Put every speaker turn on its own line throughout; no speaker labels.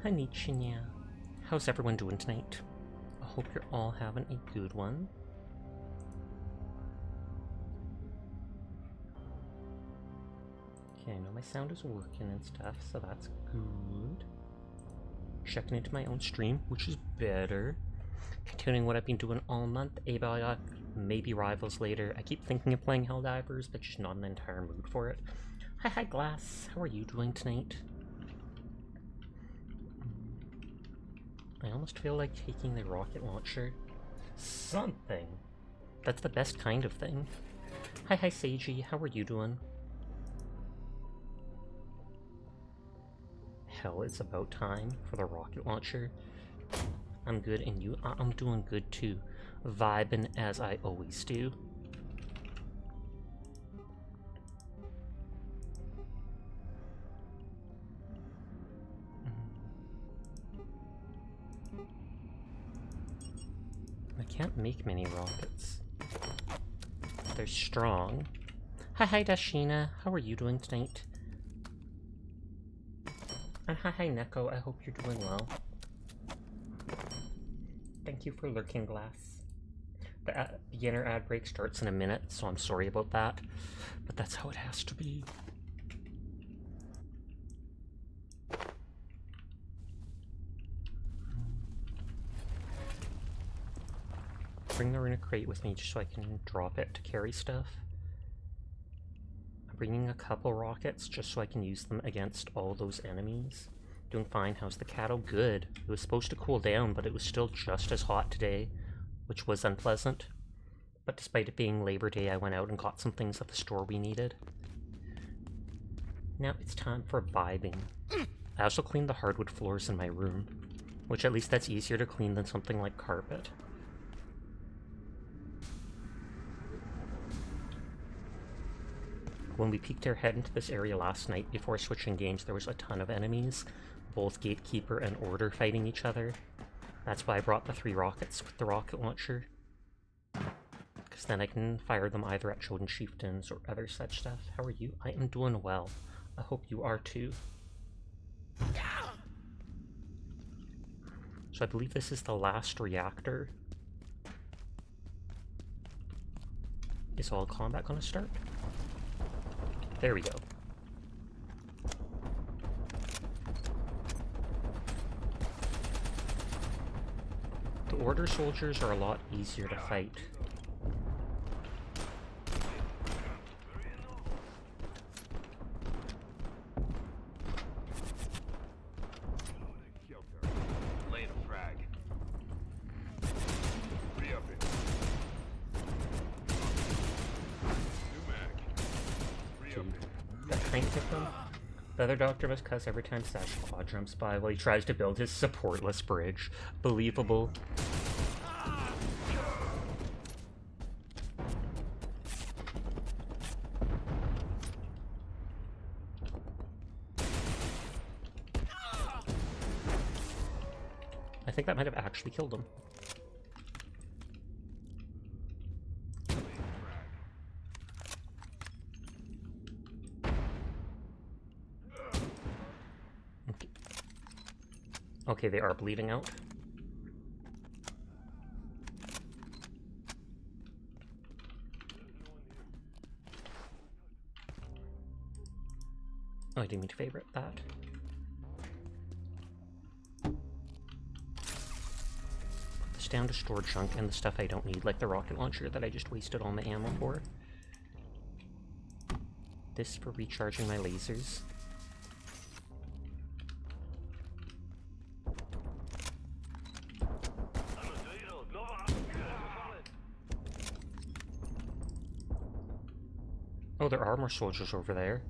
Konnichiwa. How's everyone doing tonight? I hope you're all having a good one. Okay, I know my sound is working and stuff, so that's good. Checking into my own stream, which is better. Continuing what I've been doing all month. Abiotic, maybe Rivals later. I keep thinking of playing Helldivers, but just not in the entire mood for it. Hi Glass, how are you doing tonight? I almost feel like taking the rocket launcher. Something. That's the best kind of thing. Hi Seiji, how are you doing? Hell, it's about time for the rocket launcher. I'm good, and you? I'm doing good too. Vibing as I always do. I can't make many rockets. They're strong. Hi Dashina, how are you doing tonight? And hi Neko, I hope you're doing well. Thank you for lurking, Glass. The beginner ad break starts in a minute, so I'm sorry about that. But that's how it has to be. Bring her in a crate with me just so I can drop it to carry stuff. I'm bringing a couple rockets just so I can use them against all those enemies. Doing fine. How's the cattle? Good. It was supposed to cool down, but it was still just as hot today, which was unpleasant. But despite it being Labor Day, I went out and got some things at the store we needed. Now it's time for vibing. I also cleaned the hardwood floors in my room, which at least that's easier to clean than something like carpet. When we peeked our head into this area last night before switching games, there was a ton of enemies, both Gatekeeper and Order fighting each other. That's why I brought the 3 rockets with the rocket launcher. Because then I can fire them either at Chosen Chieftains or other such stuff. How are you? I am doing well. I hope you are too. So I believe this is the last reactor. Is all combat gonna start? There we go. The Order soldiers are a lot easier to fight. The other doctor must cuss every time Sash Claw jumps by while he tries to build his supportless bridge. Believable. I think that might have actually killed him. Okay, they are bleeding out. Oh, I didn't mean to favorite that. Put this down to store junk and the stuff I don't need, like the rocket launcher that I just wasted all my ammo for. This for recharging my lasers. Oh, there are more soldiers over there.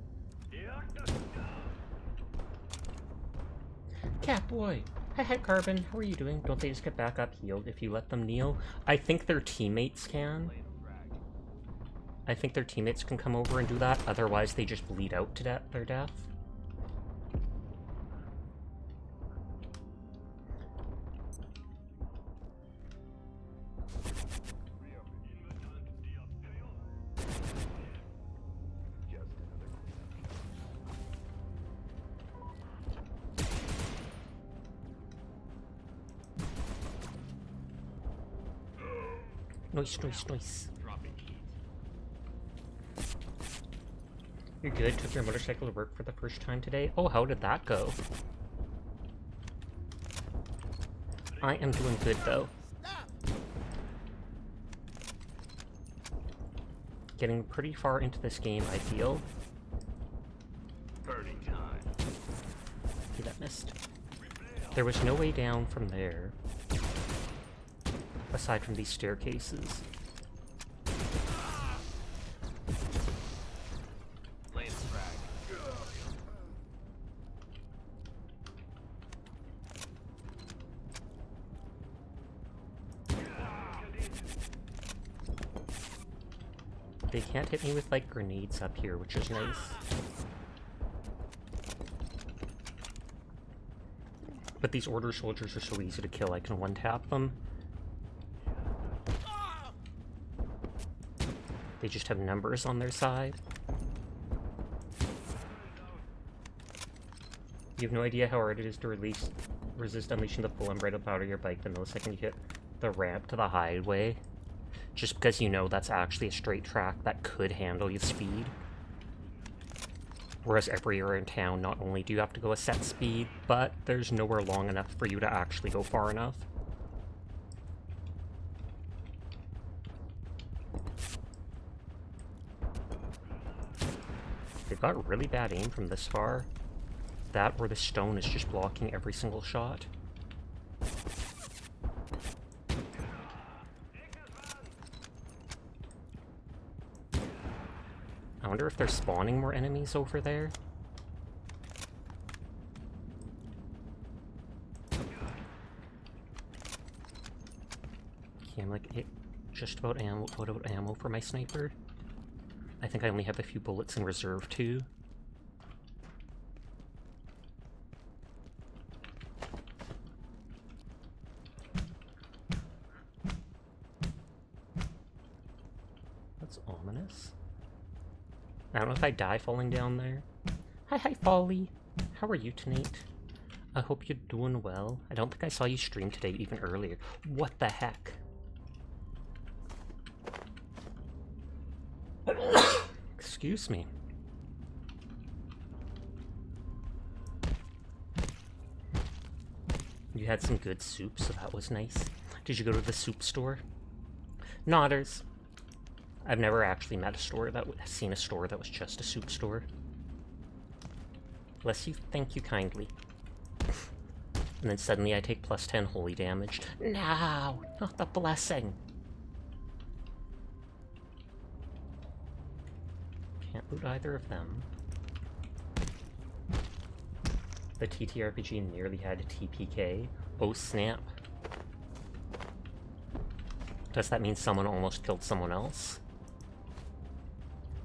Catboy! Hi Carbon, how are you doing? Don't they just get back up healed if you let them kneel? I think their teammates can. I think their teammates can come over and do that, otherwise they just bleed out to their death. Nice, nice, nice. You're good? Took your motorcycle to work for the first time today? Oh, how did that go? I am doing good, though. Getting pretty far into this game, I feel.
Burning time.
Okay, that missed. There was no way down from there. Aside from these staircases. They can't hit me with, like, grenades up here, which is nice. But these order soldiers are so easy to kill, I can one-tap them. They just have numbers on their side. You have no idea how hard it is to resist unleashing the full umbrella power of your bike the millisecond you hit the ramp to the highway. Just because you know that's actually a straight track that could handle your speed. Whereas everywhere in town, not only do you have to go a set speed, but there's nowhere long enough for you to actually go far enough. They've got really bad aim from this far. That or the stone is just blocking every single shot. I wonder if they're spawning more enemies over there. Okay, I'm like just about out of ammo for my sniper. I think I only have a few bullets in reserve too. That's ominous. I don't know if I die falling down there. Hi, Folly. How are you tonight? I hope you're doing well. I don't think I saw you stream today even earlier. What the heck? Excuse me. You had some good soup, so that was nice. Did you go to the soup store? Nodders. I've never actually met a store that seen a store that was just a soup store. Bless you, thank you kindly. And then suddenly I take plus 10 holy damage. No, not the blessing. Can't loot either of them. The TTRPG nearly had a TPK. Oh snap. Does that mean someone almost killed someone else?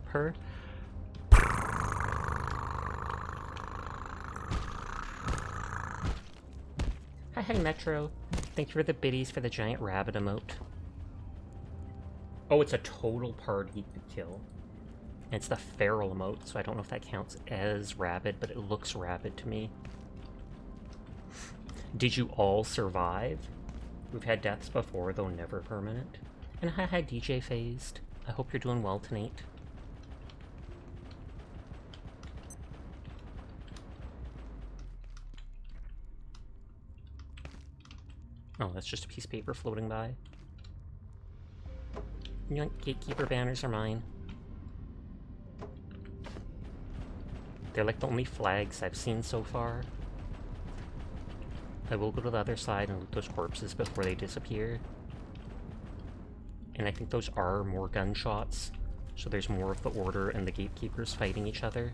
Her. Hi, Metro. Thank you for the biddies for the giant rabbit emote. Oh, it's a total party kill. And it's the feral emote, so I don't know if that counts as rabid, but it looks rabid to me. Did you all survive? We've had deaths before, though never permanent. And hi, DJ Phased. I hope you're doing well tonight. Oh, that's just a piece of paper floating by. Yoink, gatekeeper banners are mine. They're like the only flags I've seen so far. I will go to the other side and loot those corpses before they disappear. And I think those are more gunshots, so there's more of the Order and the Gatekeepers fighting each other.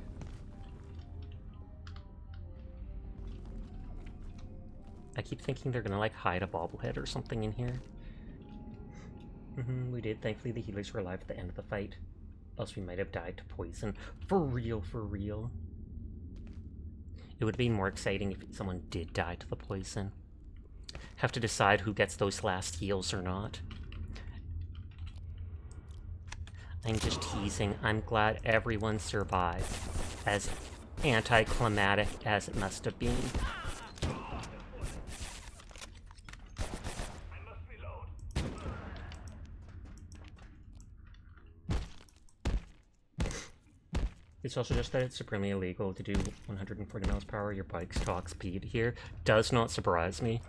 I keep thinking they're gonna, like, hide a bobblehead or something in here. We did. Thankfully, the healers were alive at the end of the fight. Else we might have died to poison. For real, for real. It would have been more exciting if someone did die to the poison. Have to decide who gets those last heals or not. I'm just teasing. I'm glad everyone survived. As anticlimactic as it must have been. It's also just that it's supremely illegal to do 140 miles per hour. Your bike's top speed here does not surprise me.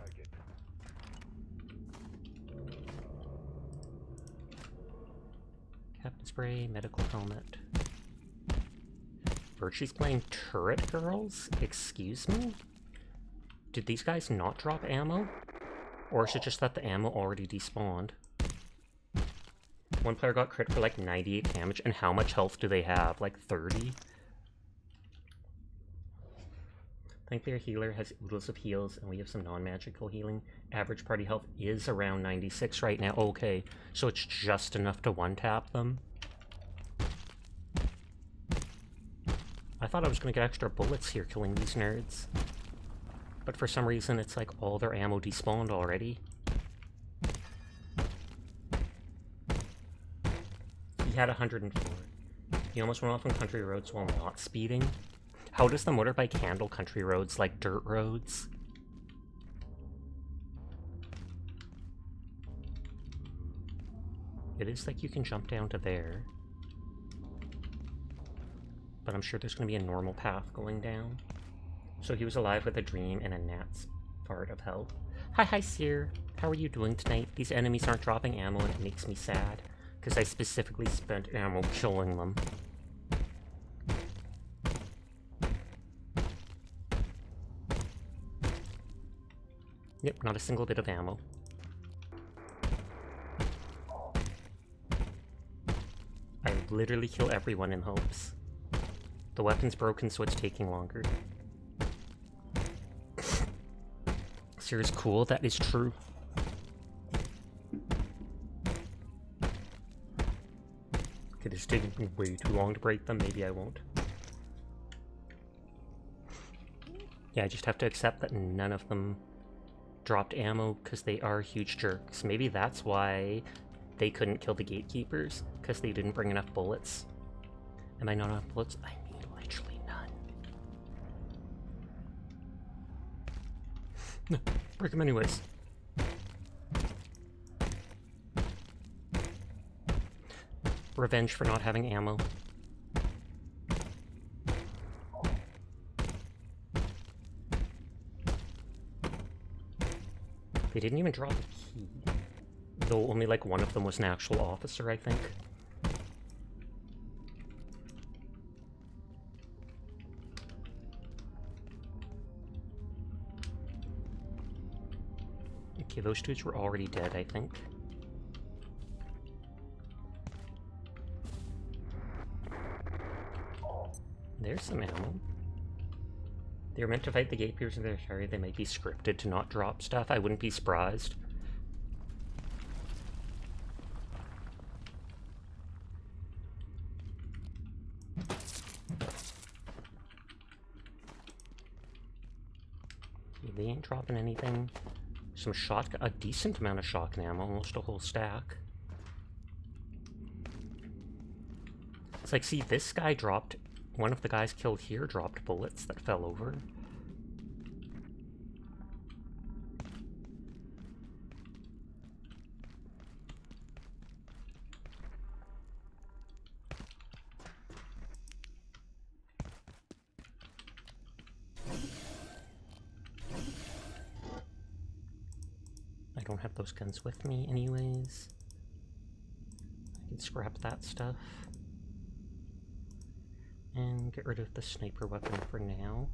Captain Spray, medical helmet. Virtue's playing turret girls? Excuse me? Did these guys not drop ammo? Or is it just that the ammo already despawned? One player got crit for like 98 damage, and how much health do they have? Like 30? Thankfully our healer has oodles of heals, and we have some non-magical healing. Average party health is around 96 right now. Okay, so it's just enough to one-tap them. I thought I was going to get extra bullets here killing these nerds. But for some reason it's like all their ammo despawned already. He had 104. He almost went off on country roads while not speeding. How does the motorbike handle country roads like dirt roads? It is like you can jump down to there. But I'm sure there's going to be a normal path going down. So he was alive with a dream and a gnat's fart of health. Hi, Seer. How are you doing tonight? These enemies aren't dropping ammo and it makes me sad. Because I specifically spent ammo killing them. Yep, not a single bit of ammo. I literally kill everyone in hopes. The weapon's broken, so it's taking longer. Seer's cool, that is true. Okay, this is taking me way too long to break them, maybe I won't. Yeah, I just have to accept that none of them dropped ammo because they are huge jerks. Maybe that's why they couldn't kill the gatekeepers, because they didn't bring enough bullets. Am I not enough bullets? I need literally none. No, break them anyways. Revenge for not having ammo. They didn't even drop a key. Though only like one of them was an actual officer, I think. Okay, those dudes were already dead, I think. There's some ammo. They were meant to fight the gatekeepers in their area. They might be scripted to not drop stuff. I wouldn't be surprised. They ain't dropping anything. Some shotgun, a decent amount of shotgun ammo, almost a whole stack. It's like, see, this guy dropped, one of the guys killed here dropped bullets that fell over. I don't have those guns with me anyways. I can scrap that stuff. And get rid of the sniper weapon for now.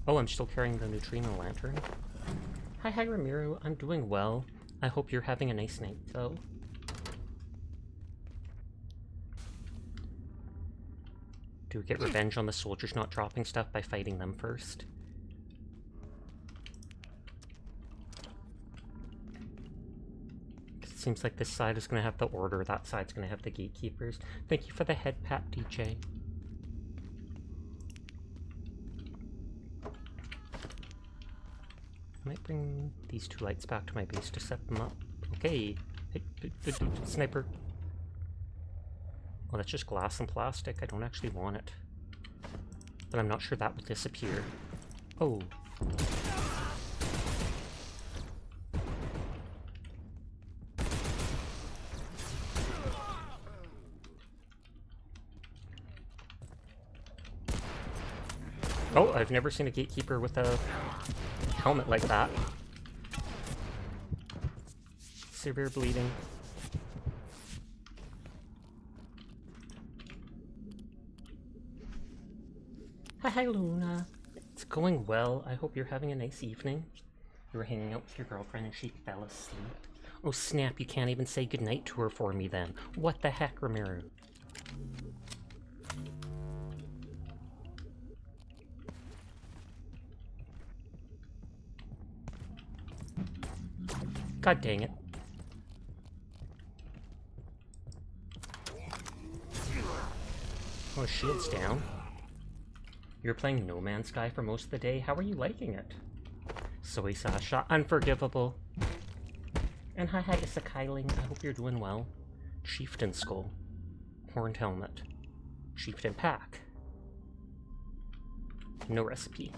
Oh, I'm still carrying the neutrino lantern. Hi, Ramiro. I'm doing well. I hope you're having a nice night, though. Do we get revenge on the soldiers not dropping stuff by fighting them first? It seems like this side is going to have the order, that side's going to have the gatekeepers. Thank you for the head pat, DJ. I might bring these two lights back to my base to set them up. Okay. Hey, sniper. Oh, that's just glass and plastic. I don't actually want it. But I'm not sure that will disappear. Oh. Oh, I've never seen a gatekeeper with a helmet like that. Severe bleeding. Hi, Luna. It's going well. I hope you're having a nice evening. You were hanging out with your girlfriend and she fell asleep. Oh snap, you can't even say goodnight to her for me then. What the heck, Ramiro? God dang it. Oh, shield's down. You were playing No Man's Sky for most of the day. How are you liking it? Soy Sasha, unforgivable. And hi Isakailing, I hope you're doing well. Chieftain Skull. Horned Helmet. Chieftain Pack. No recipe.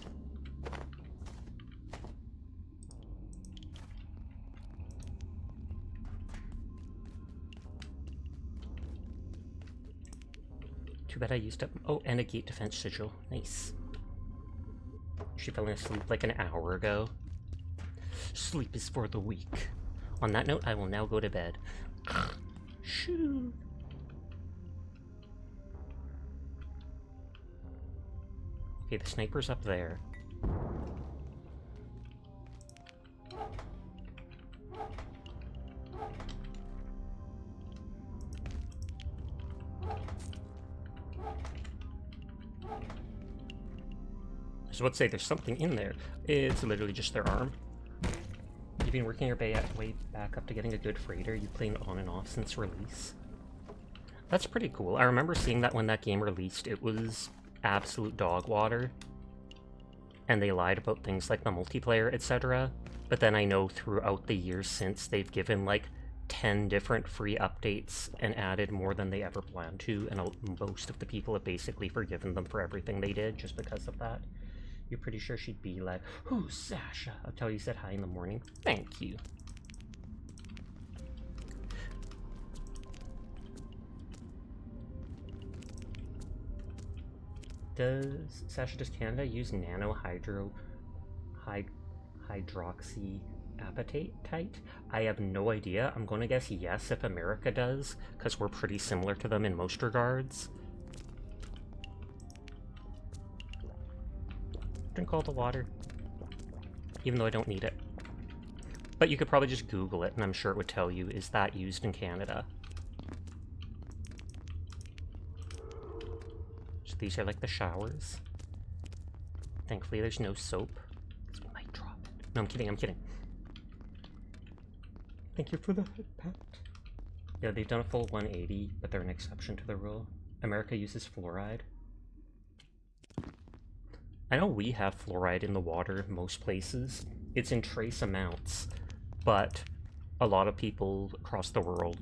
Too bad I used up. Oh, and a gate defense sigil. Nice. She fell asleep like an hour ago. Sleep is for the weak. On that note, I will now go to bed. Shoo. Okay, the sniper's up there. I was about to say, there's something in there. It's literally just their arm. You've been working your way back up to getting a good freighter. You've played on and off since release. That's pretty cool. I remember seeing that when that game released, it was absolute dog water. And they lied about things like the multiplayer, etc. But then I know throughout the years since, they've given like 10 different free updates and added more than they ever planned to, and most of the people have basically forgiven them for everything they did just because of that. You're pretty sure she'd be like, "Who's Sasha?" I'll tell you said hi in the morning. Thank you. Does Canada use hydroxy apatite? I have no idea. I'm going to guess yes if America does, because we're pretty similar to them in most regards. Drink all the water. Even though I don't need it. But you could probably just Google it, and I'm sure it would tell you, is that used in Canada? So these are like the showers. Thankfully there's no soap. So we might drop it. No, I'm kidding, I'm kidding. Thank you for the head pat. Yeah, they've done a full 180, but they're an exception to the rule. America uses fluoride. I know we have fluoride in the water most places. It's in trace amounts, but a lot of people across the world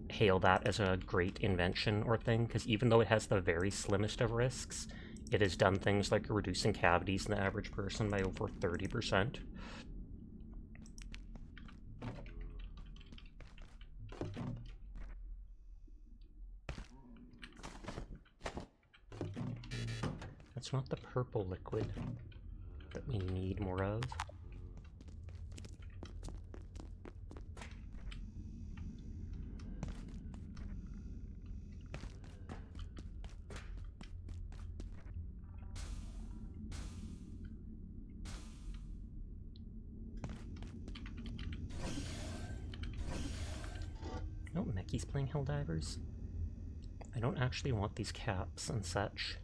hail that as a great invention or thing, because even though it has the very slimmest of risks, it has done things like reducing cavities in the average person by over 30%. That's not the purple liquid that we need more of. Oh, Meki's playing Helldivers. I don't actually want these caps and such.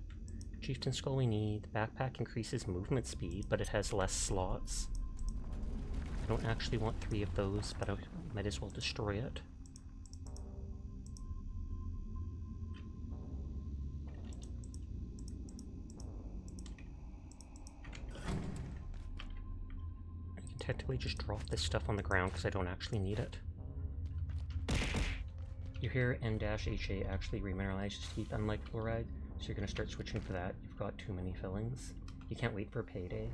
Chieftain Skull we need. Backpack increases movement speed, but it has less slots. I don't actually want 3 of those, but I might as well destroy it. I can technically just drop this stuff on the ground because I don't actually need it. You hear N-HA actually remineralizes teeth unlike fluoride, so you're going to start switching for that. You've got too many fillings. You can't wait for payday.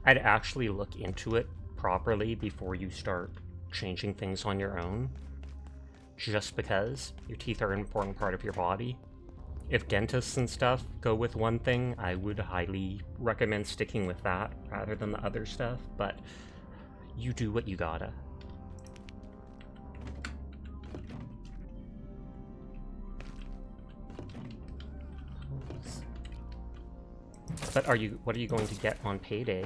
I'd actually look into it properly before you start changing things on your own. Just because your teeth are an important part of your body. If dentists and stuff go with one thing, I would highly recommend sticking with that rather than the other stuff, but you do what you gotta. But what are you going to get on payday?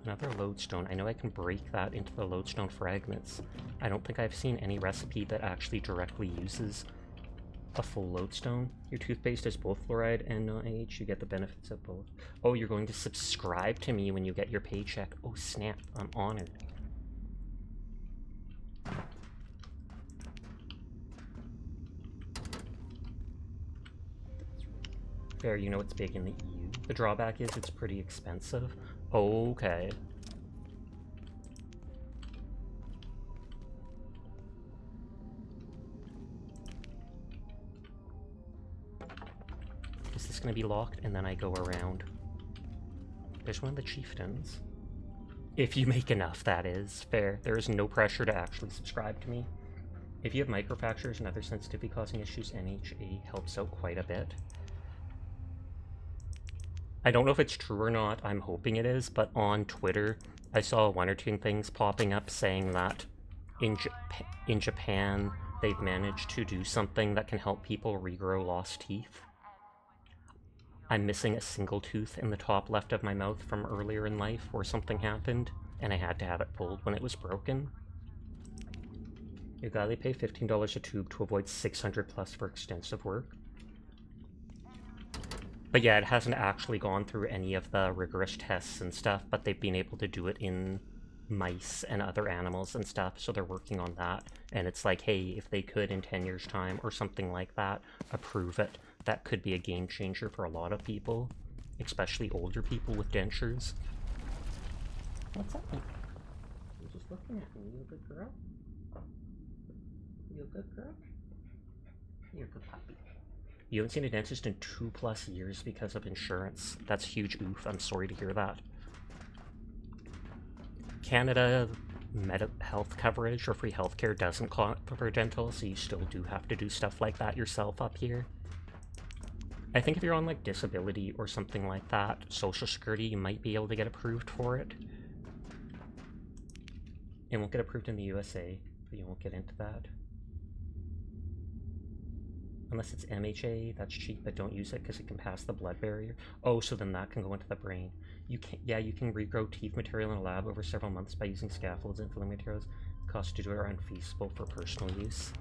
Another lodestone. I know I can break that into the lodestone fragments. I don't think I've seen any recipe that actually directly uses a full lodestone. Your toothpaste is both fluoride and non-AH. You get the benefits of both. Oh, you're going to subscribe to me when you get your paycheck. Oh snap, I'm honored. Fair, you know it's big in the EU. The drawback is it's pretty expensive. Okay. Is this gonna be locked? And then I go around. There's one of the chieftains. If you make enough, that is. Fair. There is no pressure to actually subscribe to me. If you have microfractures and other sensitivity causing issues, NHA helps out quite a bit. I don't know if it's true or not, I'm hoping it is, but on Twitter, I saw one or two things popping up saying that in Japan, they've managed to do something that can help people regrow lost teeth. I'm missing a single tooth in the top left of my mouth from earlier in life where something happened, and I had to have it pulled when it was broken. You gotta pay $15 a tube to avoid 600 plus for extensive work. But yeah, it hasn't actually gone through any of the rigorous tests and stuff, but they've been able to do it in mice and other animals and stuff, so they're working on that. And it's like, hey, if they could in 10 years' time or something like that, approve it, that could be a game changer for a lot of people, especially older people with dentures. What's up? You're just looking at me. You a good girl? You a good girl? You're a good puppy. You haven't seen a dentist in 2+ years because of insurance. That's huge oof. I'm sorry to hear that. Canada health coverage or free healthcare doesn't cover dental, so you still do have to do stuff like that yourself up here. I think if you're on like disability or something like that, Social Security, you might be able to get approved for it. It won't get approved in the USA, but you won't get into that. Unless it's MHA, that's cheap, but don't use it because it can pass the blood barrier. Oh, so then that can go into the brain. You can, yeah, you can regrow teeth material in a lab over several months by using scaffolds and filling materials. Costs to do it are unfeasible for personal use.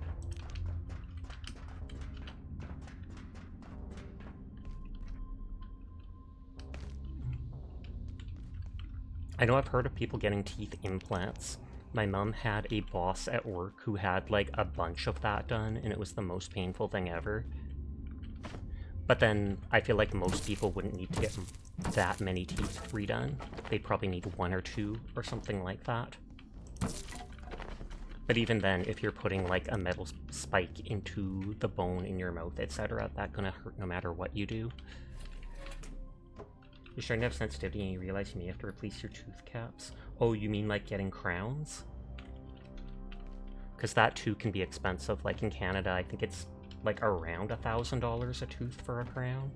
I know I've heard of people getting teeth implants. My mom had a boss at work who had like a bunch of that done, and it was the most painful thing ever. But then I feel like most people wouldn't need to get that many teeth redone. They'd probably need 1 or 2 or something like that. But even then, if you're putting like a metal spike into the bone in your mouth, etc., that's gonna hurt no matter what you do. You're starting to have sensitivity and you realize you may have to replace your tooth caps. Oh, you mean like getting crowns? Because that too can be expensive. Like in Canada, I think it's like around $1,000 a tooth for a crown.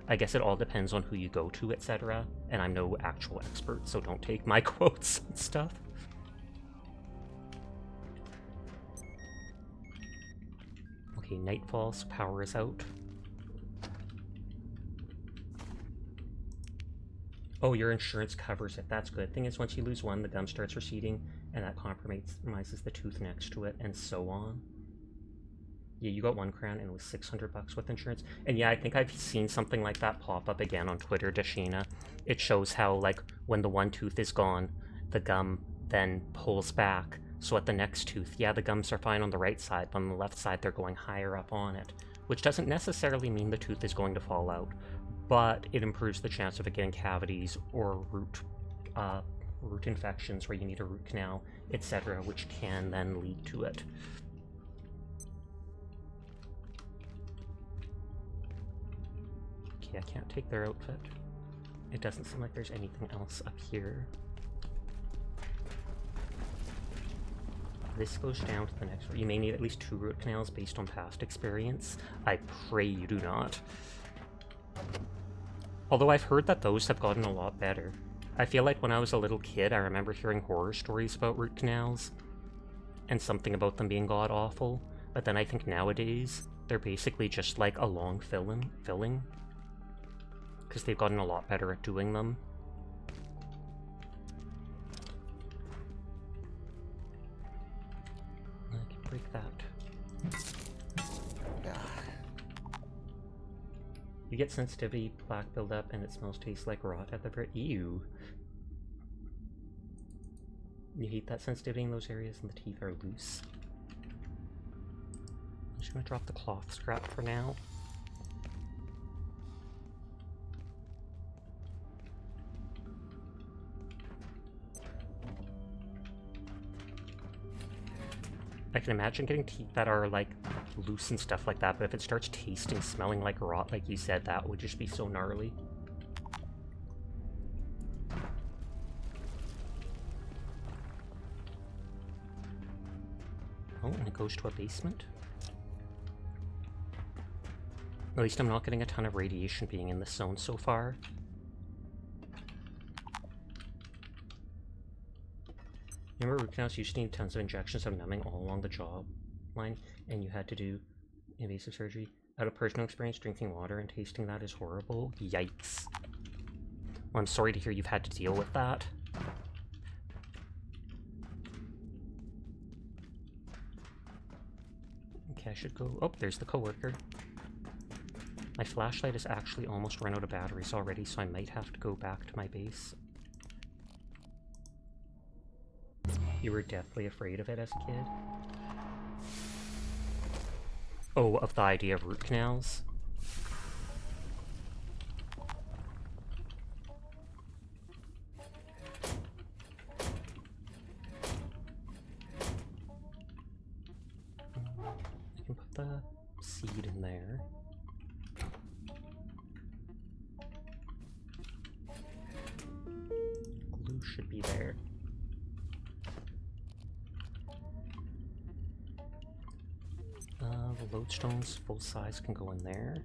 I guess it all depends on who you go to, etc. And I'm no actual expert, so don't take my quotes and stuff. Okay, night falls, power is out. Oh, your insurance covers it. That's good. Thing is, once you lose one, the gum starts receding, and that compromises the tooth next to it, and so on. Yeah, you got 1 crown, and it was $600 with insurance. And yeah, I think I've seen something like that pop up again on Twitter, Dashina. It shows how, like, when the one tooth is gone, the gum then pulls back. So at the next tooth, yeah, the gums are fine on the right side, but on the left side, they're going higher up on it. Which doesn't necessarily mean the tooth is going to fall out, but it improves the chance of it getting cavities or root infections where you need a root canal, etc., which can then lead to it. Okay, I can't take their outfit. It doesn't seem like there's anything else up here. this goes down to the next root. You may need at least 2 root canals based on past experience. I pray you do not. Although I've heard that those have gotten a lot better. I feel like when I was a little kid, I remember hearing horror stories about root canals, and something about them being god-awful, but then I think nowadays, they're basically just like a long filling, because they've gotten a lot better at doing them. I can break that. You get sensitivity, plaque buildup, and it smells, tastes like rot at the very— ew. You hate that sensitivity in those areas and the teeth are loose. I'm just gonna drop the cloth scrap for now. I can imagine getting teeth that are, like, loose and stuff like that, but if it starts tasting, smelling like rot, like you said, that would just be so gnarly. Oh, and it goes to a basement? At least I'm not getting a ton of radiation being in this zone so far. Remember, root canals used to need tons of injections of numbing all along the jaw line, and you had to do invasive surgery. Out of personal experience, drinking water and tasting that is horrible. Yikes. Well, I'm sorry to hear you've had to deal with that. Okay, I should go— oh, there's the coworker. My flashlight is actually almost run out of batteries already, so I might have to go back to my base. You were deathly afraid of it as a kid? Oh, of the idea of root canals? I can put the seed in there. Glue should be there. The lodestones, full size, can go in there.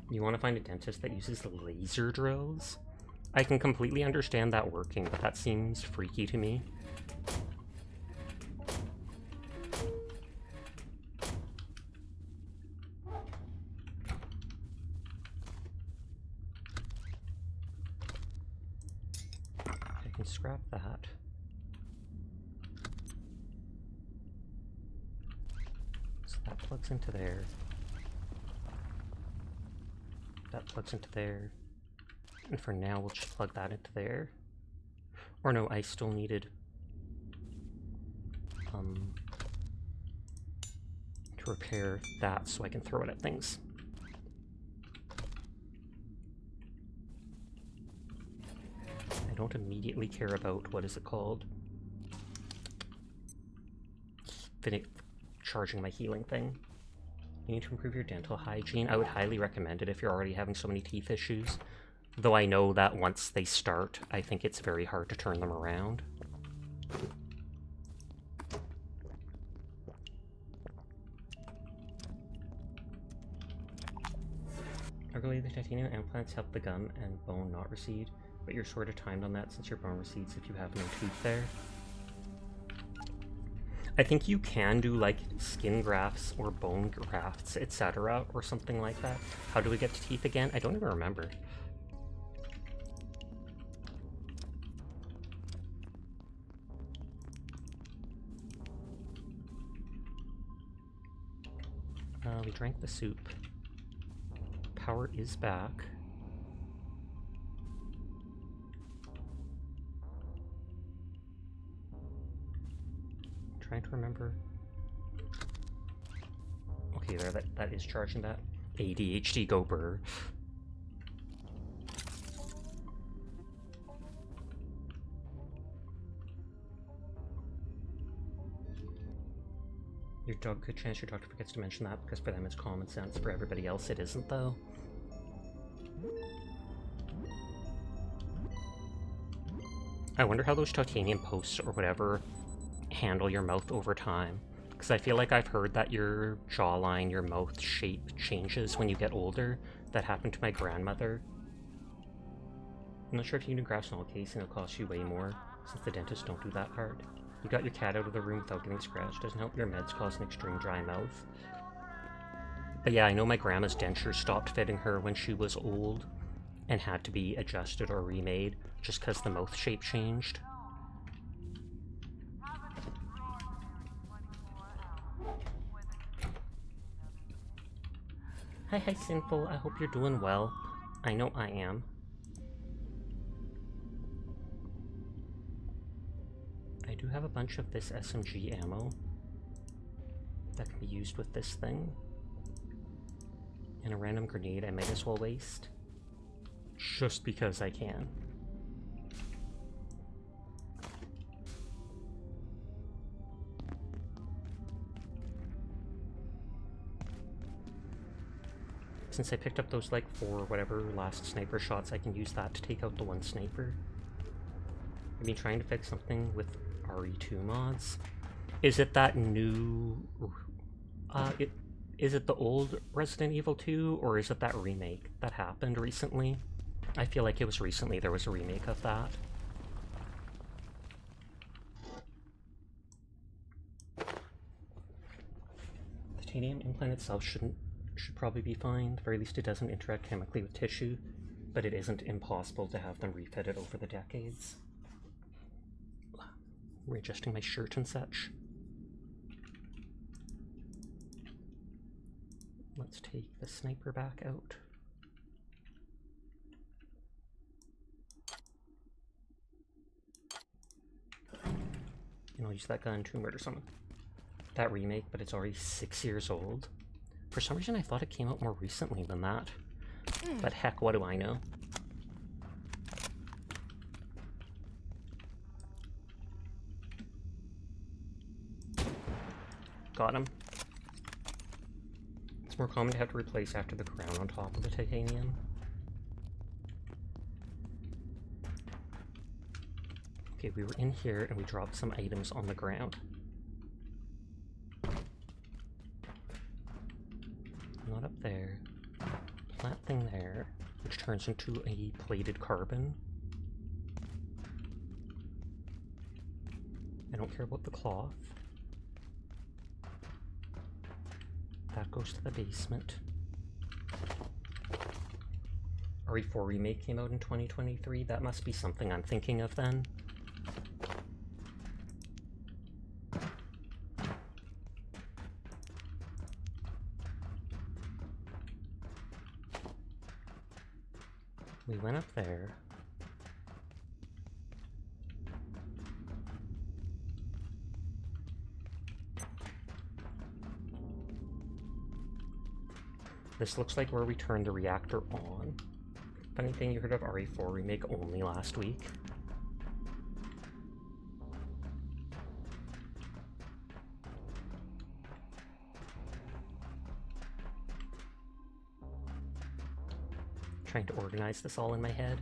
You want to find a dentist that uses laser drills? I can completely understand that working, but that seems freaky to me. I can scrap that. That plugs into there. That plugs into there. And for now, we'll just plug that into there. Or no, I still needed to repair that so I can throw it at things. I don't immediately care about, what is it called? Charging my healing thing. You need to improve your dental hygiene. I would highly recommend it if you're already having so many teeth issues. Though I know that once they start, I think it's very hard to turn them around. Arguably, the titanium implants help the gum and bone not recede, but you're sort of timed on that since your bone recedes if you have no tooth there. I think you can do, like, skin grafts or bone grafts, etc., or something like that. How do we get to teeth again? I don't even remember. We drank the soup. Power is back. Trying to remember. Okay, there, that is charging that. ADHD go burr. Your dog could chance your doctor forgets to mention that because for them it's common sense. For everybody else it isn't, though. I wonder how those titanium posts or whatever handle your mouth over time. Because I feel like I've heard that your jawline, your mouth shape changes when you get older. That happened to my grandmother. I'm not sure if you can grab small case and it'll cost you way more, since the dentists don't do that part. You got your cat out of the room without getting scratched. Doesn't help your meds cause an extreme dry mouth. But yeah, I know my grandma's dentures stopped fitting her when she was old and had to be adjusted or remade just because the mouth shape changed. Hi, Sinful. I hope you're doing well. I know I am. I do have a bunch of this SMG ammo that can be used with this thing. And a random grenade I might as well waste. Just because I can. Since I picked up those like 4 whatever last sniper shots, I can use that to take out the one sniper. I've been trying to fix something with RE2 mods. Is it that new... is it the old Resident Evil 2, or is it that remake that happened recently? I feel like it was recently there was a remake of that. The titanium implant itself should probably be fine. At the very least it doesn't interact chemically with tissue, but it isn't impossible to have them refitted over the decades. Readjusting my shirt and such. Let's take the sniper back out. And I'll use that gun to murder someone. That remake, but it's already 6 years old. For some reason I thought it came out more recently than that. But heck, what do I know? Got him. It's more common to have to replace after the crown on top of the titanium. Okay, we were in here and we dropped some items on the ground. Not up there. Flat thing there, which turns into a plated carbon. I don't care about the cloth. That goes to the basement. RE4 Remake came out in 2023. That must be something I'm thinking of then. We went up there. This looks like where we turned the reactor on. Funny thing, you heard of RE4 Remake only last week. Trying to organize this all in my head.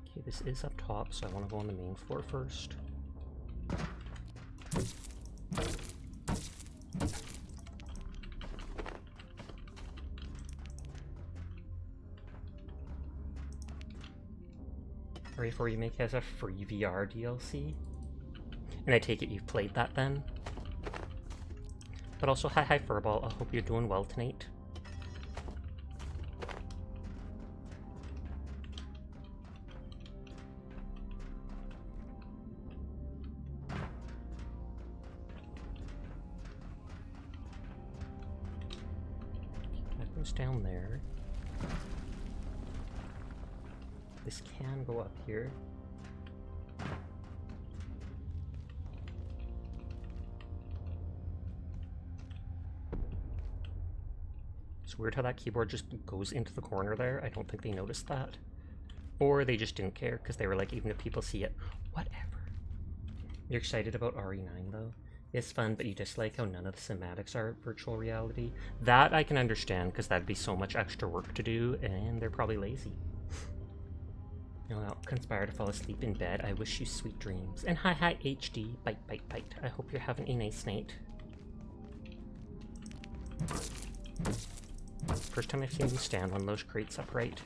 Okay, this is up top, so I want to go on the main floor first. RE4 Remake has a free VR DLC. And I take it you've played that then? But also, hi Furball, I hope you're doing well tonight. That goes down there. This can go up here. It's weird how that keyboard just goes into the corner there. I don't think they noticed that. Or they just didn't care, because they were like, even if people see it, whatever. You're excited about RE9 though? It's fun, but you dislike how none of the cinematics are virtual reality. That I can understand, because that'd be so much extra work to do, and they're probably lazy. No, I'll conspire to fall asleep in bed. I wish you sweet dreams. And hi HD. Bite, bite, bite. I hope you're having a nice night. First time I've seen you stand one of those crates upright.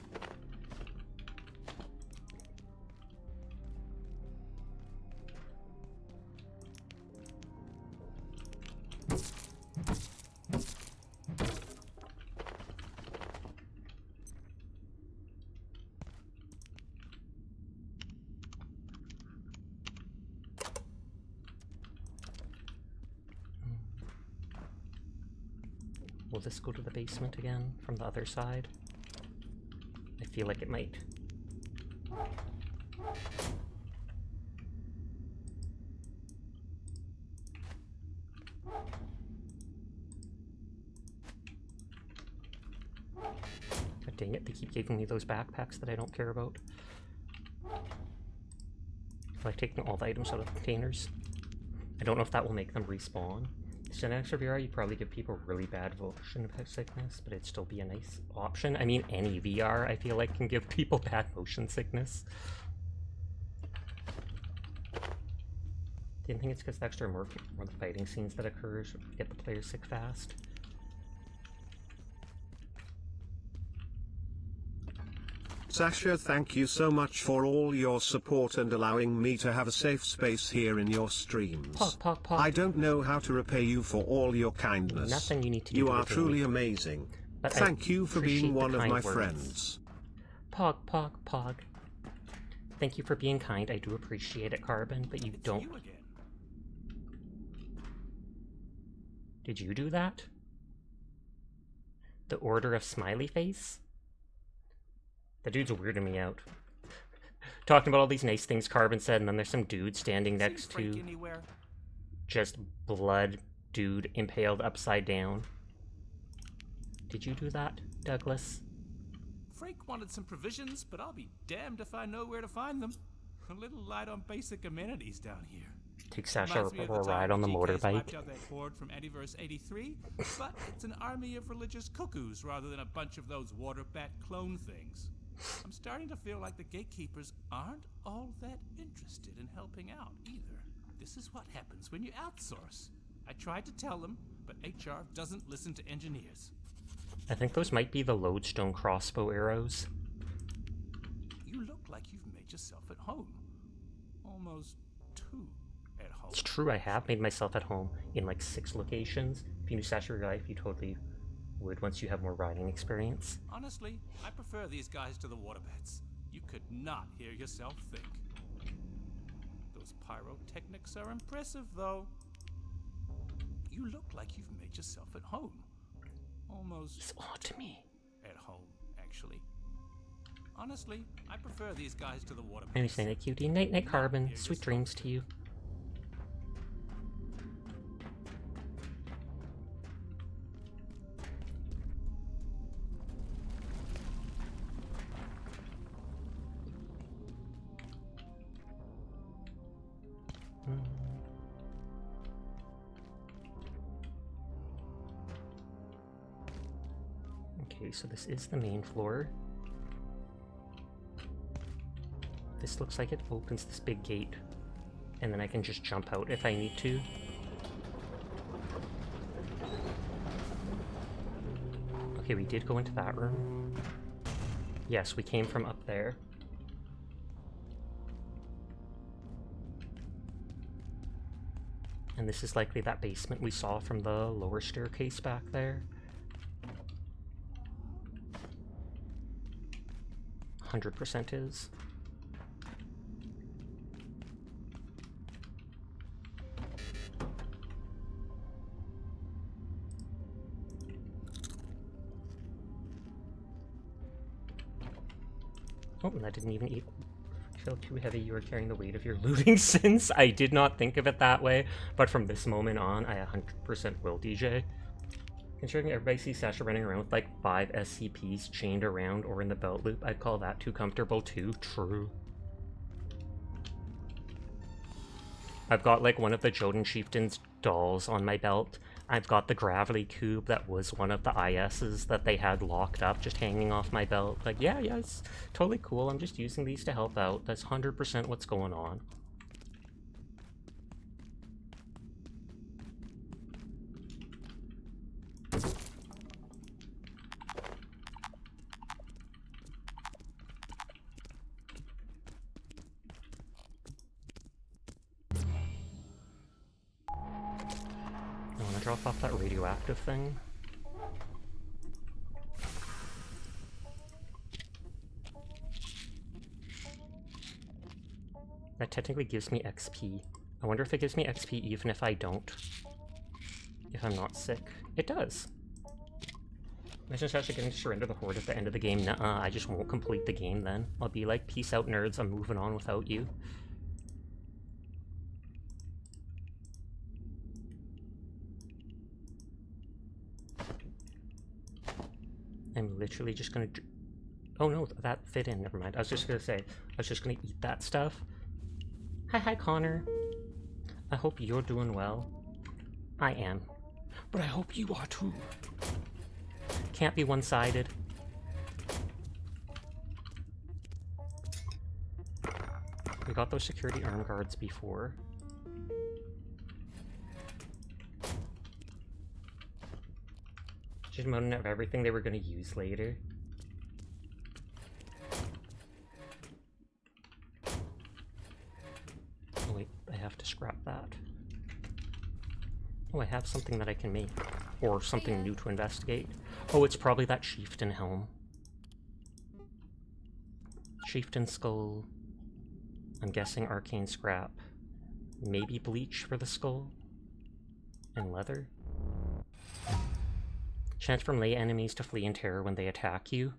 Will this go to the basement again from the other side? I feel like it might. God dang it, they keep giving me those backpacks that I don't care about. I like taking all the items out of the containers. I don't know if that will make them respawn. Instead of extra VR, you'd probably give people really bad motion sickness, but it'd still be a nice option. I mean, any VR, I feel like, can give people bad motion sickness. Do you think it's because the extra more the fighting scenes that occurs get the players sick fast?
Sasha, thank you so much for all your support and allowing me to have a safe space here in your streams. I don't know how to repay you for all your kindness.
Nothing you need to do.
You are truly amazing. But thank you for being one of my friends.
Pog. Thank you for being kind. I do appreciate it, Carbon, but you don't. Did you do that? The Order of Smiley Face? The dude's weirding me out. Talking about all these nice things Carbon said, and then there's some dude standing next to just blood dude impaled upside down. Did you do that, Douglas?
Frank wanted some provisions, but I'll be damned if I know where to find them. A little light on basic amenities down here.
Take Sasha for a ride on the motorbike.
Out that horde from Antiverse 83, but it's an army of religious cuckoos rather than a bunch of those water bat clone things. I'm starting to feel like the gatekeepers aren't all that interested in helping out either. This is what happens when you outsource. I tried to tell them, but HR doesn't listen to engineers.
I think those might be the lodestone crossbow arrows.
You look like you've made yourself at home. Almost too at home.
It's true, I have made myself at home in like 6 locations. If you knew Sasha real life, you totally would once you have more riding experience.
Honestly, I prefer these guys to the water bats. You could not hear yourself think. Those pyrotechnics are impressive, though. You look like you've made yourself at home. Almost.
It's odd to me.
At home, actually. Honestly, I prefer these guys to the water bats.
Anyways, night cutie. Night Carbon. Sweet dreams to you. Okay, so this is the main floor. This looks like it opens this big gate, and then I can just jump out if I need to. Okay, we did go into that room. Yes, we came from up there. And this is likely that basement we saw from the lower staircase back there. 100% is. Oh, and that didn't even feel too heavy. You were carrying the weight of your looting sins. I did not think of it that way, but from this moment on, I 100% will, DJ. Considering everybody sees Sasha running around with like 5 SCPs chained around or in the belt loop, I'd call that too comfortable too. True. I've got like one of the Jotun Chieftain's dolls on my belt. I've got the gravity cube that was one of the ISs that they had locked up, just hanging off my belt. Like, yeah, it's totally cool. I'm just using these to help out. That's 100% what's going on. I want to drop off that radioactive thing. That technically gives me XP. I wonder if it gives me XP even if I don't. If I'm not sick. It does. Imagine actually getting to surrender the horde at the end of the game. Nuh-uh, I just won't complete the game then. I'll be like, peace out nerds, I'm moving on without you. I'm literally just gonna... Oh no, that fit in, never mind. I was just gonna say, I was just gonna eat that stuff. Hi Connor. I hope you're doing well. I am. But I hope you are too. Can't be one-sided. We got those security arm guards before. Just moaning of everything they were going to use later. Oh wait, I have to scrap that. Oh, I have something that I can make. Or something new to investigate. Oh, it's probably that chieftain helm. Chieftain skull. I'm guessing arcane scrap. Maybe bleach for the skull? And leather? Chance for melee enemies to flee in terror when they attack you.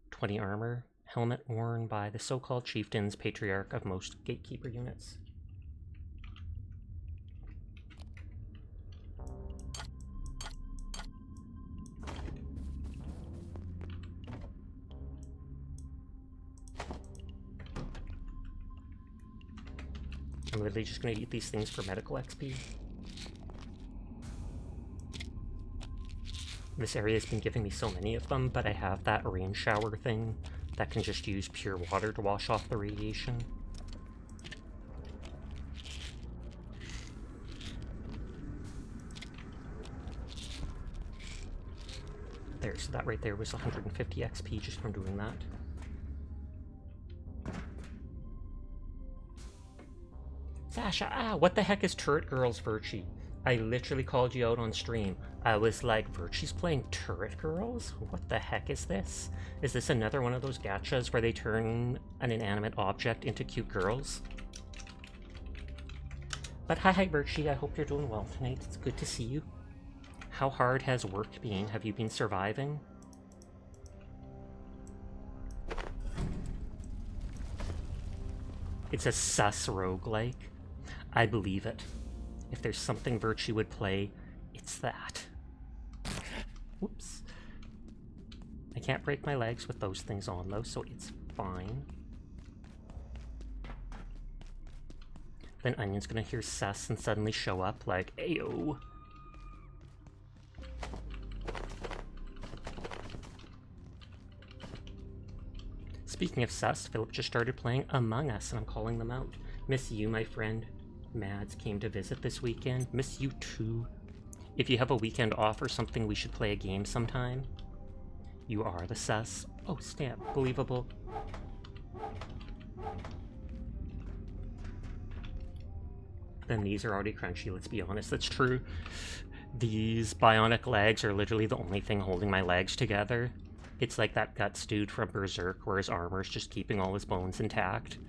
20 armor. Helmet worn by the so-called chieftains, patriarch of most gatekeeper units. I'm literally just going to eat these things for medical XP. This area has been giving me so many of them, but I have that rain shower thing that can just use pure water to wash off the radiation. There, so that right there was 150 XP just from doing that. Sasha, what the heck is Turret Girls, Virchie? I literally called you out on stream. I was like, Virchie's playing Turret Girls? What the heck is this? Is this another one of those gachas where they turn an inanimate object into cute girls? But hi Virchie, I hope you're doing well tonight. It's good to see you. How hard has work been? Have you been surviving? It's a sus roguelike. I believe it. If there's something Virtue would play, it's that. Whoops. I can't break my legs with those things on though, so it's fine. Then Onion's gonna hear sus and suddenly show up like, ayo. Speaking of sus, Philip just started playing Among Us and I'm calling them out. Miss you, my friend. Mads came to visit this weekend. Miss you too. If you have a weekend off or something, we should play a game sometime. You are the sus. Oh, stamp. Believable. Then these are already crunchy, let's be honest. That's true. These bionic legs are literally the only thing holding my legs together. It's like that Guts dude from Berserk where his armor's just keeping all his bones intact.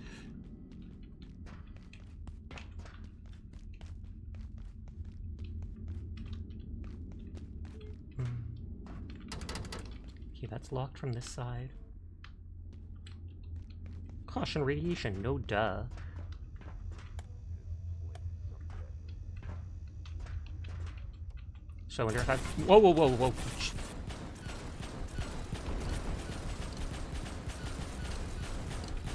Okay, that's locked from this side. Caution radiation, no duh. So I wonder if I... Whoa, whoa, whoa, whoa.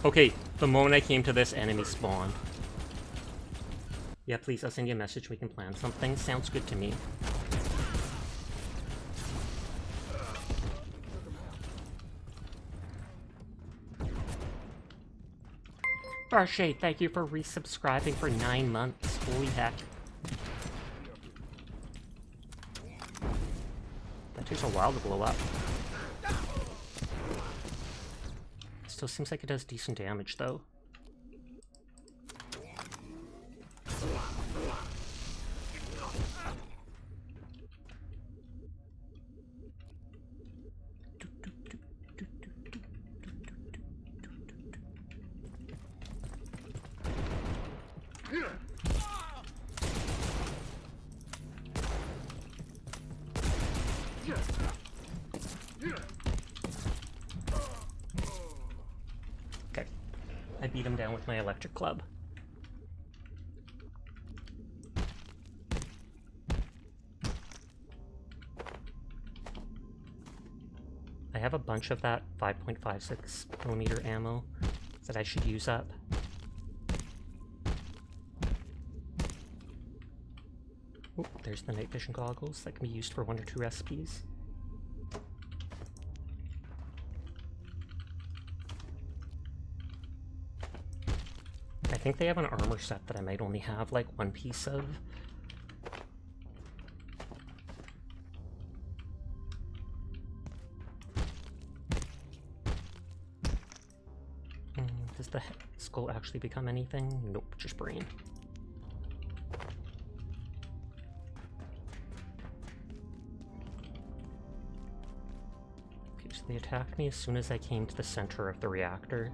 Okay, the moment I came to this, enemy spawned. Yeah, please, I'll send you a message, we can plan something. Sounds good to me. Barshay, thank you for resubscribing for 9 months. Holy heck. That takes a while to blow up. Still seems like it does decent damage, though. Okay. I beat him down with my electric club. I have a bunch of that 5.56mm ammo that I should use up. Ooh, there's the night vision goggles that can be used for 1 or 2 recipes. I think they have an armor set that I might only have like 1 piece of. Does the skull actually become anything? Nope, just brain. Okay, so they attacked me as soon as I came to the center of the reactor.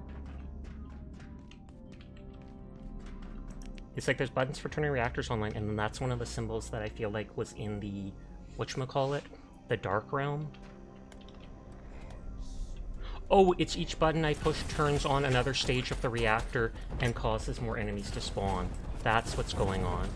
It's like there's buttons for turning reactors online, and then that's one of the symbols that I feel like was in the, whatchamacallit, the Dark Realm. Oh, it's each button I push turns on another stage of the reactor and causes more enemies to spawn. That's what's going on.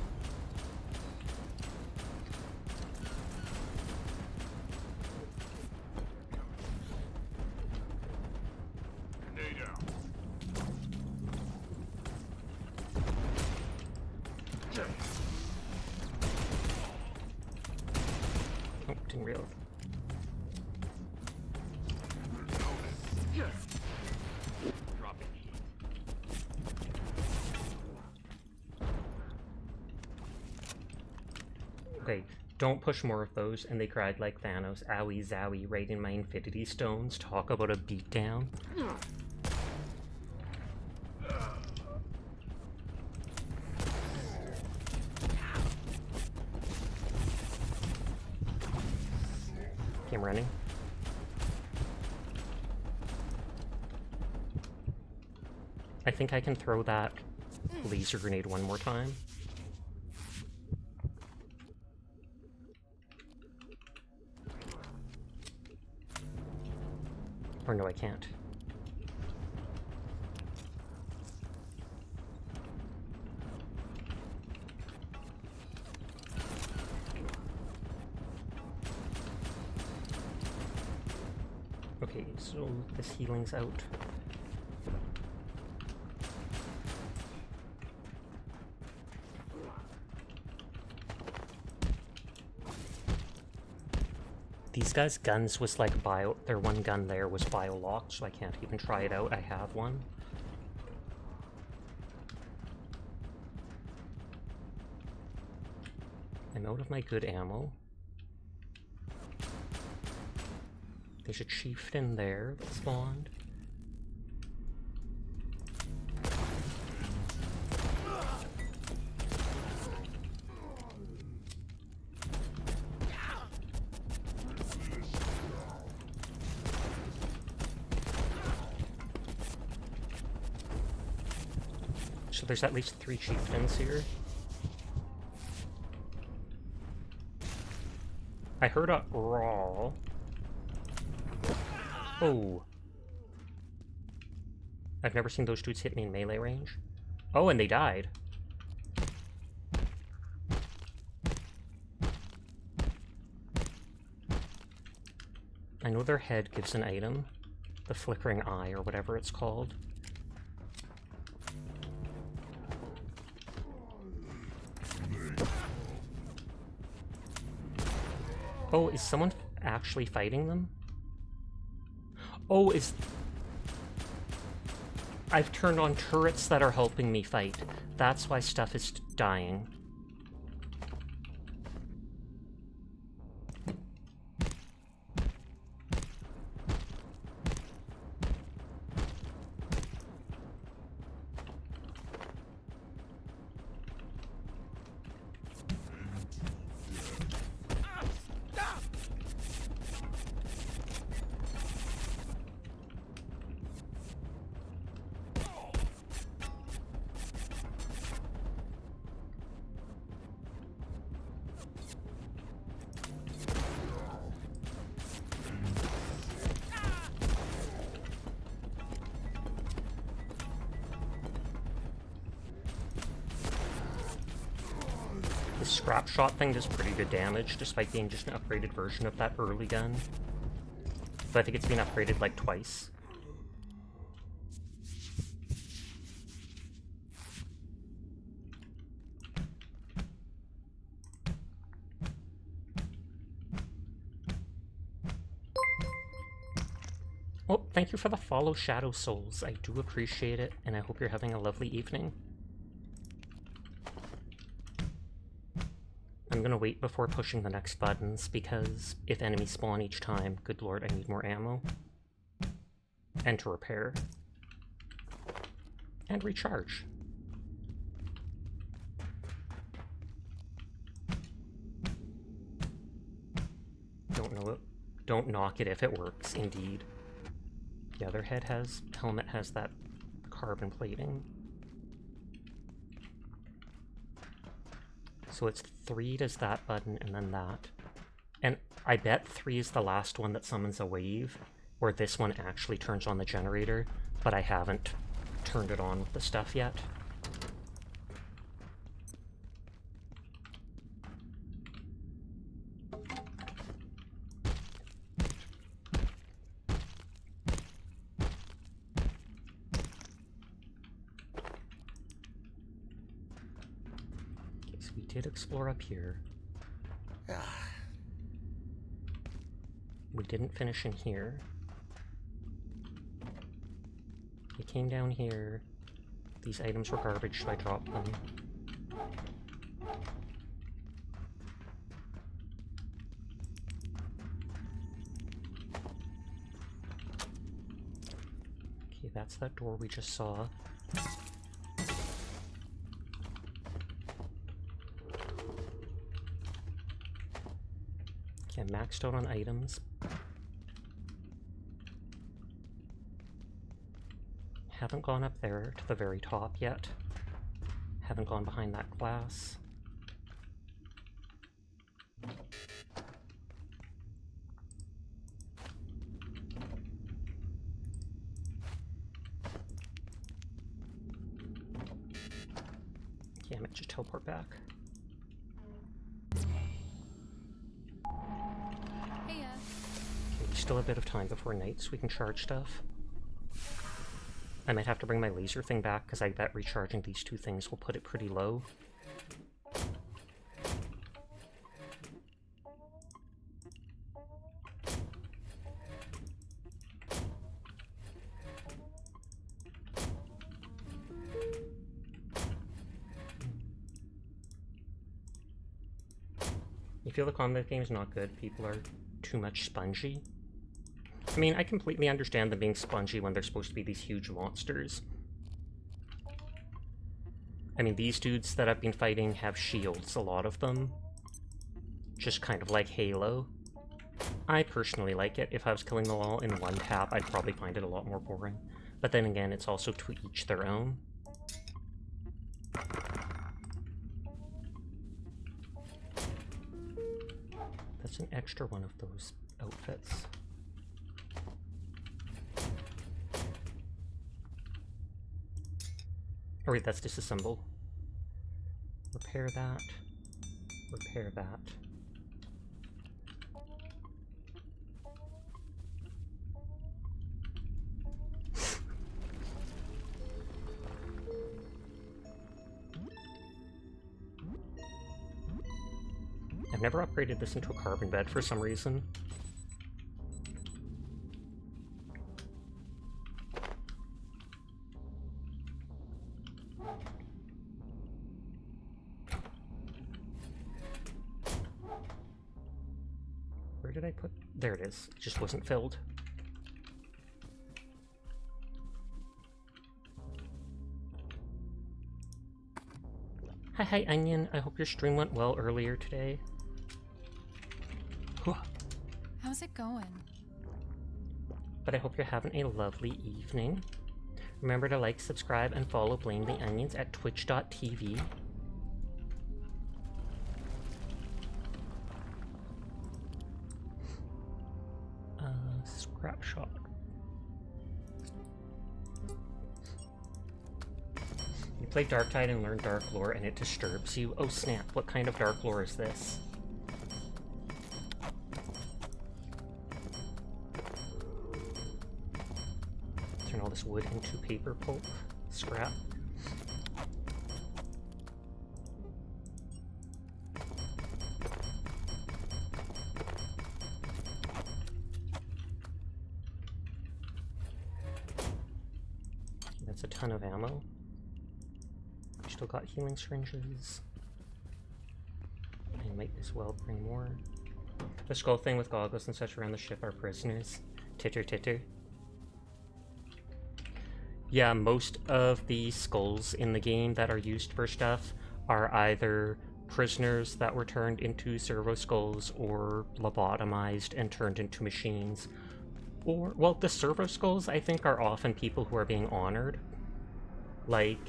Oh, didn't realize. Okay, don't push more of those, and they cried like Thanos, owie zowie, right in my infinity stones. Talk about a beatdown. Okay, I'm running. I think I can throw that laser grenade one more time. Or no, I can't. Okay, so this healing's out. These guys' guns was like their one gun there was bio-locked, so I can't even try it out. I have one. I'm out of my good ammo. There's a chieftain there that spawned. So there's at least 3 chieftains here. I heard a raw. Oh. I've never seen those dudes hit me in melee range. Oh, and they died. I know their head gives an item. The flickering eye, or whatever it's called. Oh, is someone actually fighting them? Oh, I've turned on turrets that are helping me fight. That's why stuff is dying. The scrap shot thing does pretty good damage, despite being just an upgraded version of that early gun. But I think it's been upgraded like twice. Oh, thank you for the follow, Shadow Souls. I do appreciate it, and I hope you're having a lovely evening. I'm gonna wait before pushing the next buttons, because if enemies spawn each time, good lord, I need more ammo. And to repair. And recharge. Don't know it. Don't knock it if it works, indeed. The other helmet has that carbon plating. So it's 3 does that button and then that. And I bet 3 is the last one that summons a wave, where this one actually turns on the generator, but I haven't turned it on with the stuff yet. Did explore up here. We didn't finish in here. We came down here. These items were garbage, so I dropped them. Okay, that's that door we just saw. Okay, I'm maxed out on items. Haven't gone up there to the very top yet. Haven't gone behind that glass. Okay, I might just teleport back. Still a bit of time before night so we can charge stuff. I might have to bring my laser thing back because I bet recharging these two things will put it pretty low. You feel the combat game is not good, people are too much spongy. I mean, I completely understand them being spongy when they're supposed to be these huge monsters. I mean, these dudes that I've been fighting have shields, a lot of them. Just kind of like Halo. I personally like it. If I was killing them all in one tap, I'd probably find it a lot more boring. But then again, it's also to each their own. That's an extra one of those outfits. Oh wait, that's disassemble. Repair that. Repair that. I've never upgraded this into a carbon bed for some reason. Where did I put... There it is. It just wasn't filled. Hi, Onion. I hope your stream went well earlier today.
How's it going?
But I hope you're having a lovely evening. Remember to like, subscribe, and follow Blame the Onions at twitch.tv. Scrap shot. You play Darktide and learn Dark Lore and it disturbs you. Oh snap, what kind of Dark Lore is this? Turn all this wood into paper pulp. Scrap. That's a ton of ammo. Still got healing syringes. I might as well bring more. The skull thing with goggles and such around the ship are prisoners. Titter titter. Yeah, most of the skulls in the game that are used for stuff are either prisoners that were turned into servo skulls or lobotomized and turned into machines. Or, well, the servo skulls I think are often people who are being honored. Like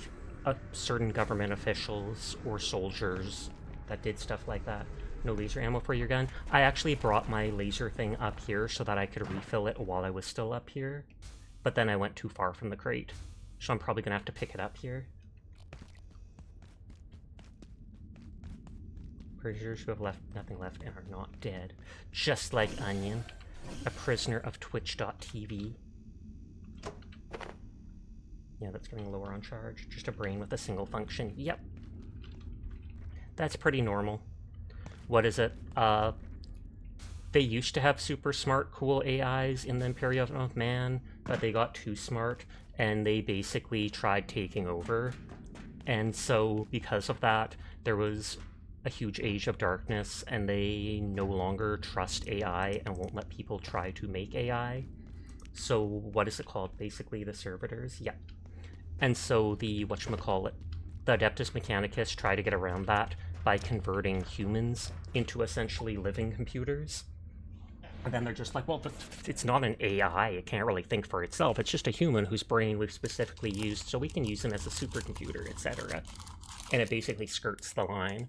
certain government officials or soldiers that did stuff like that. No laser ammo for your gun. I actually brought my laser thing up here so that I could refill it while I was still up here. But then I went too far from the crate. So I'm probably gonna have to pick it up here. Prisoners who have left nothing left and are not dead. Just like Onion. A prisoner of twitch.tv. Yeah, that's getting lower on charge. Just a brain with a single function. Yep. That's pretty normal. What is it? They used to have super smart, cool AIs in the Imperium of Man, but they got too smart, and they basically tried taking over. And so, because of that, there was a huge age of darkness, and they no longer trust AI and won't let people try to make AI. So, what is it called? Basically, the servitors? Yeah. And so the, whatchamacallit, the Adeptus Mechanicus try to get around that by converting humans into essentially living computers. And then they're just like, well, it's not an AI, it can't really think for itself, it's just a human whose brain we've specifically used, so we can use him as a supercomputer, etc. And it basically skirts the line.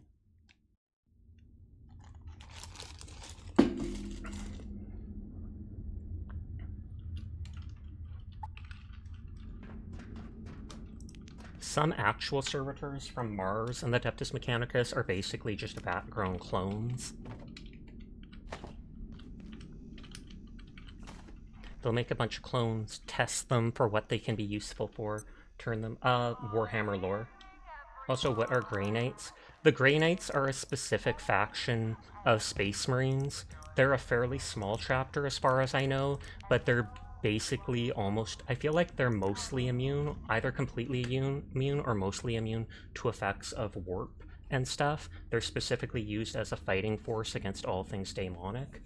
Some actual servitors from Mars and the Adeptus Mechanicus are basically just bat-grown clones. They'll make a bunch of clones, test them for what they can be useful for, turn them... Warhammer lore. Also, what are Grey Knights? The Grey Knights are a specific faction of Space Marines. They're a fairly small chapter as far as I know, but they're basically almost... I feel like they're mostly immune, either completely immune or mostly immune to effects of warp and stuff. They're specifically used as a fighting force against all things demonic.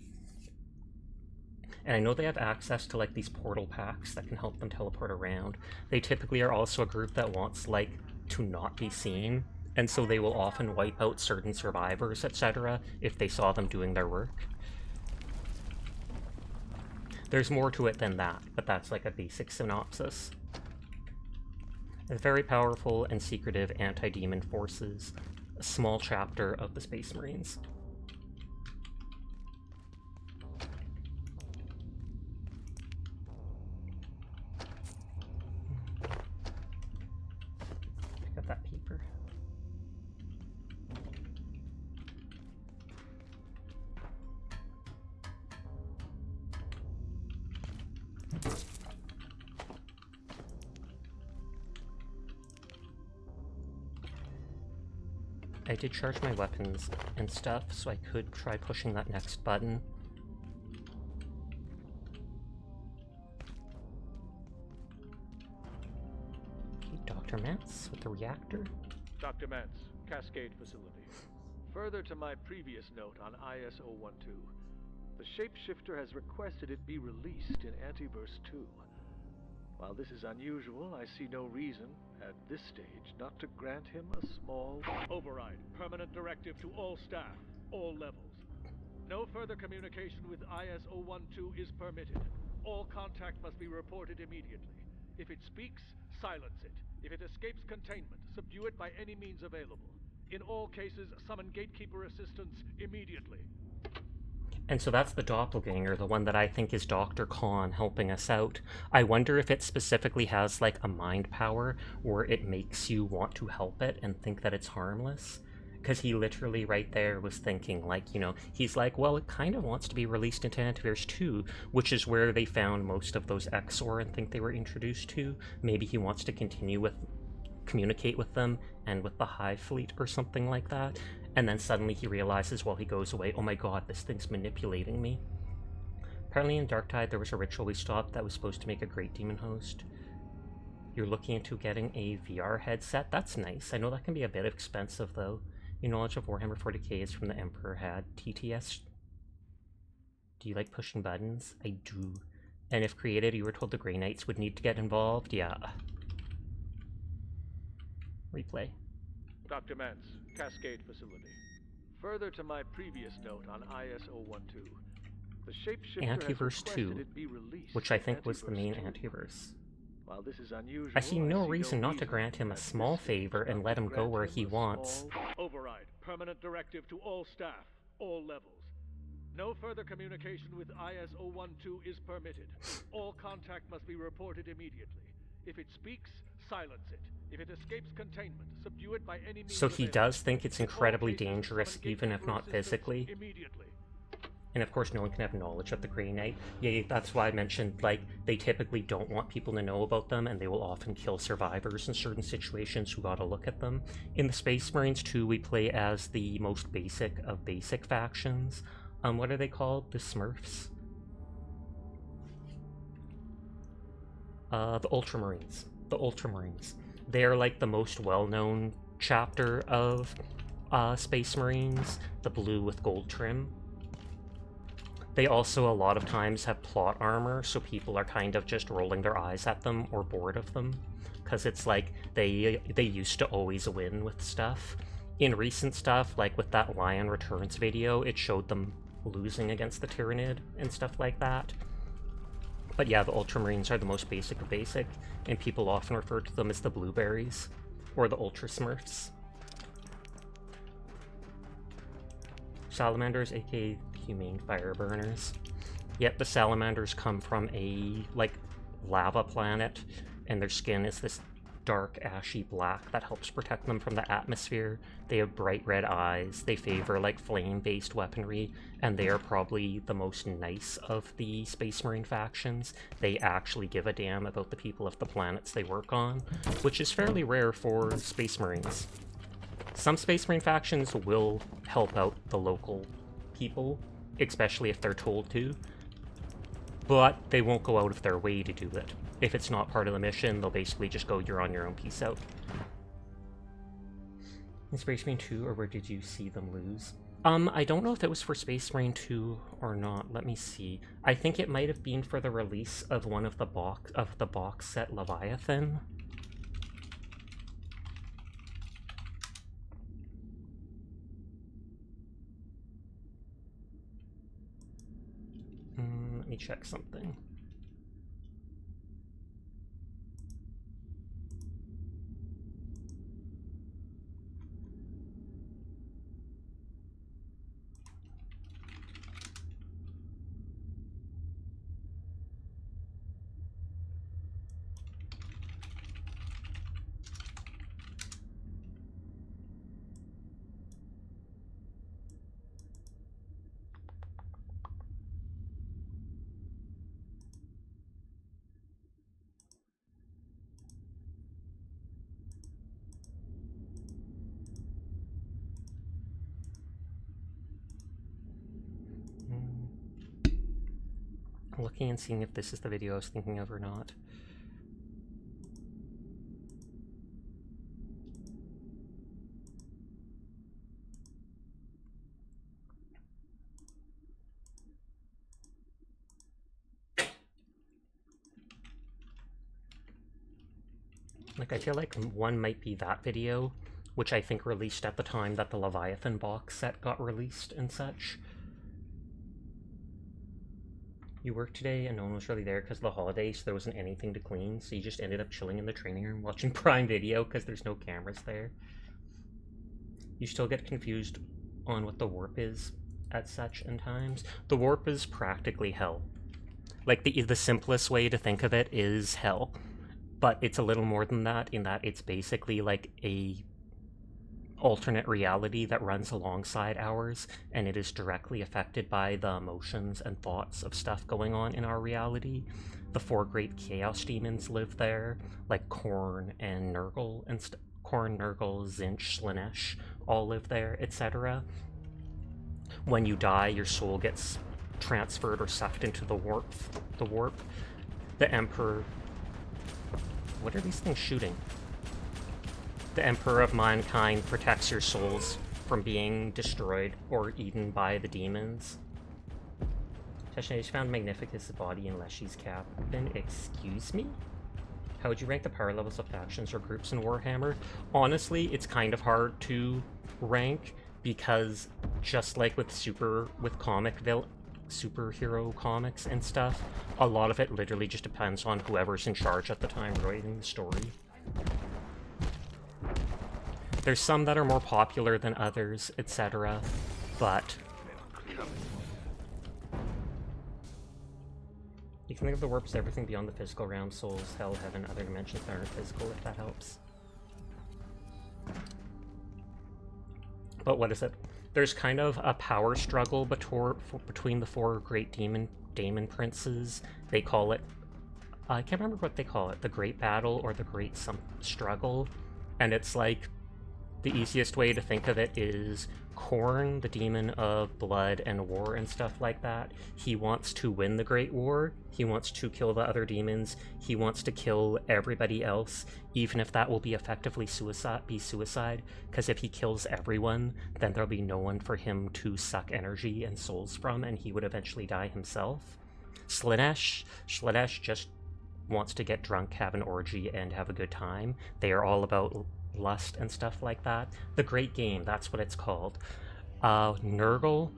And I know they have access to, like, these portal packs that can help them teleport around. They typically are also a group that wants, like, to not be seen, and so they will often wipe out certain survivors, etc., if they saw them doing their work. There's more to it than that, but that's like a basic synopsis. They're very powerful and secretive anti-demon forces, a small chapter of the Space Marines. Pick up that paper. I did charge my weapons and stuff, so I could try pushing that next button. Okay, Dr. Dr. Metz with the reactor.
Dr. Metz, Cascade Facility. Further to my previous note on IS-012, the shapeshifter has requested it be released in Antiverse 2. While this is unusual, I see no reason, at this stage, not to grant him a small override. Permanent directive to all staff, all levels. No further communication with IS-012 is permitted. All contact must be reported immediately. If it speaks, silence it. If it escapes containment, subdue it by any means available. In all cases, summon gatekeeper assistance immediately.
And so that's the doppelganger, the one that I think is Dr. Khan helping us out. I wonder if it specifically has like a mind power where it makes you want to help it and think that it's harmless. Because he literally right there was thinking like, you know, he's like, well, it kind of wants to be released into Antiverse 2, which is where they found most of those Exor and think they were introduced to. Maybe he wants to communicate with them and with the Hive Fleet or something like that. And then suddenly he realizes while he goes away, oh my god, this thing's manipulating me. Apparently in Darktide there was a ritual we stopped that was supposed to make a great demon host. You're looking into getting a VR headset? That's nice. I know that can be a bit expensive though. Your knowledge of Warhammer 40k is from the Emperor had TTS. Do you like pushing buttons? I do. And if created, you were told the Grey Knights would need to get involved? Yeah. Replay.
Dr. Metz, Cascade Facility. Further to my previous note on IS-012, the shapeshifter
Antiverse 2, which I think was the main Antiverse.
While this is unusual,
I see no reason not to grant him a small favor and let him go where he wants.
Override. Permanent directive to all staff, all levels. No further communication with IS-012 is permitted. All contact must be reported immediately. If it speaks, silence it. If it escapes containment, subdue it by any means.
So he does think it's incredibly dangerous, even if not physically.
Immediately.
And of course no one can have knowledge of the Grey Knight. Yeah, that's why I mentioned, like, they typically don't want people to know about them, and they will often kill survivors in certain situations who gotta look at them. In the Space Marines 2, we play as the most basic of basic factions. What are they called? The Smurfs? The Ultramarines. The Ultramarines. They are like the most well-known chapter of Space Marines, the blue with gold trim. They also a lot of times have plot armor, so people are kind of just rolling their eyes at them or bored of them, because it's like they used to always win with stuff. In recent stuff, like with that Lion Returns video, it showed them losing against the Tyrannid and stuff like that. But yeah, the Ultramarines are the most basic of basic, and people often refer to them as the Blueberries, or the Ultra Smurfs. Salamanders, aka humane fire burners. Yet the salamanders come from a, like, lava planet, and their skin is this dark, ashy black that helps protect them from the atmosphere. They have bright red eyes, they favor, like, flame-based weaponry, and they are probably the most nice of the Space Marine factions. They actually give a damn about the people of the planets they work on, which is fairly rare for Space Marines. Some Space Marine factions will help out the local people, especially if they're told to, but they won't go out of their way to do it. If it's not part of the mission, they'll basically just go, you're on your own, peace out. In Space Marine 2, or where did you see them lose? I don't know if it was for Space Marine 2 or not. Let me see. I think it might have been for the release of one of the box set Leviathan. Let me check something. Looking and seeing if this is the video I was thinking of or not. Like, I feel like one might be that video, which I think released at the time that the Leviathan box set got released and such. You worked today and no one was really there because of the holidays, so there wasn't anything to clean, so you just ended up chilling in the training room watching Prime Video because there's no cameras there. You still get confused on what the warp is at such and times. The warp is practically hell. Like, the simplest way to think of it is hell. But it's a little more than that, in that it's basically like a alternate reality that runs alongside ours, and it is directly affected by the emotions and thoughts of stuff going on in our reality. The 4 great chaos demons live there, like Korn and Nurgle, and Korn, Nurgle, Zinch, Slaanesh all live there, etc. When you die, your soul gets transferred or sucked into the warp. The Emperor... What are these things shooting? The Emperor of Mankind protects your souls from being destroyed or eaten by the demons. Teshna just found Magnificus' body in Leshy's cabin. Excuse me? How would you rank the power levels of factions or groups in Warhammer? Honestly, it's kind of hard to rank, because just like with superhero comics and stuff, a lot of it literally just depends on whoever's in charge at the time writing the story. There's some that are more popular than others, etc., but you can think of the warp as everything beyond the physical realm: souls, hell, heaven, other dimensions that aren't physical, if that helps. But what is it? There's kind of a power struggle between the 4 great daemon princes. They call it... I can't remember what they call it. The Great Battle or the Great Struggle. And it's like... The easiest way to think of it is Korn, the demon of blood and war and stuff like that. He wants to win the Great War. He wants to kill the other demons. He wants to kill everybody else, even if that will be effectively suicide, because if he kills everyone, then there'll be no one for him to suck energy and souls from, and he would eventually die himself. Slaanesh just wants to get drunk, have an orgy, and have a good time. They are all about lust and stuff like that. The Great Game, that's what it's called. Nurgle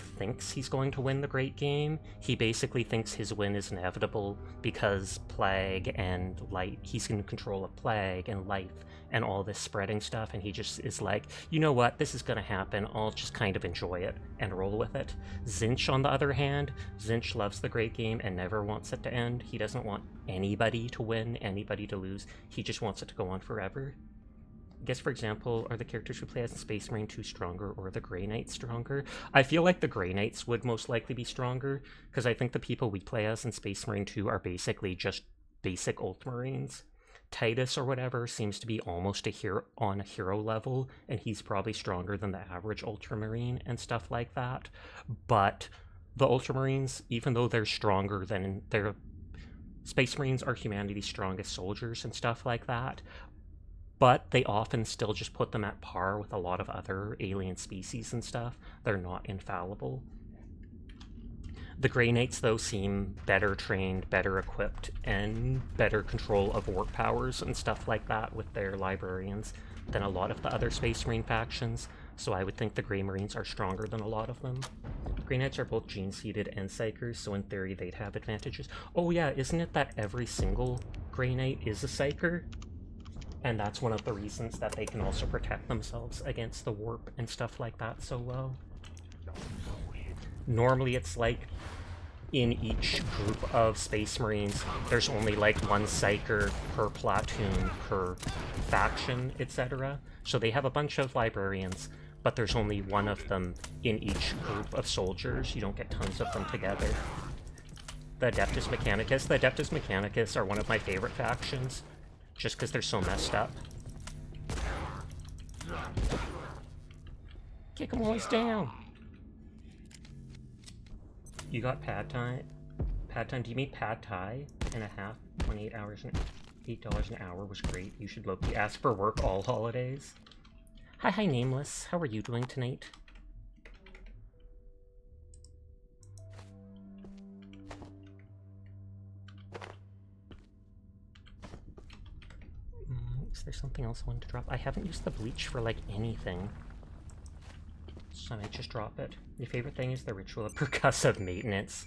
thinks he's going to win the Great Game. He basically thinks his win is inevitable because plague and light, he's in control of plague and life and all this spreading stuff, and he just is like, you know what, this is gonna happen, I'll just kind of enjoy it and roll with it. Zinch, on the other hand, Zinch loves the Great Game and never wants it to end. He doesn't want anybody to win, anybody to lose. He just wants it to go on forever. I guess, for example, are the characters who play as in Space Marine 2 stronger or the Grey Knights stronger? I feel like the Grey Knights would most likely be stronger, because I think the people we play as in Space Marine 2 are basically just basic Ultramarines. Titus or whatever seems to be almost on a hero level, and he's probably stronger than the average Ultramarine and stuff like that. But the Ultramarines, even though they're stronger than their... Space Marines are humanity's strongest soldiers and stuff like that, but they often still just put them at par with a lot of other alien species and stuff. They're not infallible. The Grey Knights, though, seem better trained, better equipped, and better control of warp powers and stuff like that with their librarians than a lot of the other Space Marine factions, so I would think the Grey Marines are stronger than a lot of them. Grey Knights are both gene-seeded and psychers, so in theory they'd have advantages. Oh yeah, isn't it that every single Grey Knight is a psyker? And that's one of the reasons that they can also protect themselves against the warp and stuff like that so well. Normally it's like, in each group of Space Marines, there's only like 1 psyker per platoon, per faction, etc. So they have a bunch of librarians, but there's only 1 of them in each group of soldiers. You don't get tons of them together. The Adeptus Mechanicus are one of my favorite factions, just because they're so messed up. Kick him while he's down! You got pad time? Pad time? Do you mean pad thai and a half? 28 hours and $8 an hour was great. You should low-key ask for work all holidays. Hi, Nameless. How are you doing tonight? Is there something else I wanted to drop? I haven't used the bleach for, like, anything. So I might just drop it. Your favorite thing is the ritual of percussive maintenance.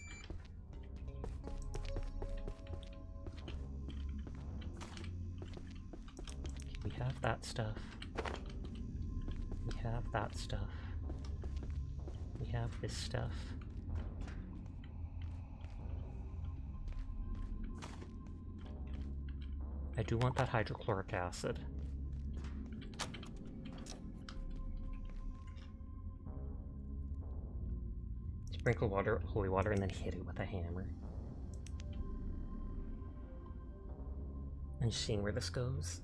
Okay, we have that stuff. We have that stuff. We have this stuff. I do want that hydrochloric acid. Sprinkle water, holy water, and then hit it with a hammer. I'm just seeing where this goes.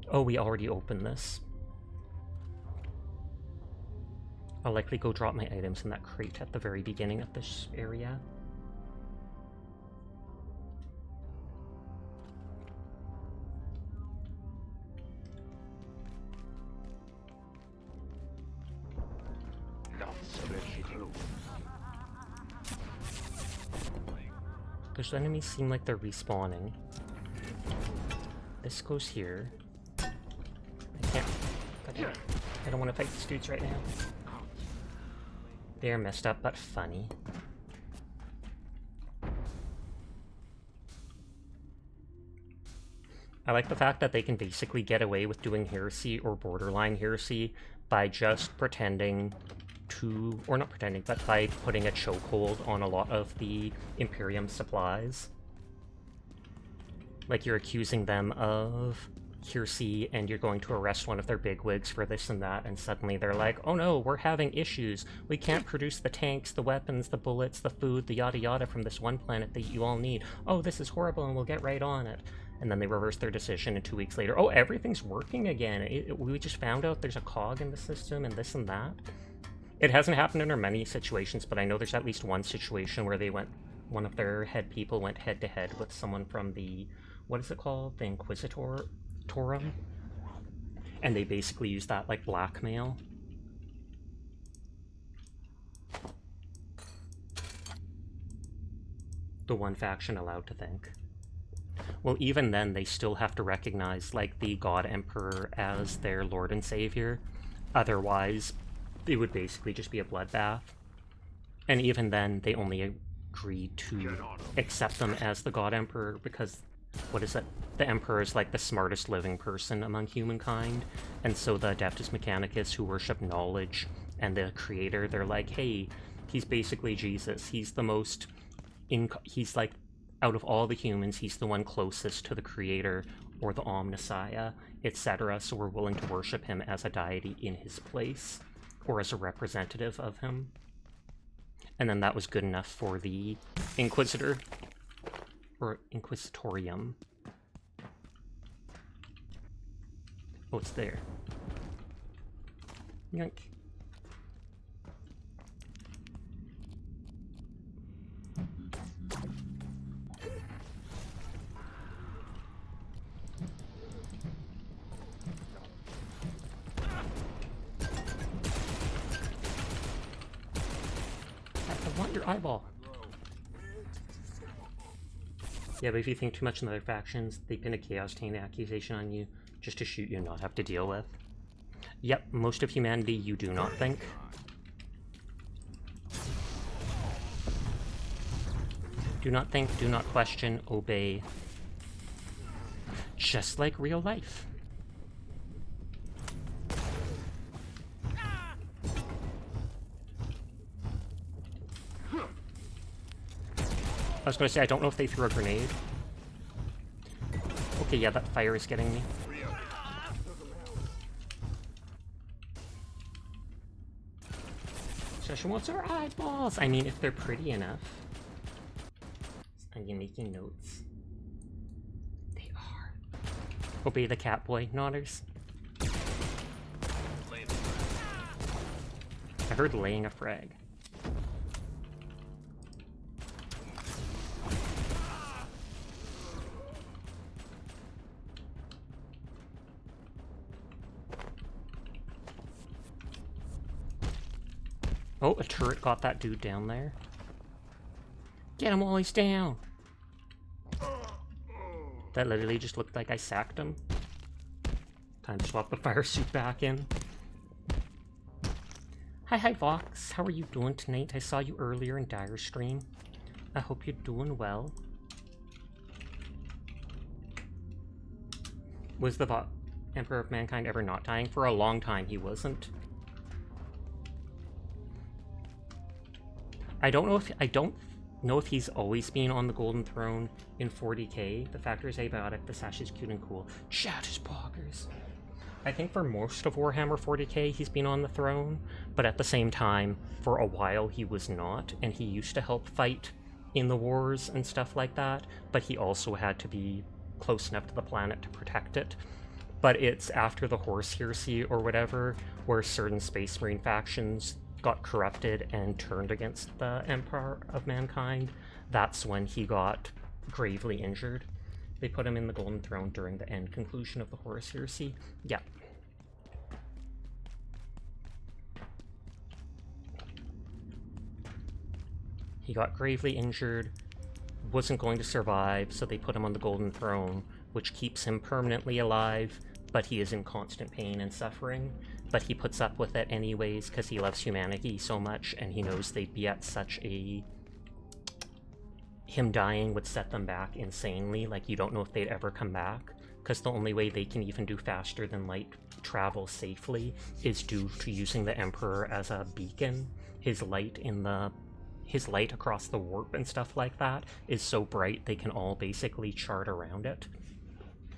Oh, we already opened this. I'll likely go drop my items in that crate at the very beginning of this area. Those enemies seem like they're respawning. This goes here. I can't. God, I don't want to fight these dudes right now. They're messed up but funny. I like the fact that they can basically get away with doing heresy or borderline heresy by just pretending to, or not pretending, but by putting a chokehold on a lot of the Imperium supplies. Like, you're accusing them of heresy and you're going to arrest one of their bigwigs for this and that, and suddenly they're like, oh no, we're having issues. We can't produce the tanks, the weapons, the bullets, the food, the yada yada from this one planet that you all need. Oh, this is horrible and we'll get right on it. And then they reverse their decision, and 2 weeks later, oh, everything's working again. We just found out there's a cog in the system and this and that. It hasn't happened in many situations, but I know there's at least one situation where they went, one of their head people went head to head with someone from the, what is it called? The Inquisitorum? And they basically used that like blackmail. The one faction allowed to think. Well, even then, they still have to recognize, like, the God Emperor as their Lord and Savior. Otherwise, it would basically just be a bloodbath. And even then, they only agreed to accept them as the God Emperor because, what is it? The Emperor is, like, the smartest living person among humankind. And so the Adeptus Mechanicus, who worship knowledge, and the Creator, they're like, hey, he's basically Jesus. He's the most... he's, like, out of all the humans, he's the one closest to the Creator or the Omnissiah, etc. So we're willing to worship him as a deity in his place, or as a representative of him. And then that was good enough for the Inquisitor, or Inquisitorium. Oh, it's there. Yoink. Your eyeball. Yeah, but if you think too much in other factions, they pin a Chaos Taint accusation on you just to shoot you and not have to deal with. Yep, most of humanity you do not think. Do not think, do not question, obey. Just like real life. I was going to say, I don't know if they threw a grenade. Okay, yeah, that fire is getting me. Session wants our eyeballs! I mean, if they're pretty enough. Are you making notes? They are. Obey the cat boy, nodders. I heard laying a frag. Oh, a turret got that dude down there. Get him while he's down! That literally just looked like I sacked him. Time to swap the fire suit back in. Hi Vox, how are you doing tonight? I saw you earlier in Dire Stream. I hope you're doing well. Was the Emperor of Mankind ever not dying? For a long time he wasn't. I don't know if he's always been on the Golden Throne in 40k. The factor is abiotic, the sash is cute and cool. Chat is boggers. I think for most of Warhammer 40k he's been on the throne, but at the same time, for a while he was not, and he used to help fight in the wars and stuff like that, but he also had to be close enough to the planet to protect it. But it's after the Horse Heresy or whatever, where certain Space Marine factions got corrupted and turned against the Emperor of Mankind, that's when he got gravely injured. They put him in the Golden Throne during the end conclusion of the Horus Heresy. Yeah. He got gravely injured, wasn't going to survive, so they put him on the Golden Throne, which keeps him permanently alive, but he is in constant pain and suffering. But he puts up with it anyways because he loves humanity so much, and he knows they'd be at such a... Him dying would set them back insanely, like you don't know if they'd ever come back, because the only way they can even do faster than light travel safely is due to using the Emperor as a beacon. His light across the warp and stuff like that is so bright they can all basically chart around it.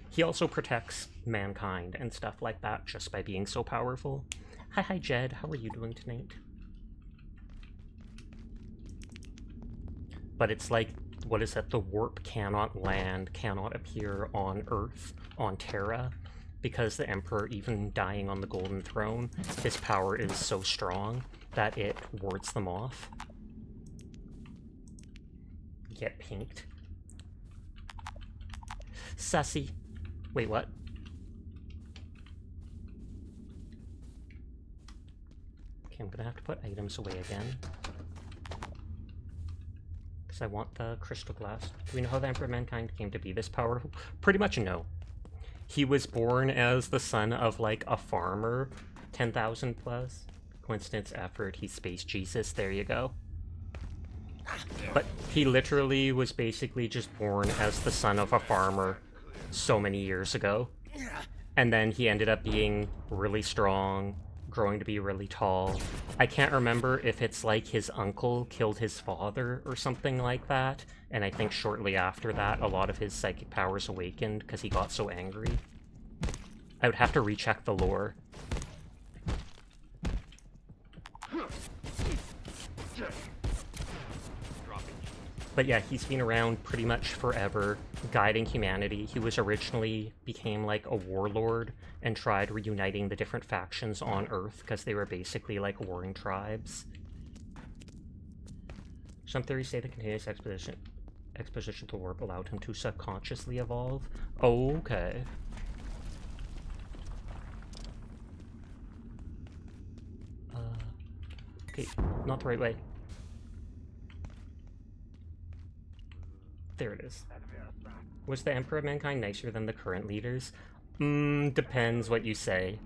He also protects mankind and stuff like that just by being so powerful. Hi Jed, how are you doing tonight? But it's like, what is it? The warp cannot land, cannot appear on Earth, on Terra, because the Emperor, even dying on the Golden Throne, his power is so strong that it wards them off. Get pinked. Sussy. Wait, what? Okay, I'm gonna have to put items away again. Because I want the crystal glass. Do we know how the Emperor of Mankind came to be this powerful? Pretty much no. He was born as the son of, like, a farmer. 10,000 plus. Coincidence, effort, he's Space Jesus, there you go. But he literally was basically just born as the son of a farmer so many years ago. And then he ended up being really strong, growing to be really tall. I can't remember if it's like his uncle killed his father or something like that, and I think shortly after that a lot of his psychic powers awakened because he got so angry. I would have to recheck the lore. But yeah, he's been around pretty much forever, guiding humanity. He was originally became like a warlord and tried reuniting the different factions on Earth because they were basically like warring tribes. Some theories say the continuous exposition to warp allowed him to subconsciously evolve. Okay. Okay, not the right way. There it is. Was the Emperor of Mankind nicer than the current leaders? Depends what you say.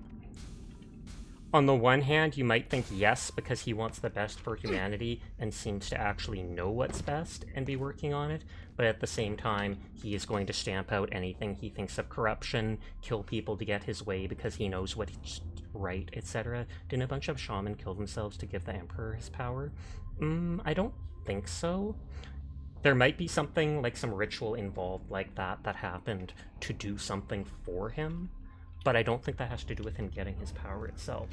On the one hand, you might think yes, because he wants the best for humanity and seems to actually know what's best and be working on it, but at the same time, he is going to stamp out anything he thinks of corruption, kill people to get his way because he knows what's right, etc. Didn't a bunch of shaman kill themselves to give the Emperor his power? I don't think so. There might be something, like some ritual involved like that happened to do something for him, but I don't think that has to do with him getting his power itself.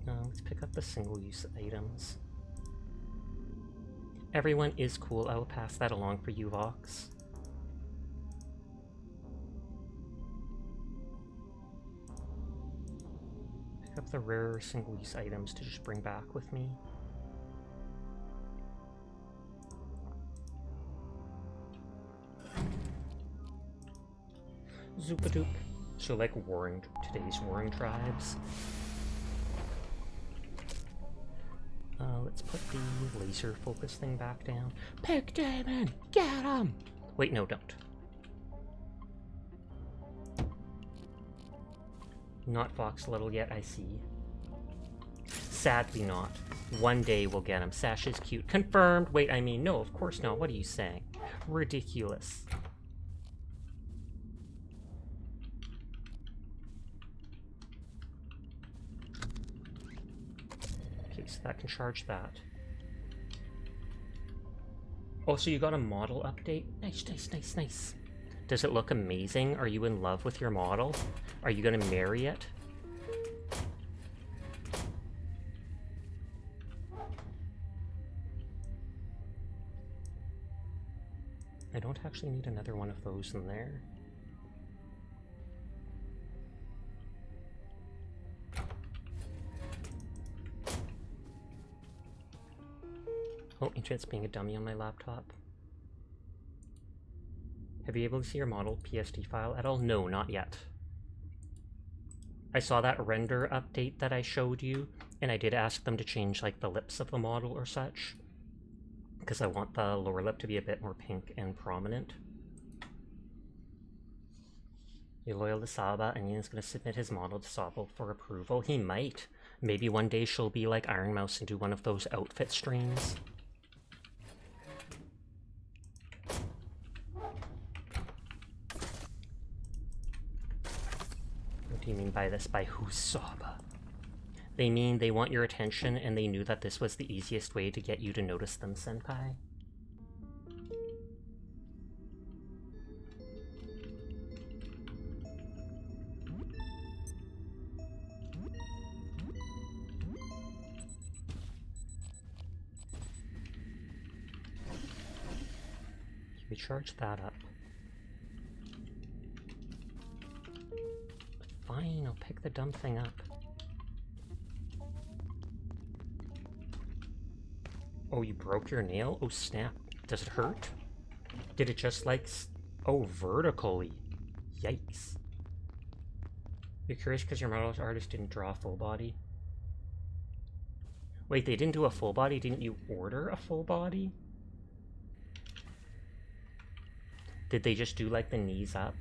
Let's pick up the single-use items. Everyone is cool. I will pass that along for you, Vox. Pick up the rare single-use items to just bring back with me. Zoopadoop. So like today's warring tribes. let's put the laser focus thing back down. Pick Damon! Get him! Wait, no, don't. Not Fox Little yet, I see. Sadly not. One day we'll get him. Sash is cute. Confirmed! Wait, I mean, no, of course not. What are you saying? Ridiculous. Okay, so that can charge that. Oh, so you got a model update? Nice, nice, nice, nice. Does it look amazing? Are you in love with your model? Are you gonna marry it? I don't actually need another one of those in there. Oh, internet's being a dummy on my laptop. Have you able to see your model PSD file at all? No, not yet. I saw that render update that I showed you, and I did ask them to change like the lips of the model or such, because I want the lower lip to be a bit more pink and prominent. You loyal to Saba, and Ian's gonna submit his model to Saba for approval. He might. Maybe one day she'll be like Iron Mouse and do one of those outfit streams. What do you mean by this? By who's Saba? They mean they want your attention and they knew that this was the easiest way to get you to notice them, senpai. We charge that up. Fine, I'll pick the dumb thing up. Oh, you broke your nail? Oh, snap. Does it hurt? Did it just like... Oh, vertically. Yikes. You're curious because your model artist didn't draw a full body? Wait, they didn't do a full body? Didn't you order a full body? Did they just do like the knees up?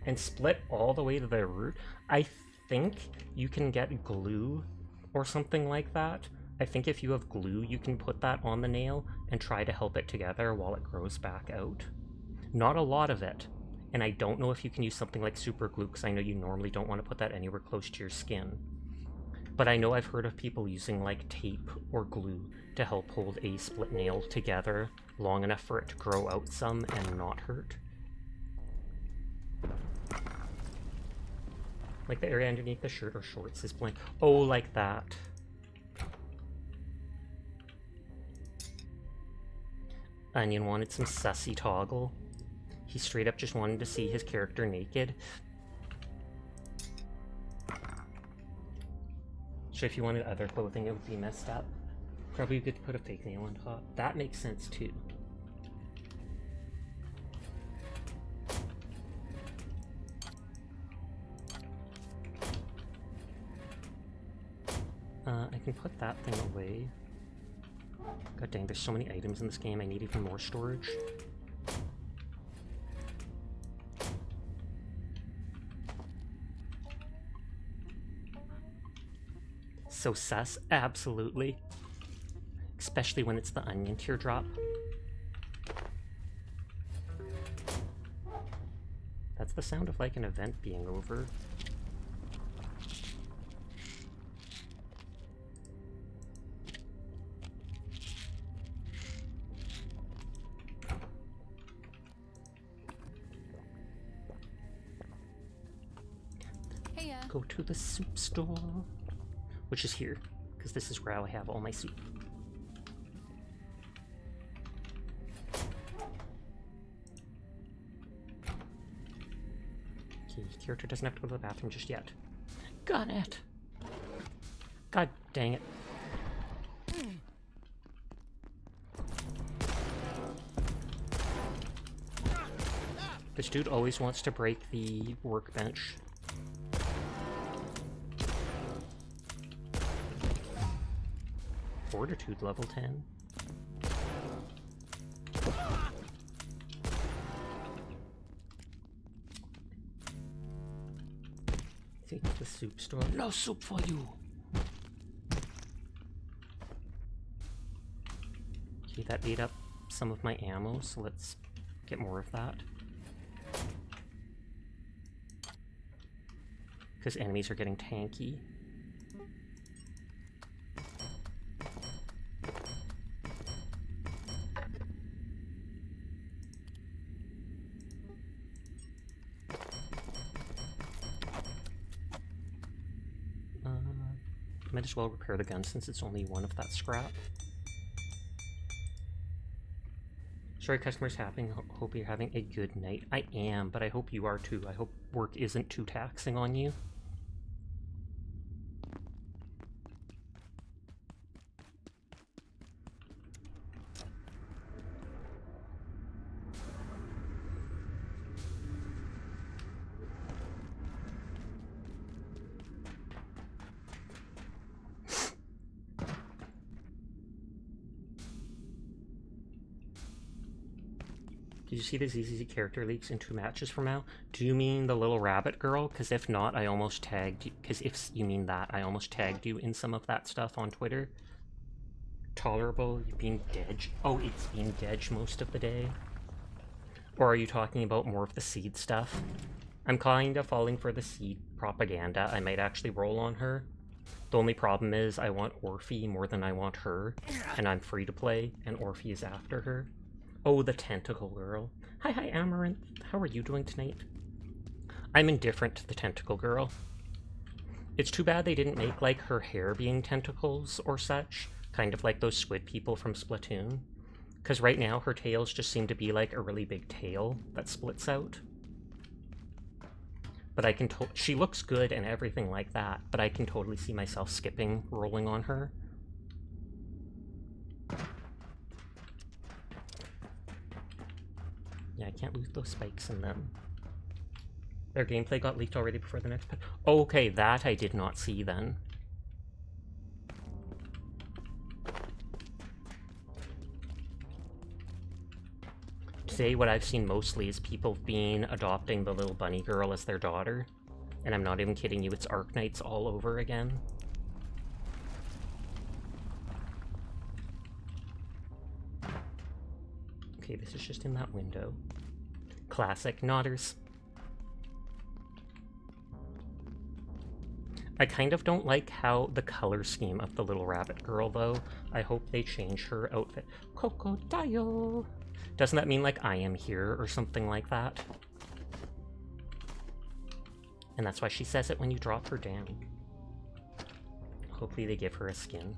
And split all the way to the root? I think you can get glue or something like that. I think if you have glue, you can put that on the nail and try to help it together while it grows back out. Not a lot of it. And I don't know if you can use something like super glue, because I know you normally don't want to put that anywhere close to your skin. But I know I've heard of people using like tape or glue to help hold a split nail together long enough for it to grow out some and not hurt. Like the area underneath the shirt or shorts is blank. Oh, like that. Onion wanted some sussy toggle. He straight up just wanted to see his character naked. So if you wanted other clothing, it would be messed up. Probably good to put a fake nail on top. That makes sense too. I can put that thing away. God dang, there's so many items in this game, I need even more storage. So sus, absolutely. Especially when it's the onion teardrop. That's the sound of like an event being over. Go to the soup store, which is here, because this is where I have all my soup. Okay, character doesn't have to go to the bathroom just yet. Got it! God dang it. This dude always wants to break the workbench. Fortitude level 10. Take the soup store. No soup for you! Okay, that ate up some of my ammo, so let's get more of that. Because enemies are getting tanky. Might as well repair the gun since it's only one of that scrap. Sorry, customers hope you're having a good night. I am, but I hope you are too. I hope work isn't too taxing on you. Did you see the ZZZ character leaks in 2 matches from now? Do you mean the little rabbit girl? Because if not, I almost tagged you. Because if you mean that, I almost tagged you in some of that stuff on Twitter. Tolerable, you being dead. Oh, it's being dead most of the day. Or are you talking about more of the seed stuff? I'm kind of falling for the seed propaganda. I might actually roll on her. The only problem is I want Orphe more than I want her. And I'm free to play, and Orphe is after her. Oh, the tentacle girl. Hi, Amaranth. How are you doing tonight? I'm indifferent to the tentacle girl. It's too bad they didn't make, like, her hair being tentacles or such. Kind of like those squid people from Splatoon. Because right now, her tails just seem to be, like, a really big tail that splits out. But I can she looks good and everything like that, but I can totally see myself skipping rolling on her. Yeah, I can't lose those spikes in them. Their gameplay got leaked already before the next patch. Okay, that I did not see then. Today, what I've seen mostly is people adopting the little bunny girl as their daughter. And I'm not even kidding you, it's Arknights all over again. Okay, this is just in that window. Classic Nodders. I kind of don't like how the color scheme of the little rabbit girl, though. I hope they change her outfit. Crocodile! Doesn't that mean, like, I am here or something like that? And that's why she says it when you drop her down. Hopefully they give her a skin.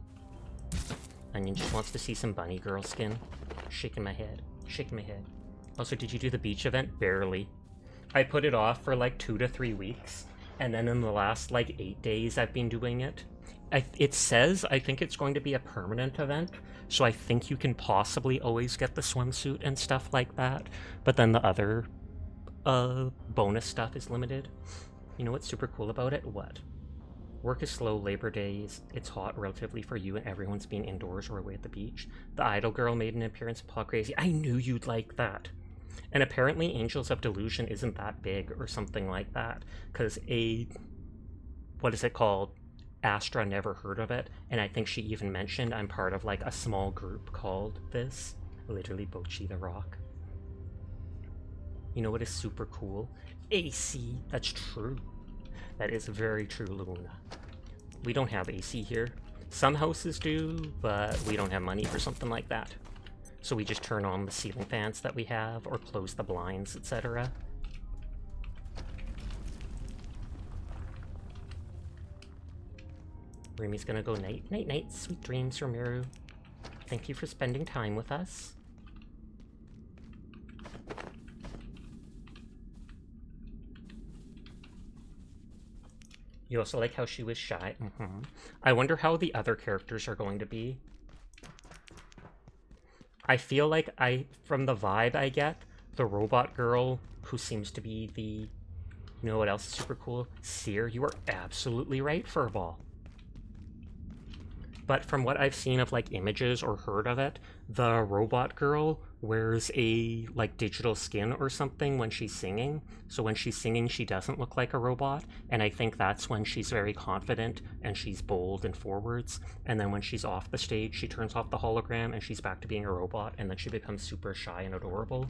Onion just wants to see some bunny girl skin. Shaking my head. Shaking my head. Also, did you do the beach event? Barely. I put it off for like 2 to 3 weeks, and then in the last like 8 days I've been doing it. It says I think it's going to be a permanent event, so I think you can possibly always get the swimsuit and stuff like that, but then the other bonus stuff is limited. You know what's super cool about it? What? Work is slow, Labor Days, it's hot relatively for you, and everyone's been indoors or away at the beach. The Idol Girl made an appearance in Paw Crazy. I knew you'd like that. And apparently Angels of Delusion isn't that big or something like that, because what is it called? Astra never heard of it, and I think she even mentioned I'm part of like a small group called this. Literally Bochi the Rock. You know what is super cool? AC, that's true. That is very true, Luna. We don't have AC here. Some houses do, but we don't have money for something like that. So we just turn on the ceiling fans that we have, or close the blinds, etc. Rimi's gonna go night, night, night. Sweet dreams, Romeru. Thank you for spending time with us. You also like how she was shy? I wonder how the other characters are going to be. I feel like from the vibe I get, the robot girl, who seems to be the... You know what else is super cool? Seer, you are absolutely right, Furball. But from what I've seen of like images or heard of it, the robot girl wears a like digital skin or something when she's singing. So when she's singing, she doesn't look like a robot, and I think that's when she's very confident and she's bold and forwards. And then when she's off the stage, she turns off the hologram and she's back to being a robot, and then she becomes super shy and adorable.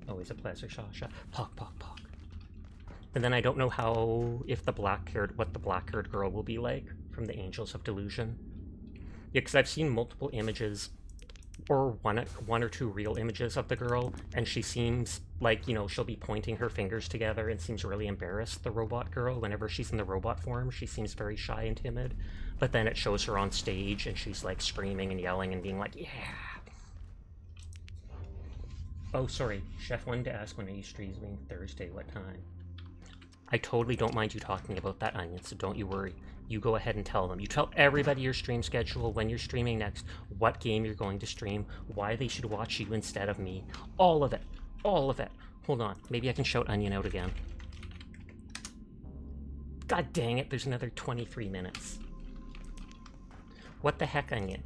Always a pleasure, Sasha. Pock, pock, pock. And then I don't know if what the black-haired girl will be like from the Angels of Delusion. Yeah, because I've seen multiple images, or one or two real images of the girl, and she seems like, you know, she'll be pointing her fingers together and seems really embarrassed, the robot girl. Whenever she's in the robot form, she seems very shy and timid. But then it shows her on stage, and she's like screaming and yelling and being like, yeah! Oh, sorry. Chef wanted to ask when are you streaming Thursday, what time? I totally don't mind you talking about that, Onion, so don't you worry. You go ahead and tell them. You tell everybody your stream schedule, when you're streaming next, what game you're going to stream, why they should watch you instead of me. All of it. All of it. Hold on. Maybe I can shout Onion out again. God dang it, there's another 23 minutes. What the heck, Onion?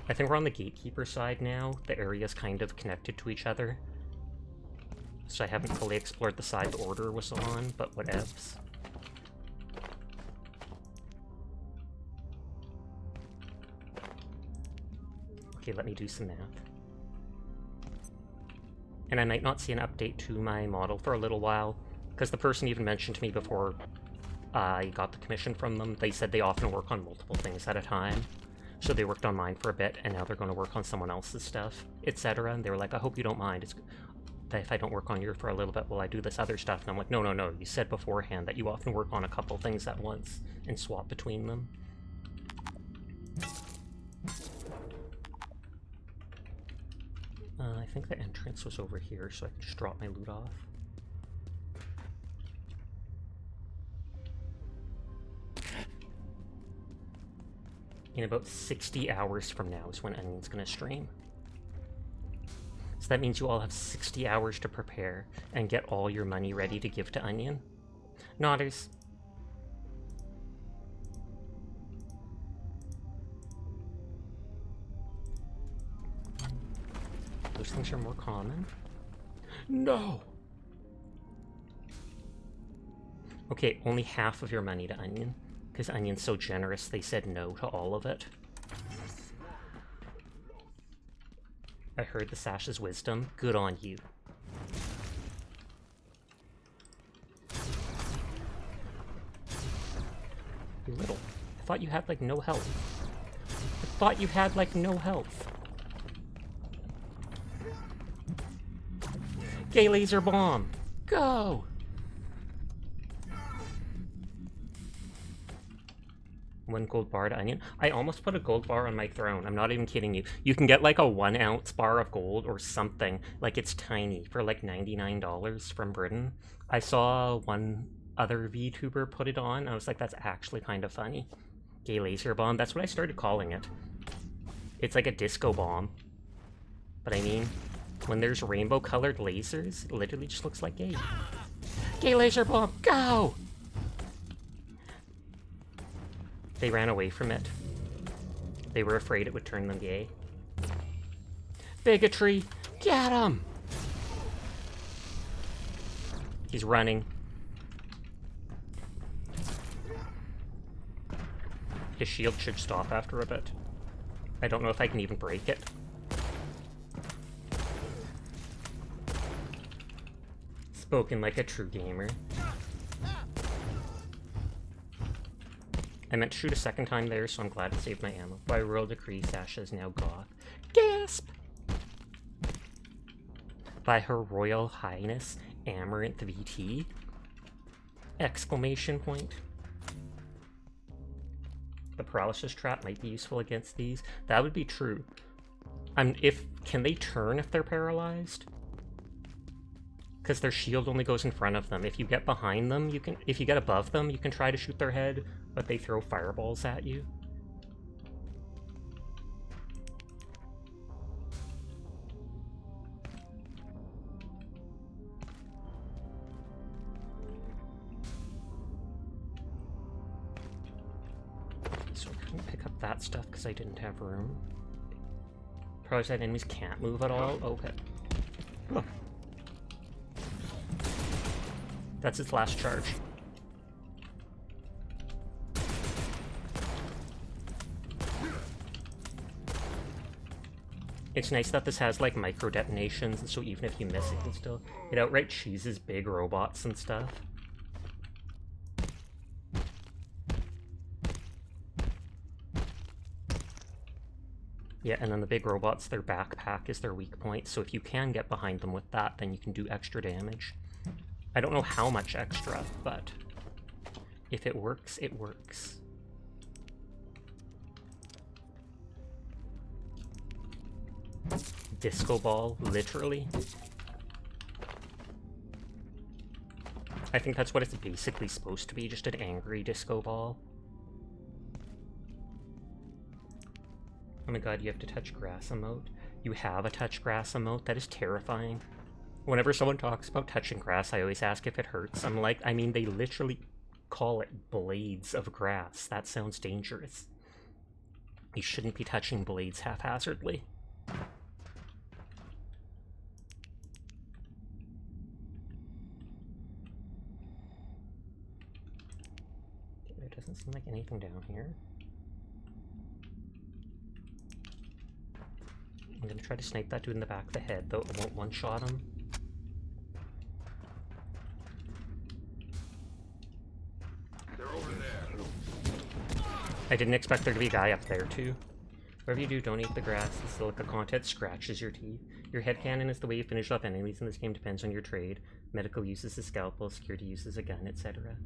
I think we're on the gatekeeper side now. The area's kind of connected to each other. So I haven't fully explored the side the order was on, but whatevs. Okay, let me do some math. And I might not see an update to my model for a little while, because the person even mentioned to me before I got the commission from them, they said they often work on multiple things at a time. So they worked on mine for a bit, and now they're going to work on someone else's stuff, etc. And they were like, I hope you don't mind. It's that if I don't work on yours for a little bit, will I do this other stuff? And I'm like, no, no, no. You said beforehand that you often work on a couple things at once and swap between them. I think the entrance was over here, so I can just drop my loot off. In about 60 hours from now is when Onion's gonna stream. So that means you all have 60 hours to prepare and get all your money ready to give to Onion. Nodders. Those things are more common. No! Okay, only half of your money to Onion. Because Onion's so generous, they said no to all of it. I heard the Sasha's wisdom. Good on you. You little. I thought you had, like, no health. I thought you had, like, no health. Gay laser bomb! Go! One gold bar to Onion. I almost put a gold bar on my throne. I'm not even kidding you. You can get like a 1 ounce bar of gold or something. Like it's tiny for like $99 from Britain. I saw one other VTuber put it on. I was like, that's actually kind of funny. Gay laser bomb. That's what I started calling it. It's like a disco bomb. But I mean, when there's rainbow colored lasers, it literally just looks like gay. Gay laser bomb, go! They ran away from it. They were afraid it would turn them gay. Bigotry! Get him! He's running. His shield should stop after a bit. I don't know if I can even break it. Spoken like a true gamer. I meant to shoot a second time there, so I'm glad it saved my ammo. By royal decree, Sasha is now goth. Gasp! By Her Royal Highness, Amaranth VT? Exclamation point. The paralysis trap might be useful against these. That would be true. Can they turn if they're paralyzed? Because their shield only goes in front of them. If you get behind them, if you get above them, you can try to shoot their head, but they throw fireballs at you. So I couldn't pick up that stuff because I didn't have room. Probably said enemies can't move at all. Okay. Oh. That's its last charge. It's nice that this has like micro detonations, and so even if you miss, it can still. It outright cheeses big robots and stuff. Yeah, and then the big robots, their backpack is their weak point, so if you can get behind them with that, then you can do extra damage. I don't know how much extra, but if it works, it works. Disco ball, literally. I think that's what it's basically supposed to be, just an angry disco ball. Oh my god, you have to touch grass emote. You have a touch grass emote? That is terrifying. Whenever someone talks about touching grass, I always ask if it hurts. I'm like, I mean, they literally call it blades of grass. That sounds dangerous. You shouldn't be touching blades haphazardly. There doesn't seem like anything down here. I'm gonna try to snipe that dude in the back of the head, though it won't one-shot him.
They're over there.
I didn't expect there to be a guy up there, too. Whatever you do, don't eat the grass. The silica content scratches your teeth. Your headcannon is the way you finish off enemies in this game, depends on your trade. Medical uses a scalpel, security uses a gun, etc.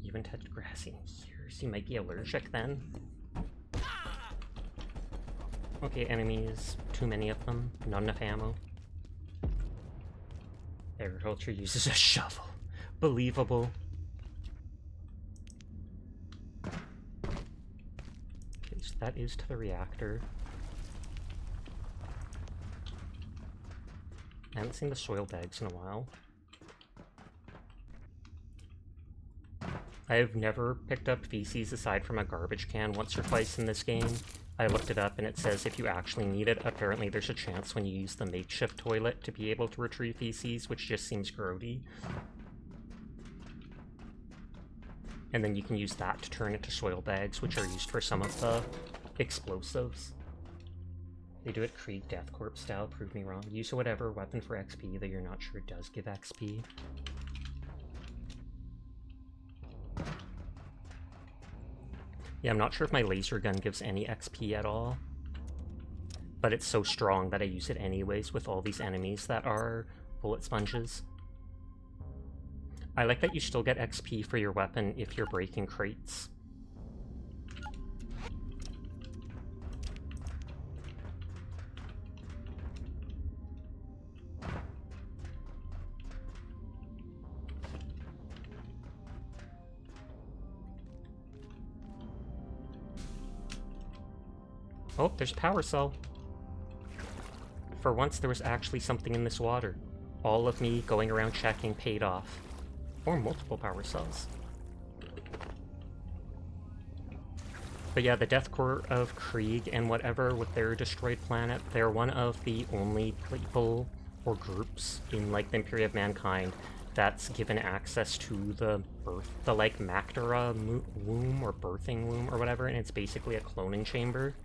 You haven't touched grass in years. You might be allergic then. Okay, enemies. Too many of them. Not enough ammo. Agriculture uses a shovel. Believable. Okay, so that is to the reactor. I haven't seen the soil bags in a while. I have never picked up feces aside from a garbage can once or twice in this game. I looked it up and it says if you actually need it, apparently there's a chance when you use the makeshift toilet to be able to retrieve feces, which just seems grody. And then you can use that to turn into soil bags, which are used for some of the explosives. They do it Krieg Death Corp style, prove me wrong. Use whatever weapon for XP that you're not sure does give XP. Yeah, I'm not sure if my laser gun gives any XP at all. But it's so strong that I use it anyways with all these enemies that are bullet sponges. I like that you still get XP for your weapon if you're breaking crates. Oh, there's a power cell. For once, there was actually something in this water. All of me going around checking paid off. Or multiple power cells. But yeah, the Death Corps of Krieg and whatever with their destroyed planet, they're one of the only people or groups in like the Imperium of Mankind that's given access to the like Mactara womb or birthing womb or whatever, and it's basically a cloning chamber.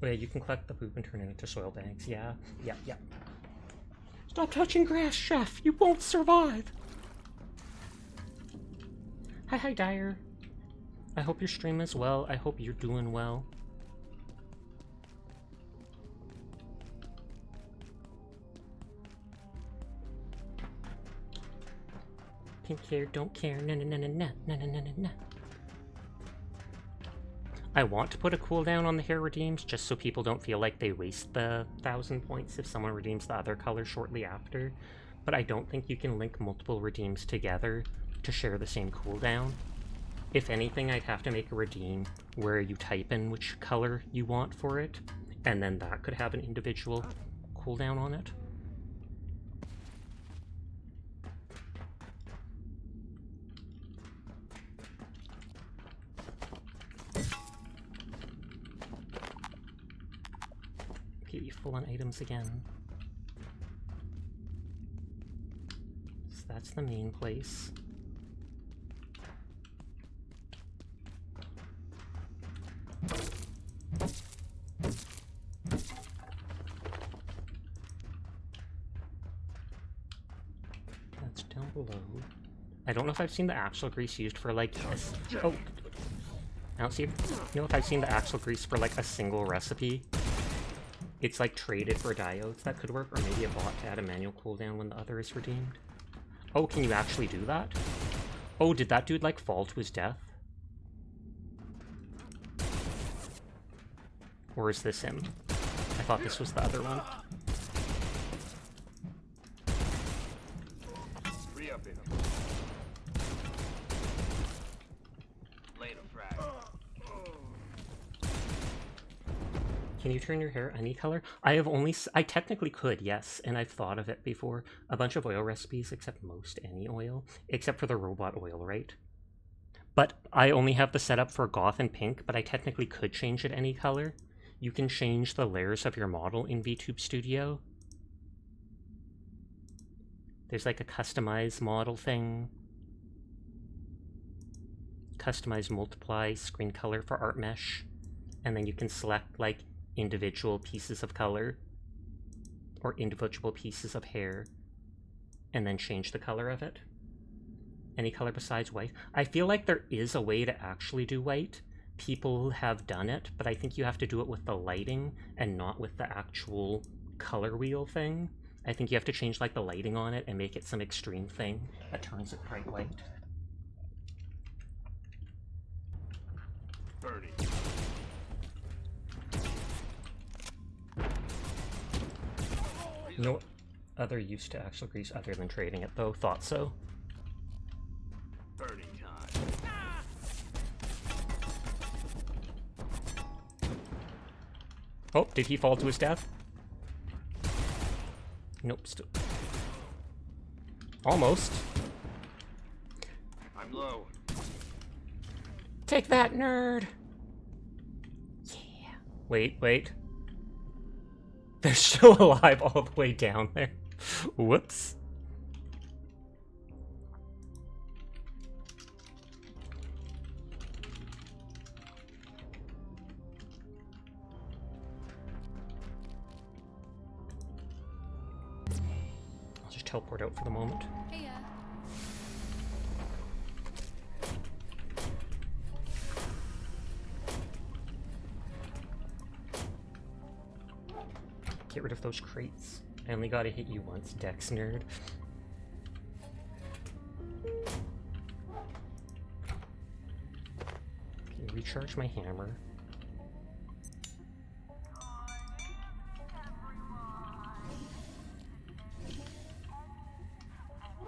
Oh yeah, you can collect the poop and turn it into soil bags. Yeah. Stop touching grass, Chef! You won't survive! Hi, Dyer. I hope your stream is well. I hope you're doing well. Can't care, don't care, na. I want to put a cooldown on the hair redeems, just so people don't feel like they waste the 1,000 points if someone redeems the other color shortly after, but I don't think you can link multiple redeems together to share the same cooldown. If anything, I'd have to make a redeem where you type in which color you want for it, and then that could have an individual cooldown on it. full on items again. So that's the main place. That's down below. I don't know if I've seen the axle grease used for like oh, I don't see if I've seen the axle grease for like a single recipe. It's like traded for diodes that could work, or maybe a bot to add a manual cooldown when the other is redeemed. Oh, can you actually do that? Oh, did that dude like fall to his death? Or is this him? I thought this was the other one. Can you turn your hair any color? I technically could, yes, and I've thought of it before. A bunch of oil recipes, except most any oil, except for the robot oil, right? But I only have the setup for goth and pink, but I technically could change it any color. You can change the layers of your model in VTube Studio. There's like a customize model thing. Customize multiply screen color for art mesh. And then you can select like individual pieces of color or individual pieces of hair and then change the color of it. Any color besides white. I feel like there is a way to actually do white. People have done it, but I think you have to do it with the lighting and not with the actual color wheel thing. I think you have to change like the lighting on it and make it some extreme thing that turns it bright white.
Bernie.
No other use to actual grease other than trading it, though. Thought so.
Bernie time.
Oh, did he fall to his death? Nope, still. Almost.
I'm low.
Take that, nerd! Yeah. Wait. They're still alive all the way down there. Whoops. I'll just teleport out for the moment.
Hey,
Get rid of those crates. I only gotta hit you once, Dex nerd. Okay, recharge my hammer.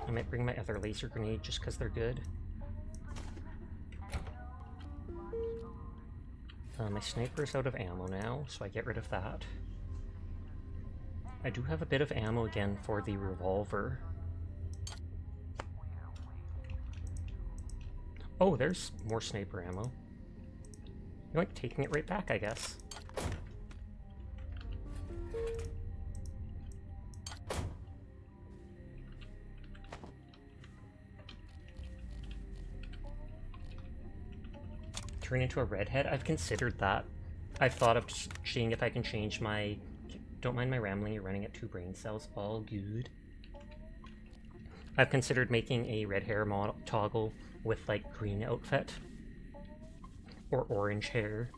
I might bring my other laser grenade just because they're good. My sniper's out of ammo now, so I get rid of that. I do have a bit of ammo again for the revolver. Oh, there's more sniper ammo. You're like taking it right back, I guess. Turn into a redhead? I've considered that. I've thought of seeing if I can change my... Don't mind my rambling, you're running at 2 brain cells. All good. I've considered making a red hair model toggle with, like, green outfit. Or orange hair.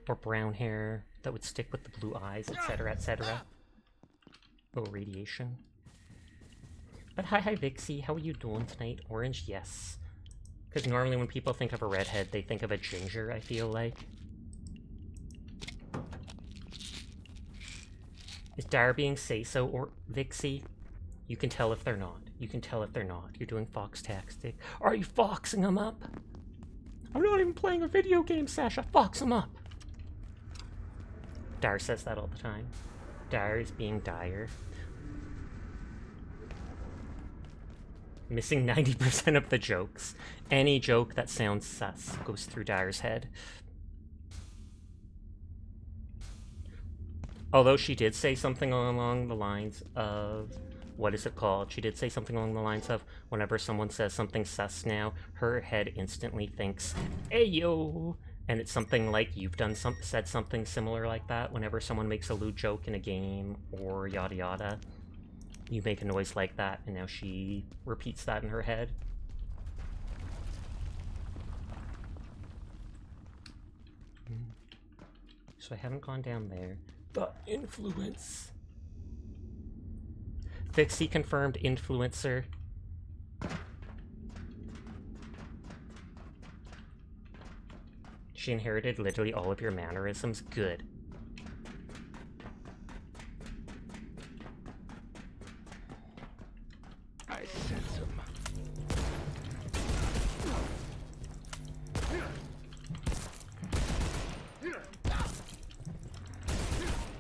Or brown hair that would stick with the blue eyes, etc., etc. Oh, radiation. But hi Vixie, how are you doing tonight? Orange, yes. Because normally when people think of a redhead, they think of a ginger, I feel like. Is Dar being say-so or Vixie? You can tell if they're not. You can tell if they're not. You're doing fox tactic. Are you foxing them up? I'm not even playing a video game, Sasha. Fox them up. Dar says that all the time. Dar is being dire. Missing 90% of the jokes. Any joke that sounds sus goes through Dar's head. Although she did say something along the lines of, what is it called? She did say something along the lines of, whenever someone says something sus now, her head instantly thinks, "Ayo!" And it's something like you've said something similar like that whenever someone makes a lewd joke in a game or yada yada. You make a noise like that, and now she repeats that in her head. So I haven't gone down there. The influence. Vixie confirmed influencer. She inherited literally all of your mannerisms. Good.
I sense him.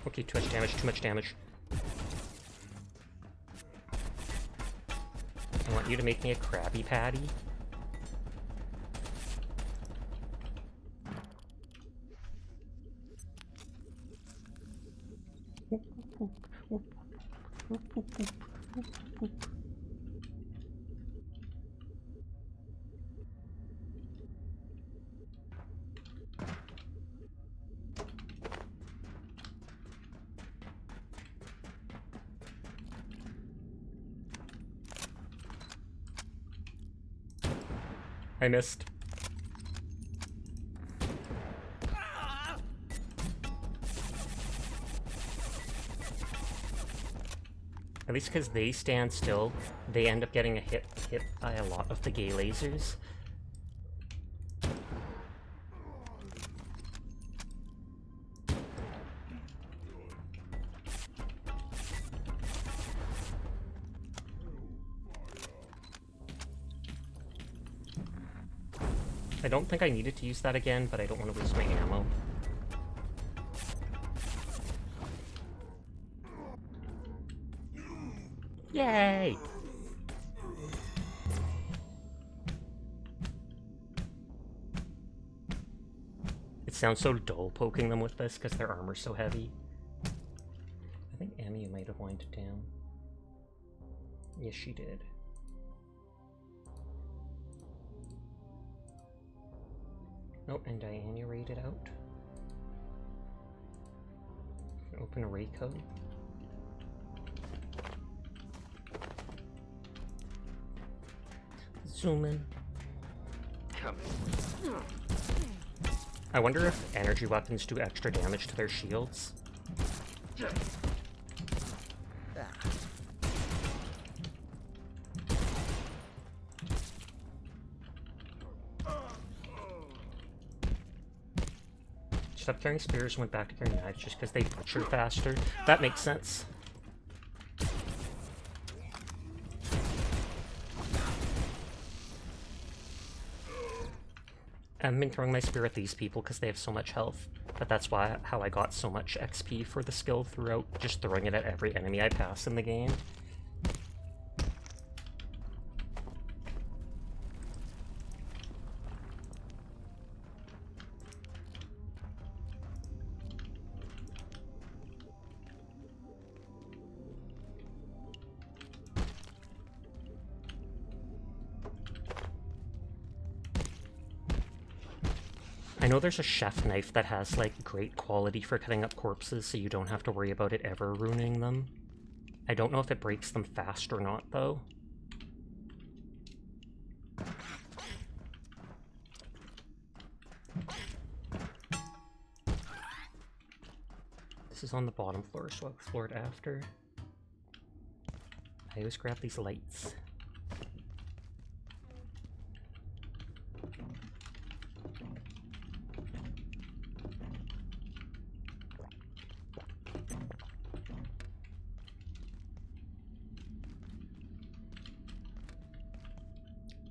Okay, too much damage, too much damage. I want you to make me a Krabby Patty. I missed. At least because they stand still, they end up getting hit by a lot of the gay lasers. I don't think I needed to use that again, but I don't want to waste my ammo. Yay! It sounds so dull poking them with this because their armor's so heavy. I think Emmy might have winded down. Yes, she did. Oh, and Diana raided out. Open a ray code. Zoom in. I wonder if energy weapons do extra damage to their shields. Stopped carrying spears and went back to carrying knives just because they butcher faster. That makes sense. I've been throwing my spear at these people because they have so much health, but that's how I got so much XP for the skill throughout, just throwing it at every enemy I pass in the game. I know there's a chef knife that has, like, great quality for cutting up corpses, so you don't have to worry about it ever ruining them. I don't know if it breaks them fast or not, though. This is on the bottom floor, so I'll explore it after. I always grab these lights.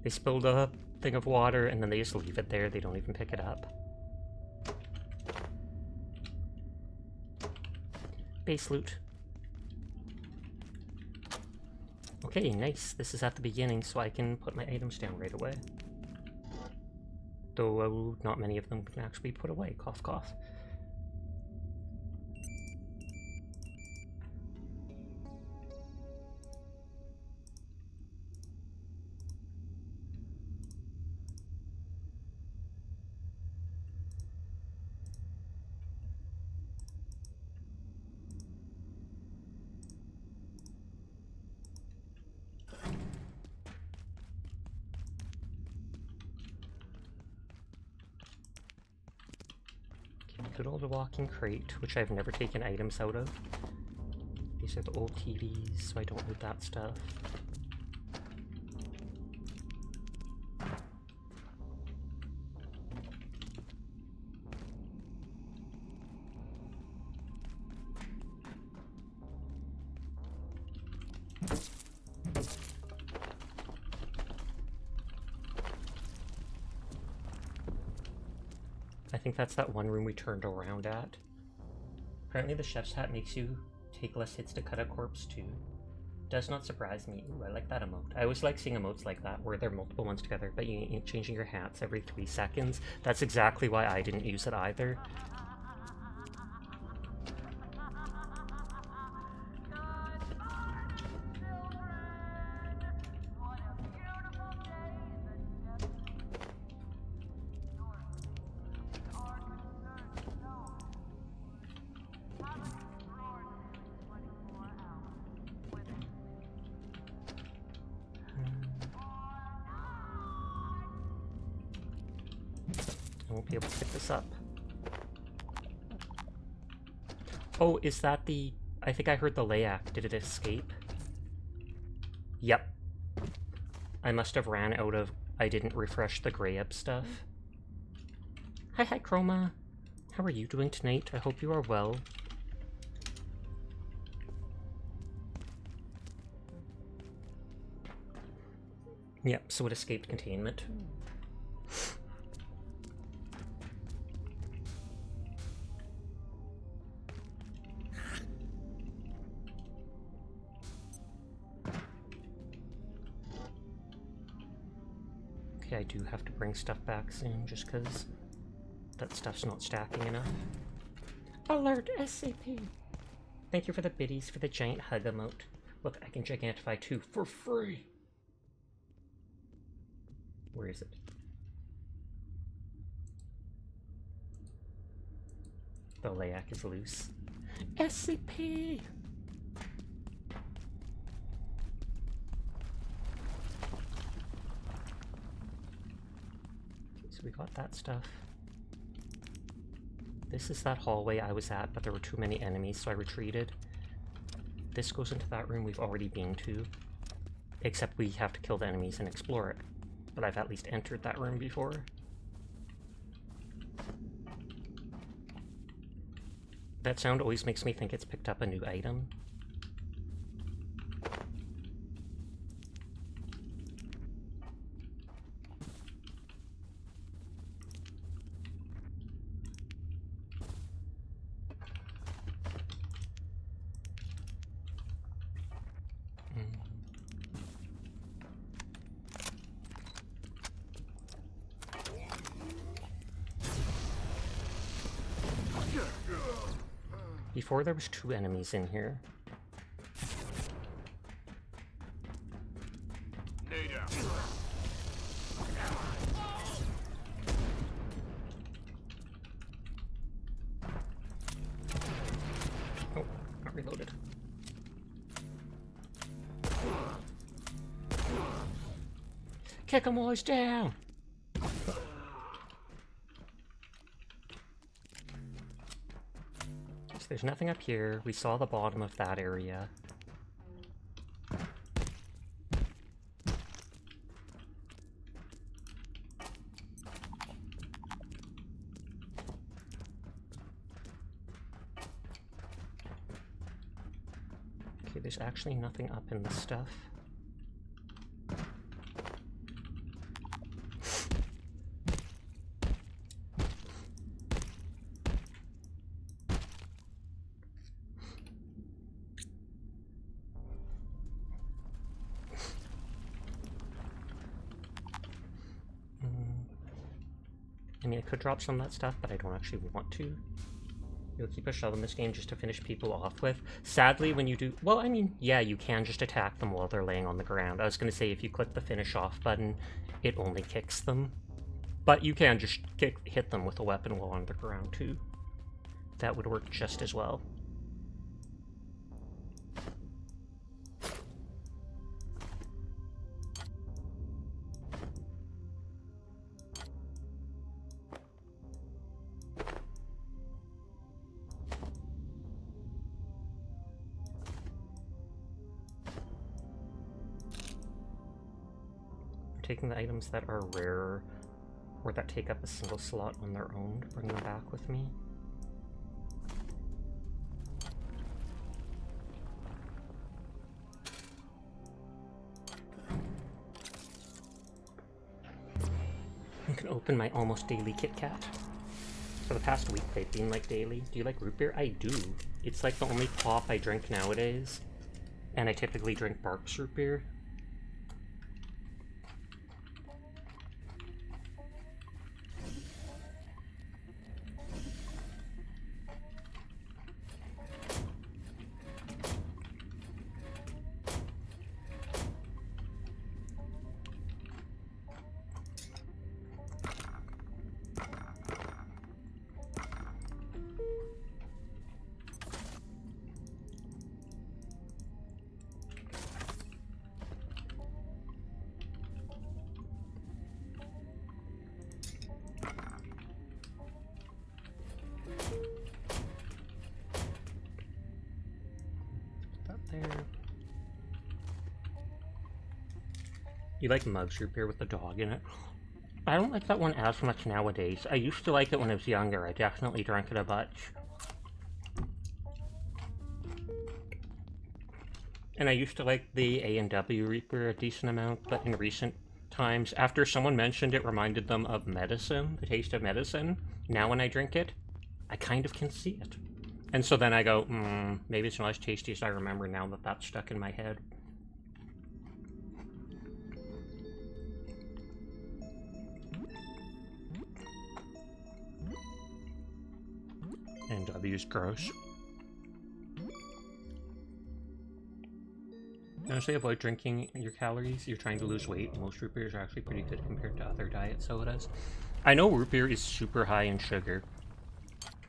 They spilled a thing of water and then they just leave it there. They don't even pick it up. Base loot. Okay, nice. This is at the beginning, so I can put my items down right away. Though not many of them can actually be put away. Cough, cough. Good old walking crate, which I've never taken items out of. These are the old TVs, so I don't need that stuff. I think that's that one room we turned around at. Apparently the chef's hat makes you take less hits to cut a corpse too. Does not surprise me. Ooh, I like that emote. I always like seeing emotes like that, where there are multiple ones together, but you ain't changing your hats every 3 seconds. That's exactly why I didn't use it either. I won't be able to pick this up. Oh, is that the... I think I heard the Layak. Did it escape? Yep. I must have ran out of... I didn't refresh the Grayab stuff. Hi, Chroma. How are you doing tonight? I hope you are well. Yep, so it escaped containment. Okay, I do have to bring stuff back soon, just because that stuff's not stacking enough. Alert SCP! Thank you for the biddies for the giant hug emote. Look, I can gigantify too, for free! Where is it? The Layak is loose. SCP! So we got that stuff. This is that hallway I was at, but there were too many enemies, so I retreated. This goes into that room we've already been to. Except we have to kill the enemies and explore it. But I've at least entered that room before. That sound always makes me think it's picked up a new item. Before there was 2 enemies in here. Oh, not reloaded. Kick 'em always down! There's nothing up here. We saw the bottom of that area. Okay, there's actually nothing up in the stuff. I mean, I could drop some of that stuff, but I don't actually want to. You'll keep a shove in this game just to finish people off with. Sadly, when you do... Well, I mean, yeah, you can just attack them while they're laying on the ground. I was going to say, if you click the finish off button, it only kicks them. But you can just hit them with a weapon while on the ground, too. That would work just as well. taking the items that are rare or that take up a single slot on their own to bring them back with me. I can open my almost daily Kit Kat. For the past week, they've been like daily. Do you like root beer? I do. It's like the only pop I drink nowadays. And I typically drink Barks root beer. You like Mug's root beer with the dog in it? I don't like that one as much nowadays. I used to like it when I was younger. I definitely drank it a bunch. And I used to like the A&W root beer a decent amount, but in recent times, after someone mentioned it reminded them of medicine, the taste of medicine, now when I drink it, I kind of can see it. And so then I go, maybe it's not as tasty as I remember now that that's stuck in my head. And W's gross. Honestly, avoid drinking your calories. You're trying to lose weight. Most root beers are actually pretty good compared to other diet sodas. I know root beer is super high in sugar.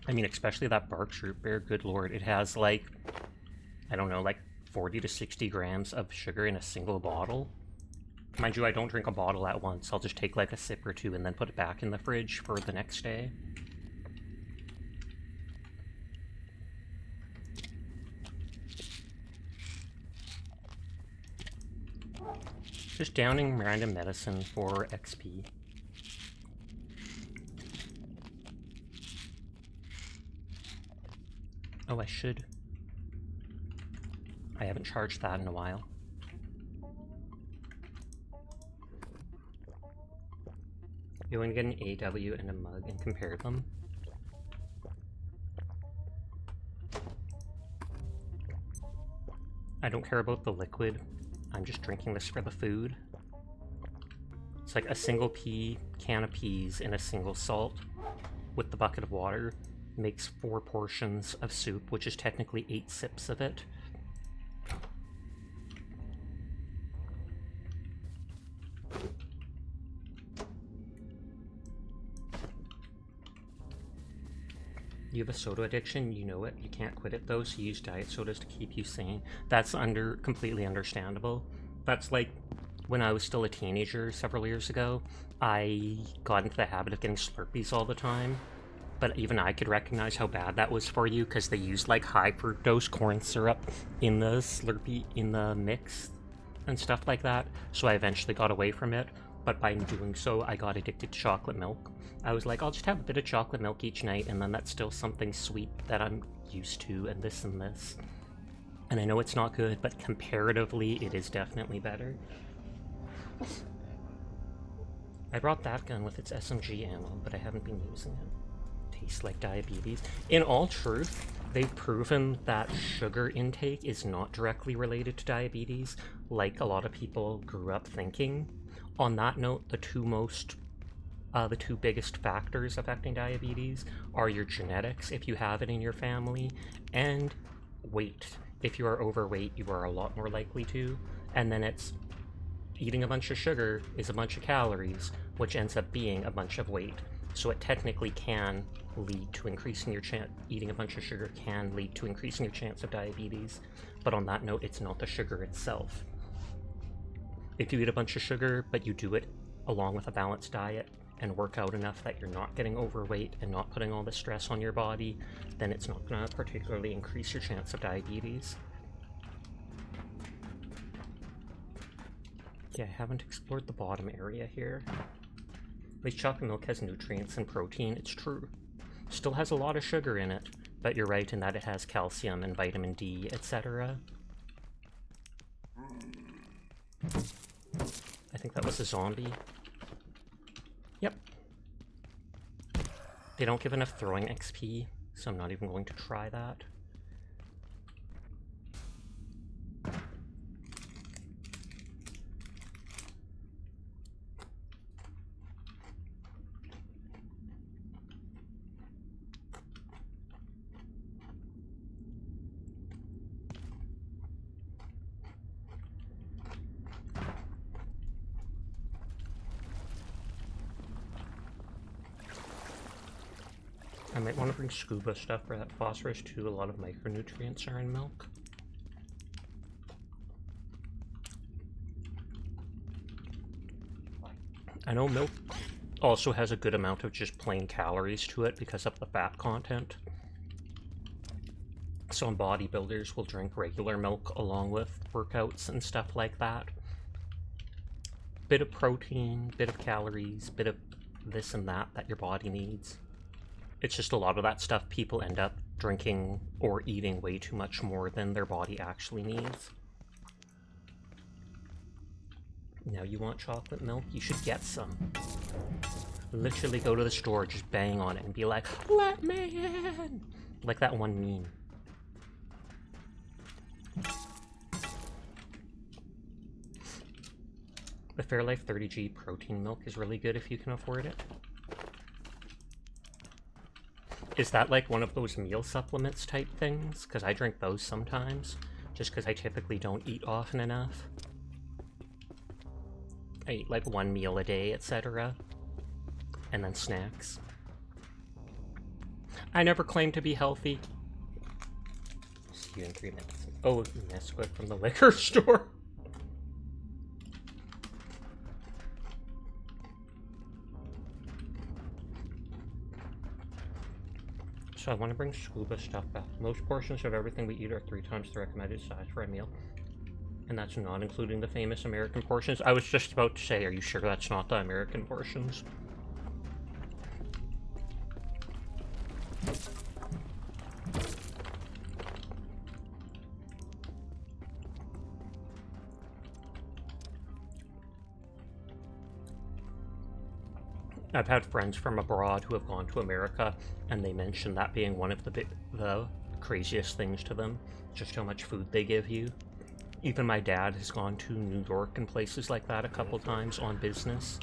I mean, especially that Barks root beer. Good lord, it has like, I don't know, like 40 to 60 grams of sugar in a single bottle. Mind you, I don't drink a bottle at once. I'll just take like a sip or two and then put it back in the fridge for the next day. Just downing random medicine for XP. Oh, I should. I haven't charged that in a while. You're going to get an AW and a Mug and compare them. I don't care about the liquid. I'm just drinking this for the food. It's like a single can of peas and a single salt with the bucket of water makes 4 portions of soup, which is technically 8 sips of it. You have a soda addiction, you know it, you can't quit it though, so you use diet sodas to keep you sane. That's completely understandable. That's like when I was still a teenager several years ago, I got into the habit of getting Slurpees all the time. But even I could recognize how bad that was for you because they used like high fructose corn syrup in the Slurpee, in the mix and stuff like that. So I eventually got away from it. But by doing so, I got addicted to chocolate milk. I was like, I'll just have a bit of chocolate milk each night, and then that's still something sweet that I'm used to, and this and this. And I know it's not good, but comparatively, it is definitely better. I brought that gun with its SMG ammo, but I haven't been using it. Tastes like diabetes. In all truth, they've proven that sugar intake is not directly related to diabetes, like a lot of people grew up thinking. On that note, the two biggest factors affecting diabetes are your genetics, if you have it in your family, and weight. If you are overweight, you are a lot more likely to. And then it's eating a bunch of sugar is a bunch of calories, which ends up being a bunch of weight. So it technically can lead to increasing your chance. Eating a bunch of sugar can lead to increasing your chance of diabetes. But on that note, it's not the sugar itself. If you eat a bunch of sugar, but you do it along with a balanced diet and work out enough that you're not getting overweight and not putting all the stress on your body, then it's not going to particularly increase your chance of diabetes. Yeah, I haven't explored the bottom area here. At least chocolate milk has nutrients and protein, it's true. Still has a lot of sugar in it, but you're right in that it has calcium and vitamin D, etc. I think that was a zombie. Yep. They don't give enough throwing XP, so I'm not even going to try that. I might want to bring scuba stuff for that phosphorus too. A lot of micronutrients are in milk. I know milk also has a good amount of just plain calories to it because of the fat content. Some bodybuilders will drink regular milk along with workouts and stuff like that. Bit of protein, bit of calories, bit of this and that your body needs. It's just a lot of that stuff people end up drinking or eating way too much more than their body actually needs. Now you want chocolate milk? You should get some. Literally go to the store, just bang on it and be like, "Let me in!" Like that one meme. The Fairlife 30G protein milk is really good if you can afford it. Is that like one of those meal supplements type things? Because I drink those sometimes, just because I typically don't eat often enough. I eat like one meal a day, etc. And then snacks. I never claimed to be healthy. See you in 3 minutes. Oh, Nesquik from the liquor store. So I want to bring scuba stuff back. Most portions of everything we eat are 3 times the recommended size for a meal. And that's not including the famous American portions. I was just about to say, are you sure that's not the American portions? I've had friends from abroad who have gone to America, and they mention that being one of the craziest things to them, just how much food they give you. Even my dad has gone to New York and places like that a couple times on business.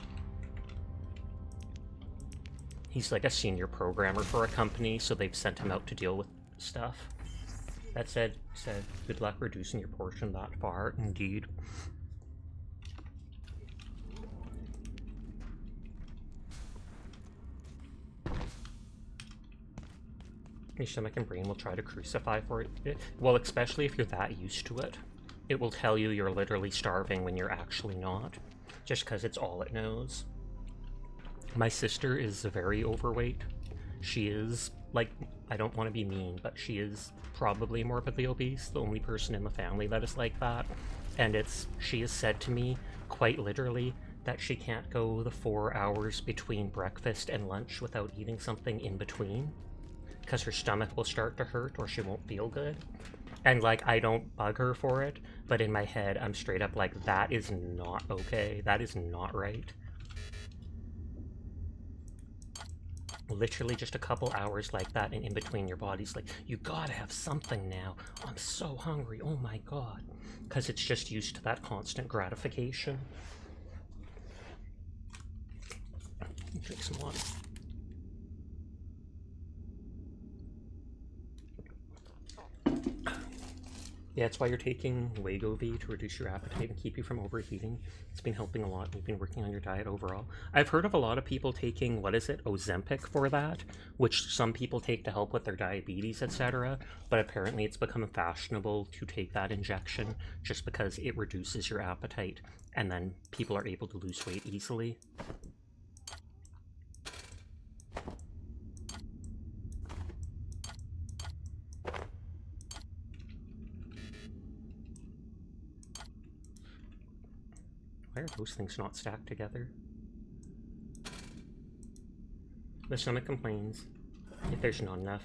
He's like a senior programmer for a company, so they've sent him out to deal with stuff. That said, good luck reducing your portion that far, indeed. Your stomach and brain will try to crucify for it. Well, especially if you're that used to it. It will tell you you're literally starving when you're actually not, just because it's all it knows. My sister is very overweight. She is, like, I don't want to be mean, but she is probably morbidly obese, the only person in the family that is like that. And she has said to me, quite literally, that she can't go the 4 hours between breakfast and lunch without eating something in between, because her stomach will start to hurt or she won't feel good. And, like, I don't bug her for it, but in my head, I'm straight up like, that is not okay. That is not right. Literally just a couple hours like that, and in between your body's like, you gotta have something now. I'm so hungry, oh my god. Because it's just used to that constant gratification. Drink some water. Yeah, that's why you're taking Wegovy to reduce your appetite and keep you from overheating. It's been helping a lot. You've been working on your diet overall. I've heard of a lot of people taking, what is it, Ozempic for that, which some people take to help with their diabetes, etc. But apparently it's become fashionable to take that injection just because it reduces your appetite, and then people are able to lose weight easily. Why are those things not stacked together. The stomach complains if there's not enough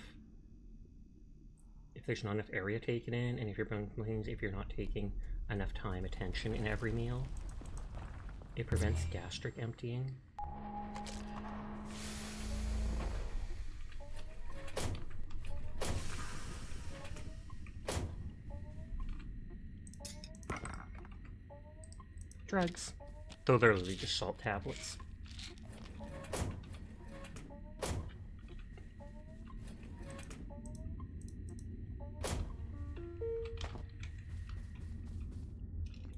area taken in, and if your brain complains if you're not taking enough time, attention in every meal. It prevents gastric emptying. Drugs. Though they're literally just salt tablets.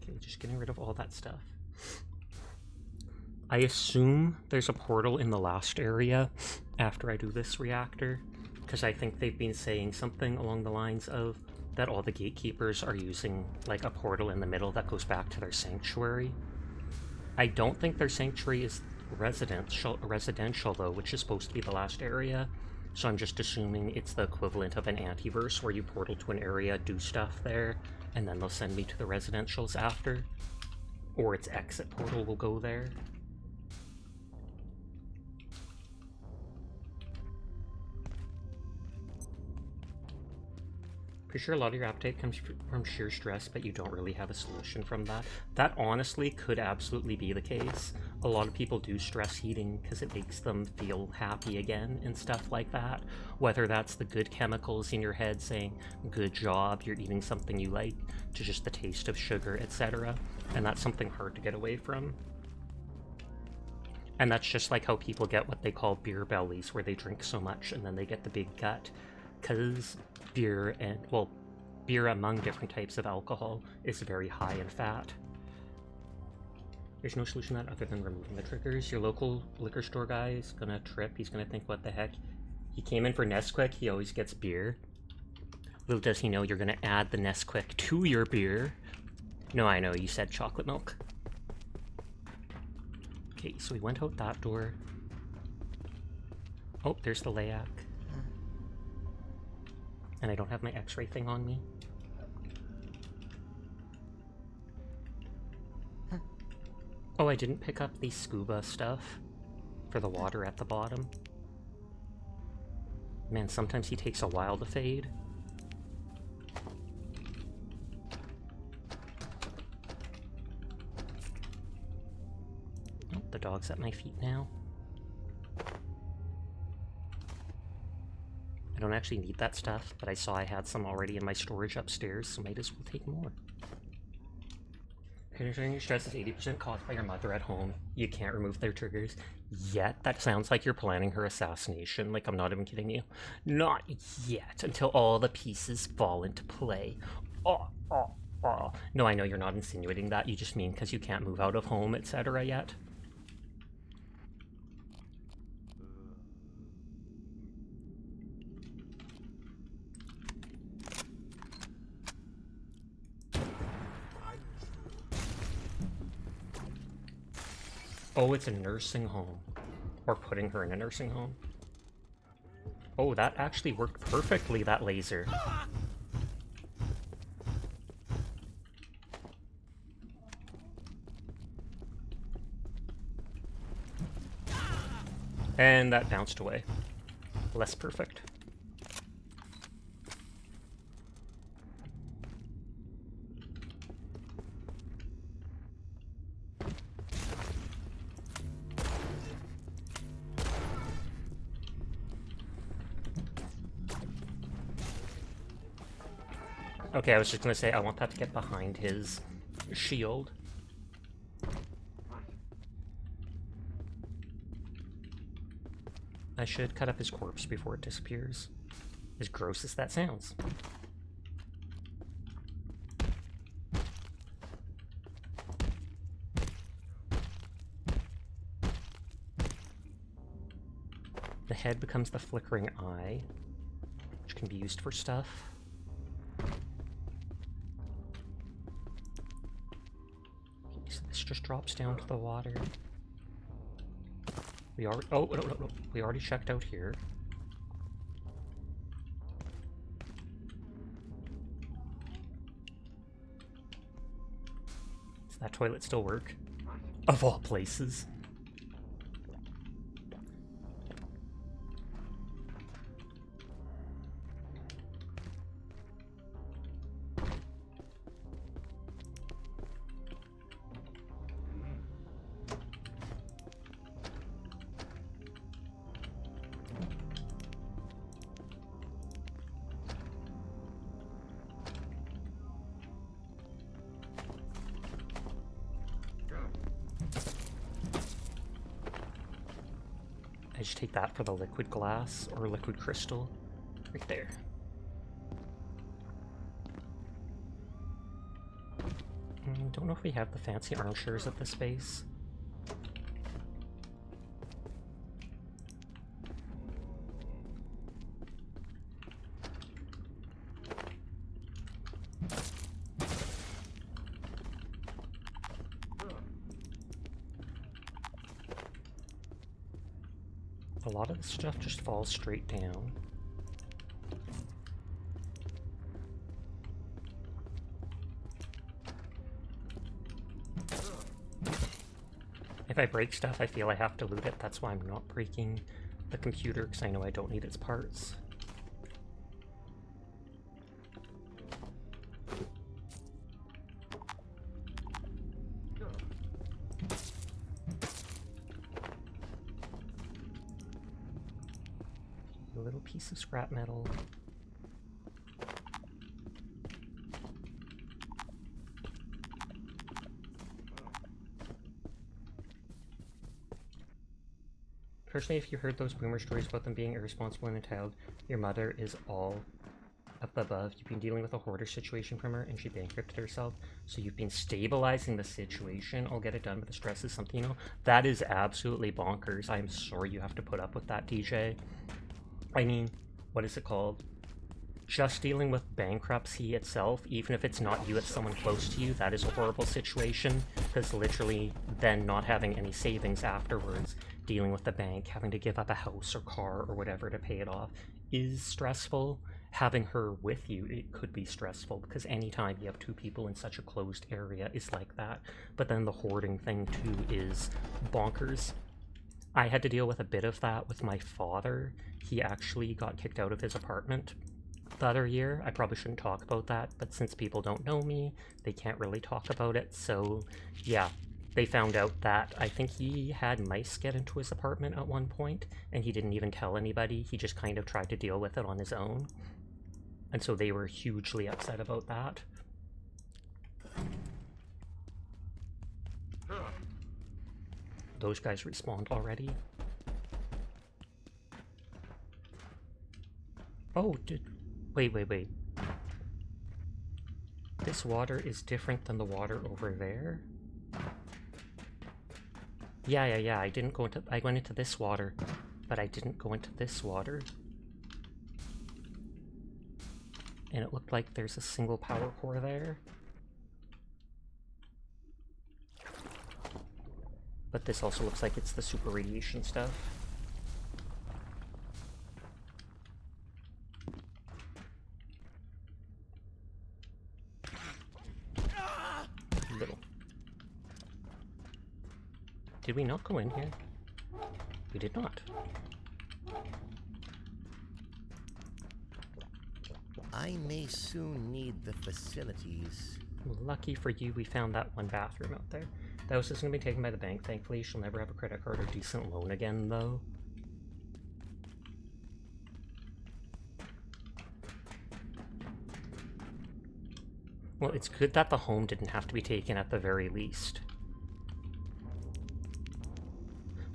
Okay, just getting rid of all that stuff. I assume there's a portal in the last area after I do this reactor, because I think they've been saying something along the lines of that all the gatekeepers are using like a portal in the middle that goes back to their sanctuary. I don't think their sanctuary is residential though, which is supposed to be the last area. So I'm just assuming it's the equivalent of an antiverse where you portal to an area, do stuff there, and then they'll send me to the residentials after. Or its exit portal will go there. Pretty sure a lot of your appetite comes from sheer stress, but you don't really have a solution from that. That honestly could absolutely be the case. A lot of people do stress eating because it makes them feel happy again and stuff like that. Whether that's the good chemicals in your head saying, good job, you're eating something you like, to just the taste of sugar, etc. And that's something hard to get away from. And that's just like how people get what they call beer bellies, where they drink so much and then they get the big gut. Because beer and, well, beer among different types of alcohol is very high in fat. There's no solution to that other than removing the triggers. Your local liquor store guy is gonna trip. He's gonna think, what the heck? He came in for Nesquik, he always gets beer. Little does he know you're gonna add the Nesquik to your beer. No, I know, you said chocolate milk. Okay, so we went out that door. Oh, there's the layak. And I don't have my x-ray thing on me. Oh, I didn't pick up the scuba stuff for the water at the bottom. Man, sometimes he takes a while to fade. Oh, the dog's at my feet now. I don't actually need that stuff, but I saw I had some already in my storage upstairs, so might as well take more. Considering your stress is 80% caused by your mother at home, you can't remove their triggers. Yet? That sounds like you're planning her assassination, like I'm not even kidding you. Not yet, until all the pieces fall into play. Oh. No, I know you're not insinuating that, you just mean because you can't move out of home, etc. yet. Oh, it's a nursing home. Or putting her in a nursing home. Oh, that actually worked perfectly, that laser. And that bounced away. Less perfect. Okay, I was just gonna say, I want that to get behind his shield. I should cut up his corpse before it disappears. As gross as that sounds. The head becomes the flickering eye, which can be used for stuff. So this just drops down to the water. We already, oh, no. We already checked out here. Does that toilet still work? Of all places. I just take that for the liquid glass or liquid crystal. Right there. Don't know if we have the fancy armchairs at this base. A lot of the stuff just falls straight down. If I break stuff, I feel I have to loot it. That's why I'm not breaking the computer, because I know I don't need its parts. A little piece of scrap metal. Personally, if you heard those boomer stories about them being irresponsible and entitled, your mother is all up above. You've been dealing with a hoarder situation from her, and she bankrupted herself, so you've been stabilizing the situation. I'll get it done, but the stress is something, you know? That is absolutely bonkers. I'm sorry you have to put up with that, DJ. I mean, what is it called? Just dealing with bankruptcy itself, even if it's not you, it's someone close to you, that is a horrible situation, because literally then not having any savings afterwards, dealing with the bank, having to give up a house or car or whatever to pay it off is stressful. Having her with you, it could be stressful, because anytime you have two people in such a closed area is like that. But then the hoarding thing too is bonkers. I had to deal with a bit of that with my father. He actually got kicked out of his apartment the other year. I probably shouldn't talk about that, but since people don't know me, they can't really talk about it. So yeah, they found out that I think he had mice get into his apartment at one point, and he didn't even tell anybody. He just kind of tried to deal with it on his own. And so they were hugely upset about that. Those guys respawned already. Oh, wait. This water is different than the water over there? Yeah, I didn't go into- I went into this water, but I didn't go into this water. And it looked like there's a single power core there. But this also looks like it's the super radiation stuff. Little. Did we not go in here? We did not.
I may soon need the facilities.
Lucky for you, we found that one bathroom out there. That house is going to be taken by the bank, thankfully. She'll never have a credit card or decent loan again, though. Well, it's good that the home didn't have to be taken at the very least.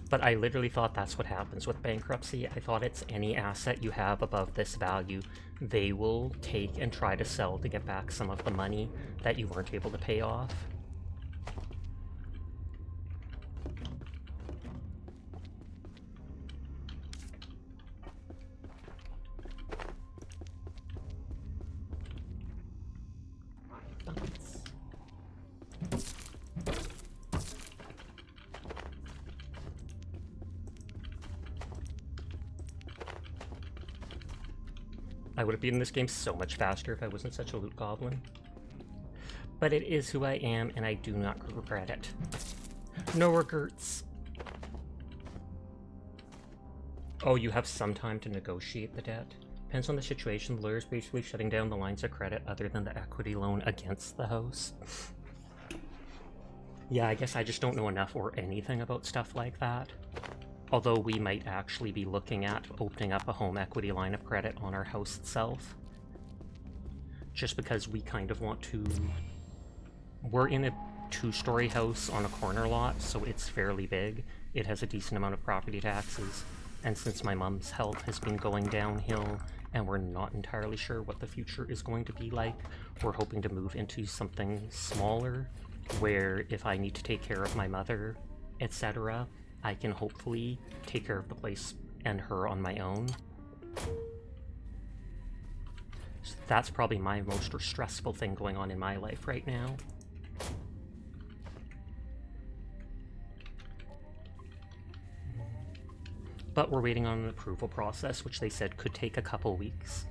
But I literally thought that's what happens with bankruptcy. I thought it's any asset you have above this value, they will take and try to sell to get back some of the money that you weren't able to pay off. I would have beaten this game so much faster if I wasn't such a loot goblin. But it is who I am, and I do not regret it. No regrets. Oh, you have some time to negotiate the debt. Depends on the situation. The lawyer's basically shutting down the lines of credit other than the equity loan against the house. Yeah, I guess I just don't know enough or anything about stuff like that. Although we might actually be looking at opening up a home equity line of credit on our house itself. Just because we kind of want to... We're in a two-story house on a corner lot, so it's fairly big. It has a decent amount of property taxes. And since my mom's health has been going downhill, and we're not entirely sure what the future is going to be like, we're hoping to move into something smaller, where if I need to take care of my mother, etc., I can hopefully take care of the place and her on my own. So that's probably my most stressful thing going on in my life right now. But we're waiting on an approval process, which they said could take a couple weeks.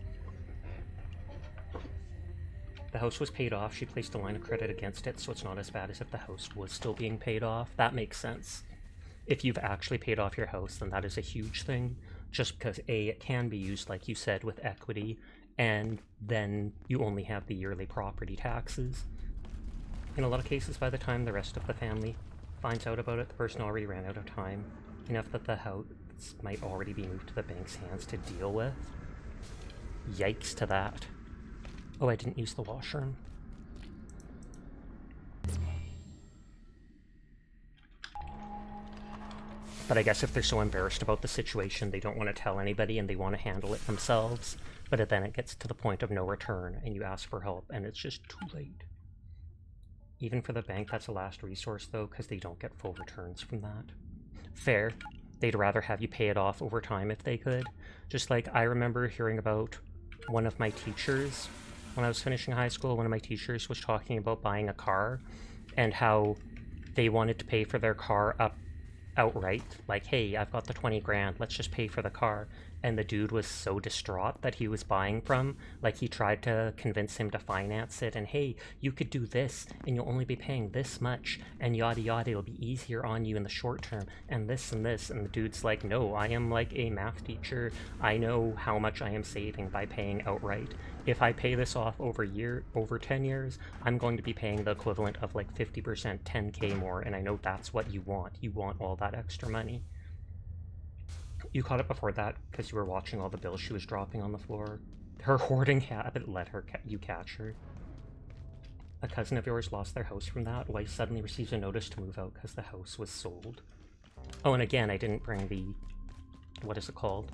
The house was paid off. She placed a line of credit against it, so it's not as bad as if the house was still being paid off. That makes sense. If you've actually paid off your house, then that is a huge thing. Just because, A, it can be used, like you said, with equity, and then you only have the yearly property taxes. In a lot of cases, by the time the rest of the family finds out about it, the person already ran out of time. Enough that the house might already be moved to the bank's hands to deal with. Yikes to that. Oh, I didn't use the washroom. But I guess if they're so embarrassed about the situation, they don't want to tell anybody and they want to handle it themselves. But then it gets to the point of no return and you ask for help and it's just too late. Even for the bank, that's a last resource though, because they don't get full returns from that. Fair. They'd rather have you pay it off over time if they could. Just like I remember hearing about one of my teachers when I was finishing high school. One of my teachers was talking about buying a car and how they wanted to pay for their car outright. Like, hey, I've got the 20 grand, let's just pay for the car. And the dude was so distraught that he was buying from, like he tried to convince him to finance it and hey, you could do this and you'll only be paying this much and yada yada, it'll be easier on you in the short term and this and this. And the dude's like, no, I am like a math teacher. I know how much I am saving by paying outright. If I pay this off over 10 years, I'm going to be paying the equivalent of like 50%, 10k more, and I know that's what you want. You want all that extra money. You caught it before that because you were watching all the bills she was dropping on the floor. Her hoarding habit let you catch her. A cousin of yours lost their house from that. Wife suddenly receives a notice to move out because the house was sold. Oh, and again, I didn't bring the... what is it called?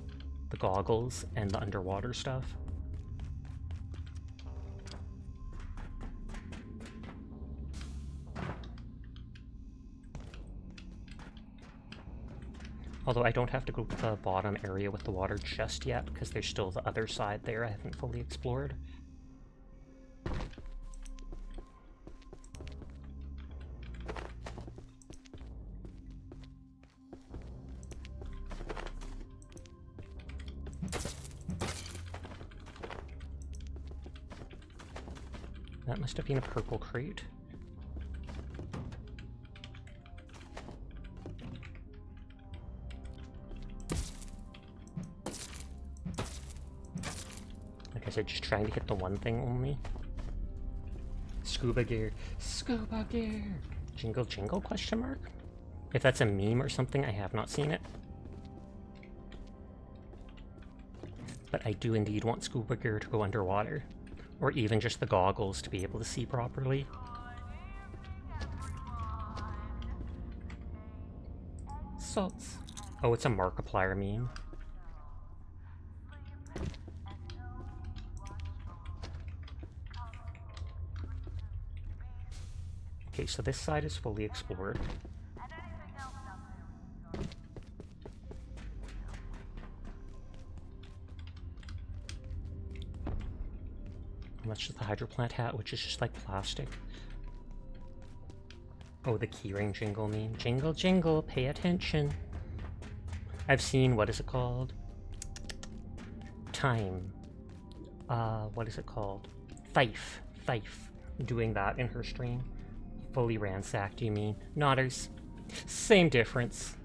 The goggles and the underwater stuff. Although I don't have to go to the bottom area with the water just yet, because there's still the other side there I haven't fully explored. That must have been a purple crate. Just trying to hit the one thing only. Scuba gear. Scuba gear! Jingle jingle question mark? If that's a meme or something, I have not seen it. But I do indeed want scuba gear to go underwater. Or even just the goggles to be able to see properly. Salts. Oh, it's a Markiplier meme. Okay, so this side is fully explored. And that's just the hydro plant hat, which is just like plastic. Oh, the keyring jingle meme. Jingle jingle, pay attention. I've seen, what is it called? Time. What is it called? Fife. Fife. Doing that in her stream. Fully ransacked, you mean? Nodders. Same difference.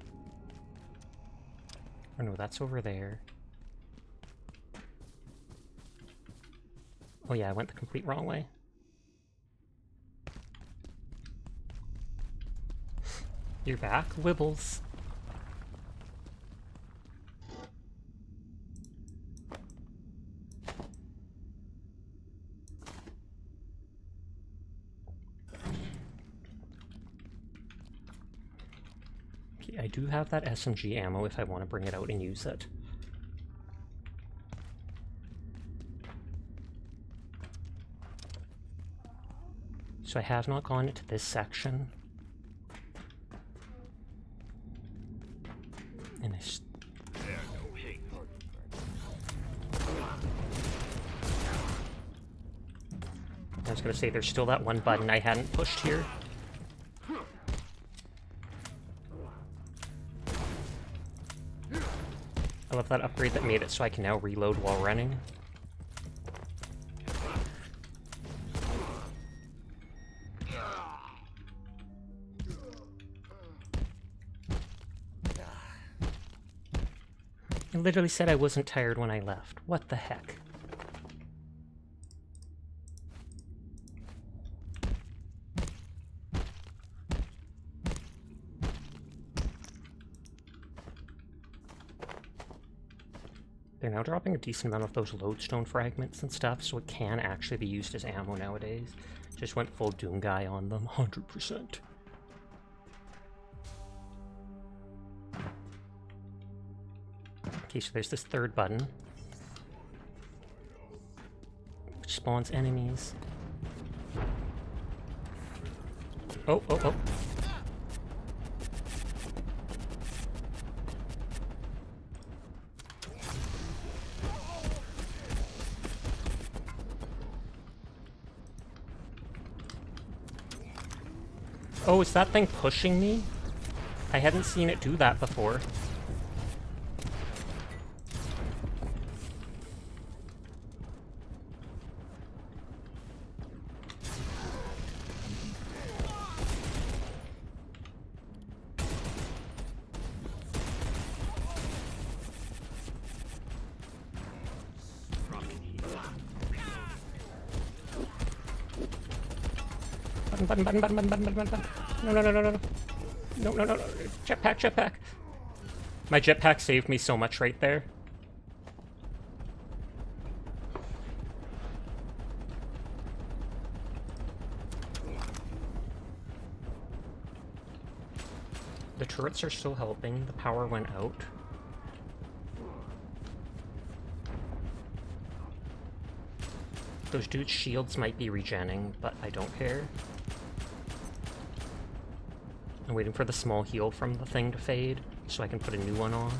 Oh no, that's over there. Oh yeah, I went the complete wrong way. You're back, Wibbles. Okay, I do have that SMG ammo if I want to bring it out and use it. So I have not gone into this section. And I was gonna say, there's still that one button I hadn't pushed here. I love that upgrade that made it so I can now reload while running. I literally said I wasn't tired when I left. What the heck? They're now dropping a decent amount of those lodestone fragments and stuff, so it can actually be used as ammo nowadays. Just went full Doom guy on them, 100%. Okay, so there's this third button, which spawns enemies. Oh, oh, oh. Oh, is that thing pushing me? I hadn't seen it do that before. Button. No. No. Jetpack. My jetpack saved me so much right there. The turrets are still helping. The power went out. Those dudes' shields might be regenning, but I don't care. I'm waiting for the small heal from the thing to fade, so I can put a new one on.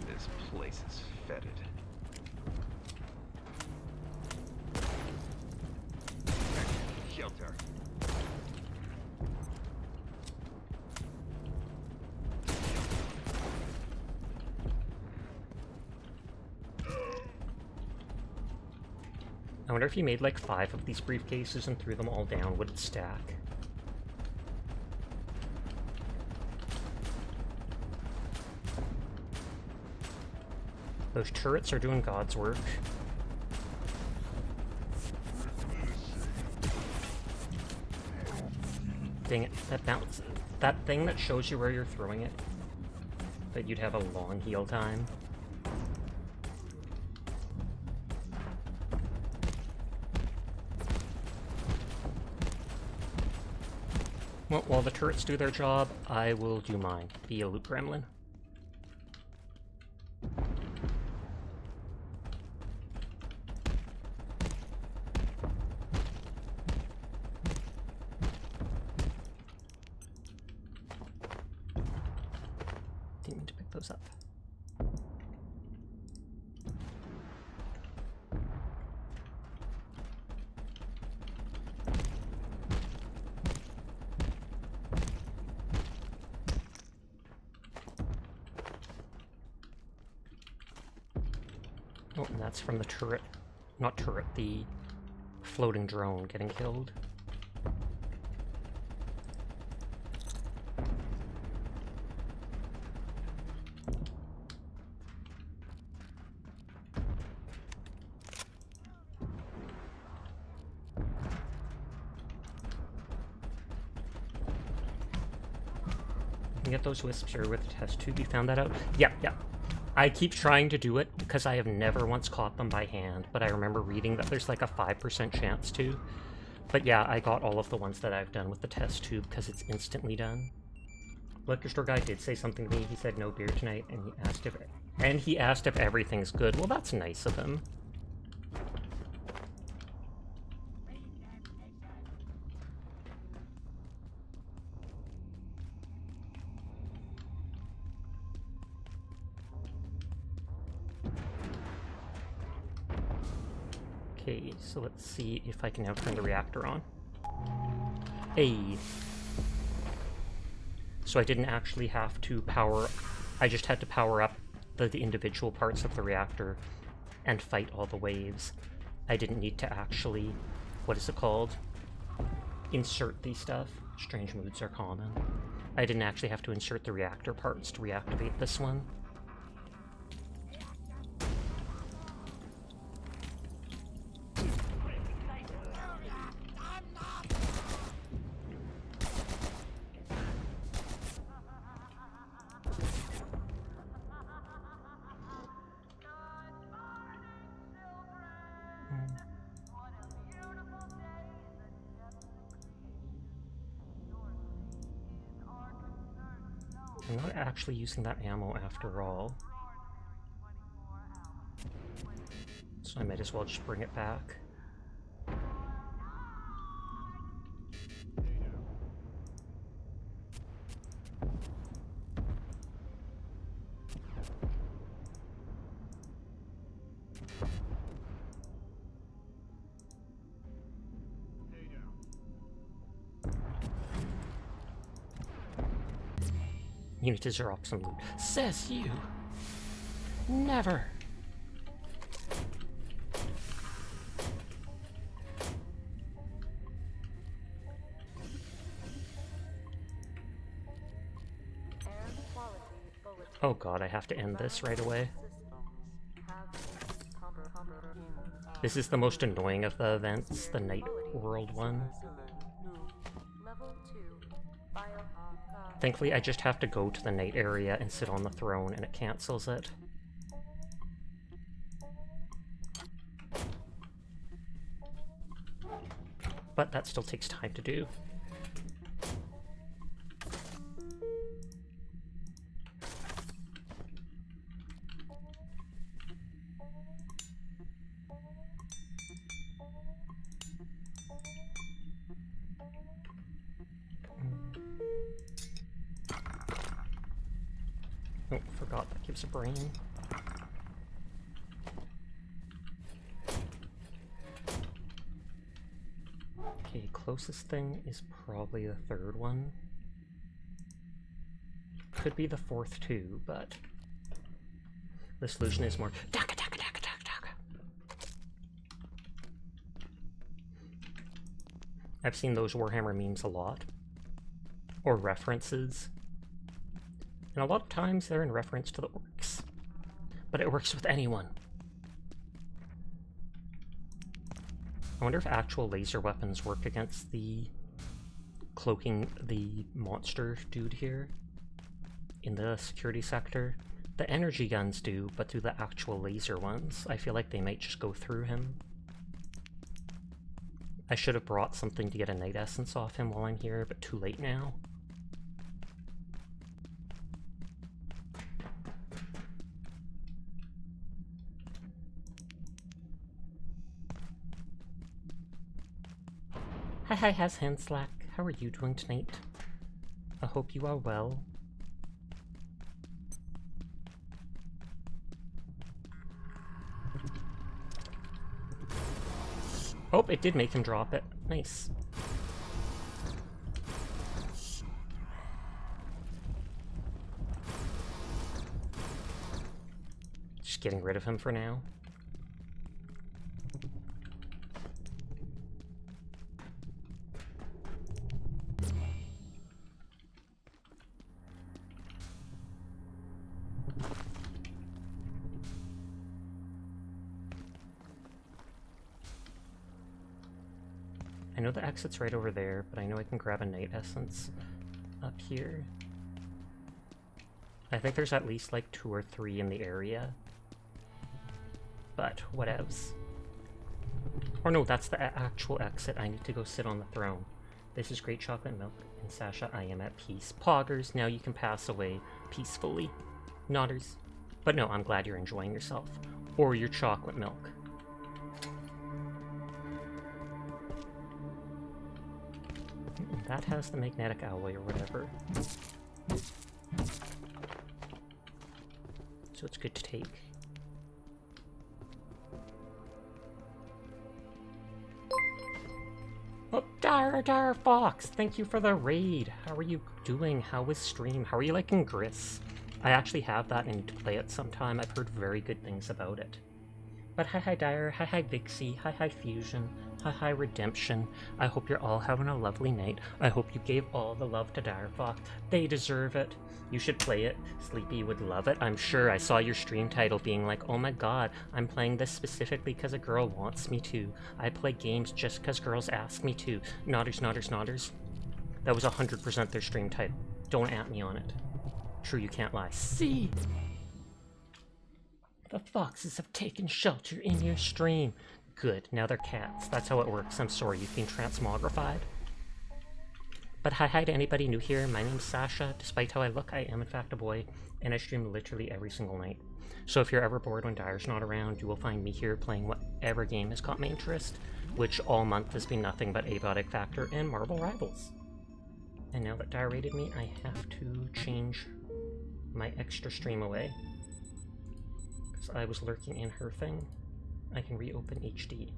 This place is fetid. Shelter.
I wonder if you made like 5 of these briefcases and threw them all down, would it stack? Those turrets are doing God's work. Dang it, that thing that shows you where you're throwing it, that you'd have a long heal time. Well, while the turrets do their job, I will do mine. Be a loot gremlin. Didn't mean to pick those up. Oh, and that's from the turret. Not turret, the floating drone getting killed. You get those wisps here with the test tube. You found that out? Yep, yep. I keep trying to do it because I have never once caught them by hand, but I remember reading that there's like a 5% chance to. But yeah, I got all of the ones that I've done with the test tube because it's instantly done. Liquor store guy did say something to me. He said no beer tonight, and he asked if everything's good. Well, that's nice of him. Okay, so let's see if I can now turn the reactor on. Hey. So I didn't actually have to power... I just had to power up the individual parts of the reactor and fight all the waves. I didn't need to actually... What is it called? Insert the stuff. Strange moods are common. I didn't actually have to insert the reactor parts to reactivate this one. I'm not actually using that ammo after all. So I might as well just bring it back. You need to drop some loot. Says you! Never! Oh god, I have to end this right away. This is the most annoying of the events, the Night World one. Thankfully, I just have to go to the night area and sit on the throne, and it cancels it. But that still takes time to do. Oh, forgot that gives a brain. Okay, closest thing is probably the third one. Could be the fourth too, but the solution is more daka daka daka daka daka. I've seen those Warhammer memes a lot. Or references. And a lot of times they're in reference to the orcs. But it works with anyone. I wonder if actual laser weapons work against the cloaking the monster dude here in the security sector. The energy guns do, but do the actual laser ones? I feel like they might just go through him. I should have brought something to get a night essence off him while I'm here, but too late now. Hi, Handslack. How are you doing tonight? I hope you are well. Oh, it did make him drop it. Nice. Just getting rid of him for now. I know the exit's right over there, but I know I can grab a night essence up here. I think there's at least like 2 or 3 in the area. But whatevs. Or no, that's the actual exit. I need to go sit on the throne. This is great chocolate milk. And Sasha, I am at peace. Poggers, now you can pass away peacefully. Nodders. But no, I'm glad you're enjoying yourself. Or your chocolate milk. That has the magnetic alloy or whatever. So it's good to take. Oh, Dire Fox! Thank you for the raid! How are you doing? How was stream? How are you liking Gris? I actually have that and need to play it sometime. I've heard very good things about it. But hi Dire, hi Vixie, hi Fusion, hi Redemption. I hope you're all having a lovely night. I hope you gave all the love to Dire Fox. They deserve it. You should play it. Sleepy would love it, I'm sure. I saw your stream title being like, oh my god, I'm playing this specifically because a girl wants me to. I play games just because girls ask me to. Nodders, nodders, nodders. That was 100% their stream title. Don't at me on it. True, you can't lie. See? The foxes have taken shelter in your stream. Good, now they're cats. That's how it works. I'm sorry, you've been transmogrified. But hi to anybody new here. My name's Sasha. Despite how I look, I am in fact a boy, and I stream literally every single night. So if you're ever bored when Dire's not around, you will find me here playing whatever game has caught my interest, which all month has been nothing but Abiotic Factor and Marble Rivals. And now that Dire raided me, I have to change my extra stream away. I was lurking in her thing. I can reopen HD.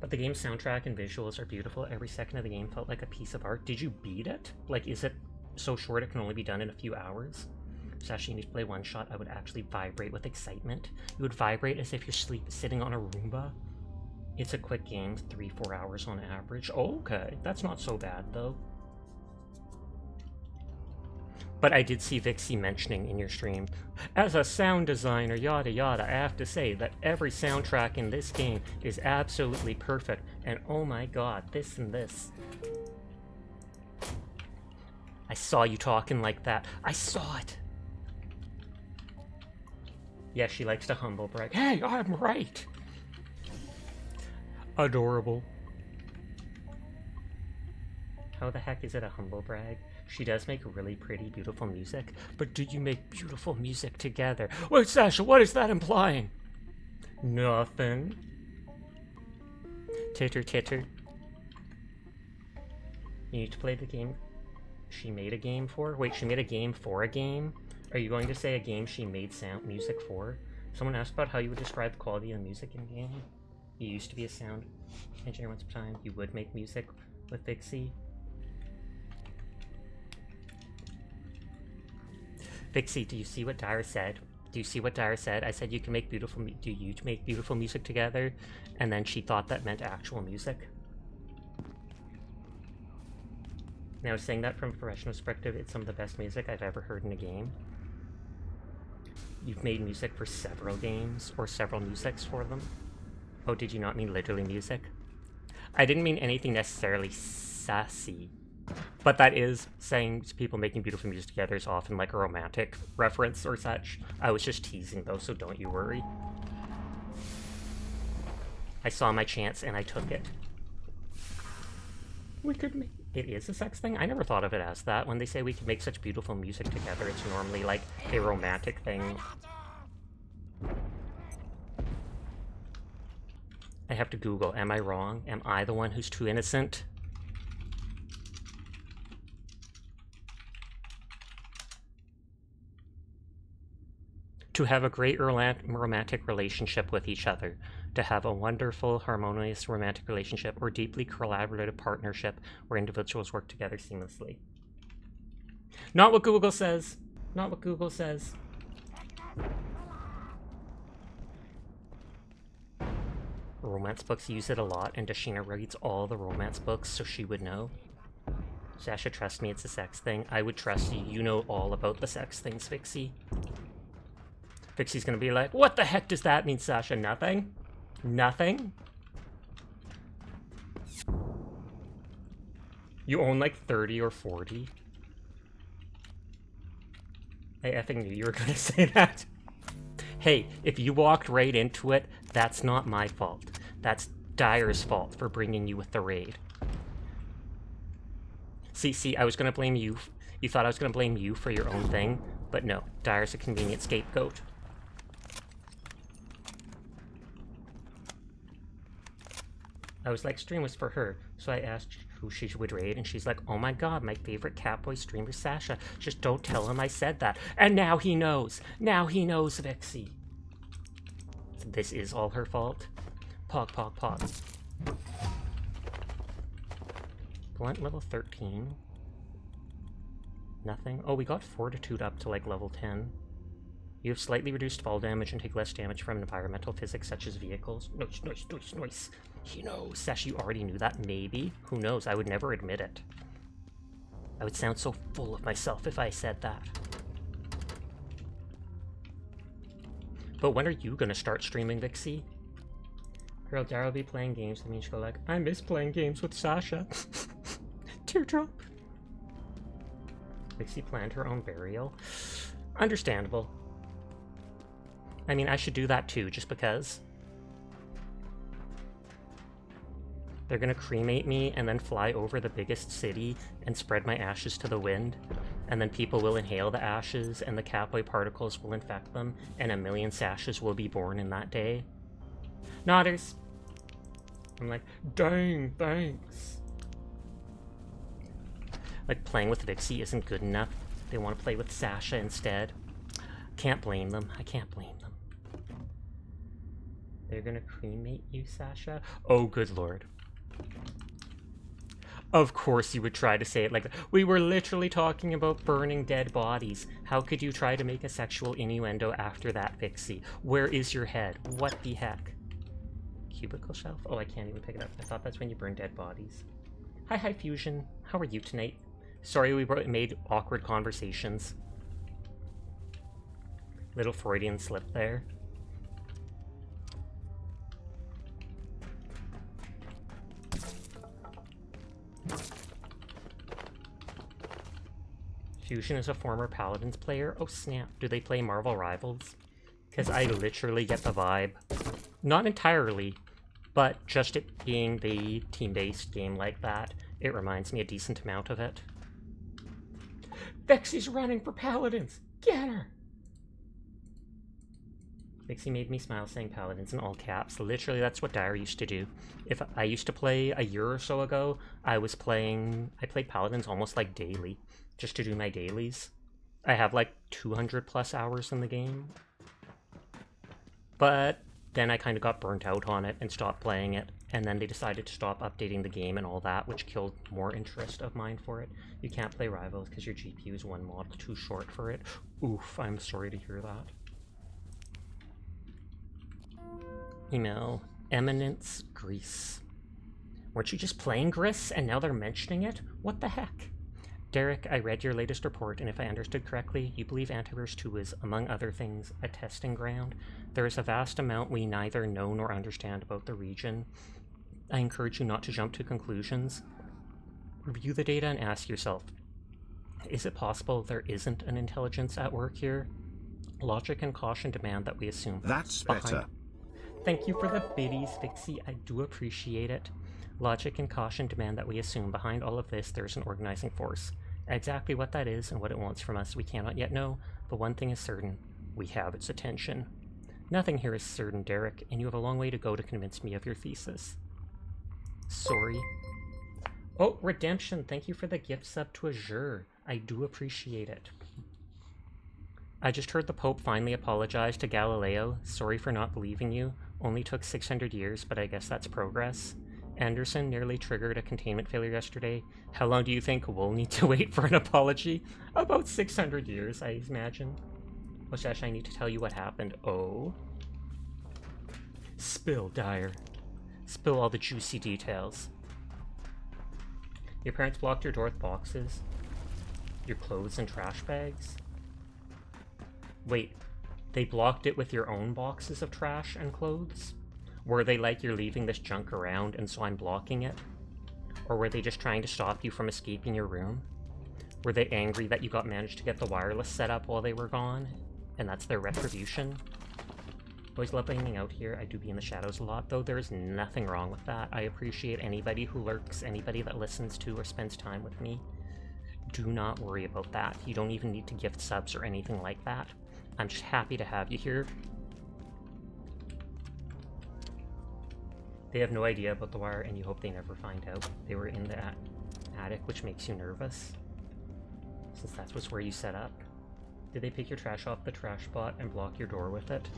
But the game's soundtrack and visuals are beautiful. Every second of the game felt like a piece of art. Did you beat it? Like, is it so short it can only be done in a few hours? Sasha, you need to play one shot. I would actually vibrate with excitement. You would vibrate as if you're sitting on a Roomba. It's a quick game, 3-4 hours on average. Oh, okay, that's not so bad though. But I did see Vixie mentioning in your stream, as a sound designer, yada yada, I have to say that every soundtrack in this game is absolutely perfect, and oh my god, this and this. I saw you talking like that. I saw it! Yeah, she likes to humble brag. Hey, I'm right! Adorable. How the heck is it a humble brag? She does make really pretty, beautiful music, but do you make beautiful music together? Wait, Sasha, what is that implying? Nothing. Titter, titter. You need to play the game she made a game for? Wait, she made a game for a game? Are you going to say a game she made music for? Someone asked about how you would describe the quality of music in game. You used to be a sound engineer once upon a time. You would make music with Vixie. Vixie, do you see what Dire said? Do you see what Dire said? I said you can make beautiful. Do you make beautiful music together? And then she thought that meant actual music. Now, saying that from a professional perspective, it's some of the best music I've ever heard in a game. You've made music for several games, or several musics for them. Oh, did you not mean literally music? I didn't mean anything necessarily sassy. But that is saying people making beautiful music together is often like a romantic reference or such. I was just teasing though, so don't you worry. I saw my chance and I took it. We could make... It is a sex thing? I never thought of it as that. When they say we can make such beautiful music together, it's normally like a romantic thing. I have to Google, am I wrong? Am I the one who's too innocent? To have a great romantic relationship with each other, to have a wonderful, harmonious romantic relationship or deeply collaborative partnership where individuals work together seamlessly. Not what Google says. Not what Google says. Romance books use it a lot, and Dashina reads all the romance books, so she would know. Sasha, trust me, it's a sex thing. I would trust you. You know all about the sex things, Vixie. Vixie's gonna be like, what the heck does that mean, Sasha? Nothing? Nothing? You own like 30 or 40? I effing knew you were gonna say that. Hey, if you walked right into it, that's not my fault. That's Dyer's fault for bringing you with the raid. See, I was gonna blame you. You thought I was gonna blame you for your own thing, but no, Dyer's a convenient scapegoat. I was like, stream was for her, so I asked who she would raid, and she's like, oh my god, my favorite Catboy streamer, Sasha. Just don't tell him I said that. And now he knows. Now he knows, Vixie. This is all her fault. Pog, pog, pog. Blunt level 13. Nothing. Oh, we got Fortitude up to like level 10. You have slightly reduced fall damage and take less damage from environmental physics such as vehicles. Nice, nice, nice, nice. He knows. Sash, you already knew that? Maybe? Who knows? I would never admit it. I would sound so full of myself if I said that. But when are you gonna start streaming, Vixie? Girl, Dara will be playing games with me and she'll go like, I miss playing games with Sasha. Teardrop. Vixie planned her own burial. Understandable. I mean, I should do that too, just because. They're gonna cremate me and then fly over the biggest city and spread my ashes to the wind. And then people will inhale the ashes and the Catboy particles will infect them and 1,000,000 Sashes will be born in that day. Nodders. I'm like, dang, thanks. Like, playing with Vixie isn't good enough. They want to play with Sasha instead. Can't blame them. I can't blame them. They're gonna cremate you, Sasha? Oh, good lord. Of course you would try to say it like that. We were literally talking about burning dead bodies. How could you try to make a sexual innuendo after that, Vixie? Where is your head? What the heck? Cubicle shelf? Oh, I can't even pick it up. I thought that's when you burn dead bodies. Hi, Fusion. How are you tonight? Sorry we made awkward conversations. Little Freudian slip there. Fusion is a former Paladins player. Oh snap, do they play Marvel Rivals? Because I literally get the vibe. Not entirely, but just it being the team-based game like that, it reminds me a decent amount of it. Vexie's running for Paladins! Get her! Vixie made me smile saying Paladins in all caps. Literally, that's what Dyer used to do. If I used to play a year or so ago, I played Paladins almost like daily, just to do my dailies. I have like 200 plus hours in the game. But then I kind of got burnt out on it and stopped playing it, and then they decided to stop updating the game and all that, which killed more interest of mine for it. You can't play Rivals because your GPU is one model too short for it. Oof, I'm sorry to hear that. Email, Eminence Greece. Weren't you just playing Gris and now they're mentioning it? What the heck? Derek, I read your latest report, and if I understood correctly, you believe Antiverse 2 is, among other things, a testing ground. There is a vast amount we neither know nor understand about the region. I encourage you not to jump to conclusions. Review the data and ask yourself, is it possible there isn't an intelligence at work here? Logic and caution demand that we assume.
That's better.
Thank you for the biddies, Vixie. I do appreciate it. Logic and caution demand that we assume behind all of this there's an organizing force. Exactly what that is and what it wants from us we cannot yet know, but one thing is certain. We have its attention. Nothing here is certain, Derek, and you have a long way to go to convince me of your thesis. Sorry. Oh, Redemption, thank you for the gift sub to Azure. I do appreciate it. I just heard the Pope finally apologize to Galileo. Sorry for not believing you. Only took 600 years, but I guess that's progress. Anderson nearly triggered a containment failure yesterday. How long do you think we'll need to wait for an apology? About 600 years, I imagine. Oh, Sash, I need to tell you what happened. Oh. Spill, Dyer. Spill all the juicy details. Your parents blocked your door with boxes? Your clothes and trash bags? Wait, they blocked it with your own boxes of trash and clothes? Were they like, you're leaving this junk around and so I'm blocking it? Or were they just trying to stop you from escaping your room? Were they angry that you managed to get the wireless set up while they were gone? And that's their retribution? Always love hanging out here. I do be in the shadows a lot, though there's nothing wrong with that. I appreciate anybody who lurks, anybody that listens to or spends time with me. Do not worry about that. You don't even need to gift subs or anything like that. I'm just happy to have you here. They have no idea about the wire, and you hope they never find out. They were in the attic, which makes you nervous, since that was where you set up. Did they pick your trash off the trash spot and block your door with it?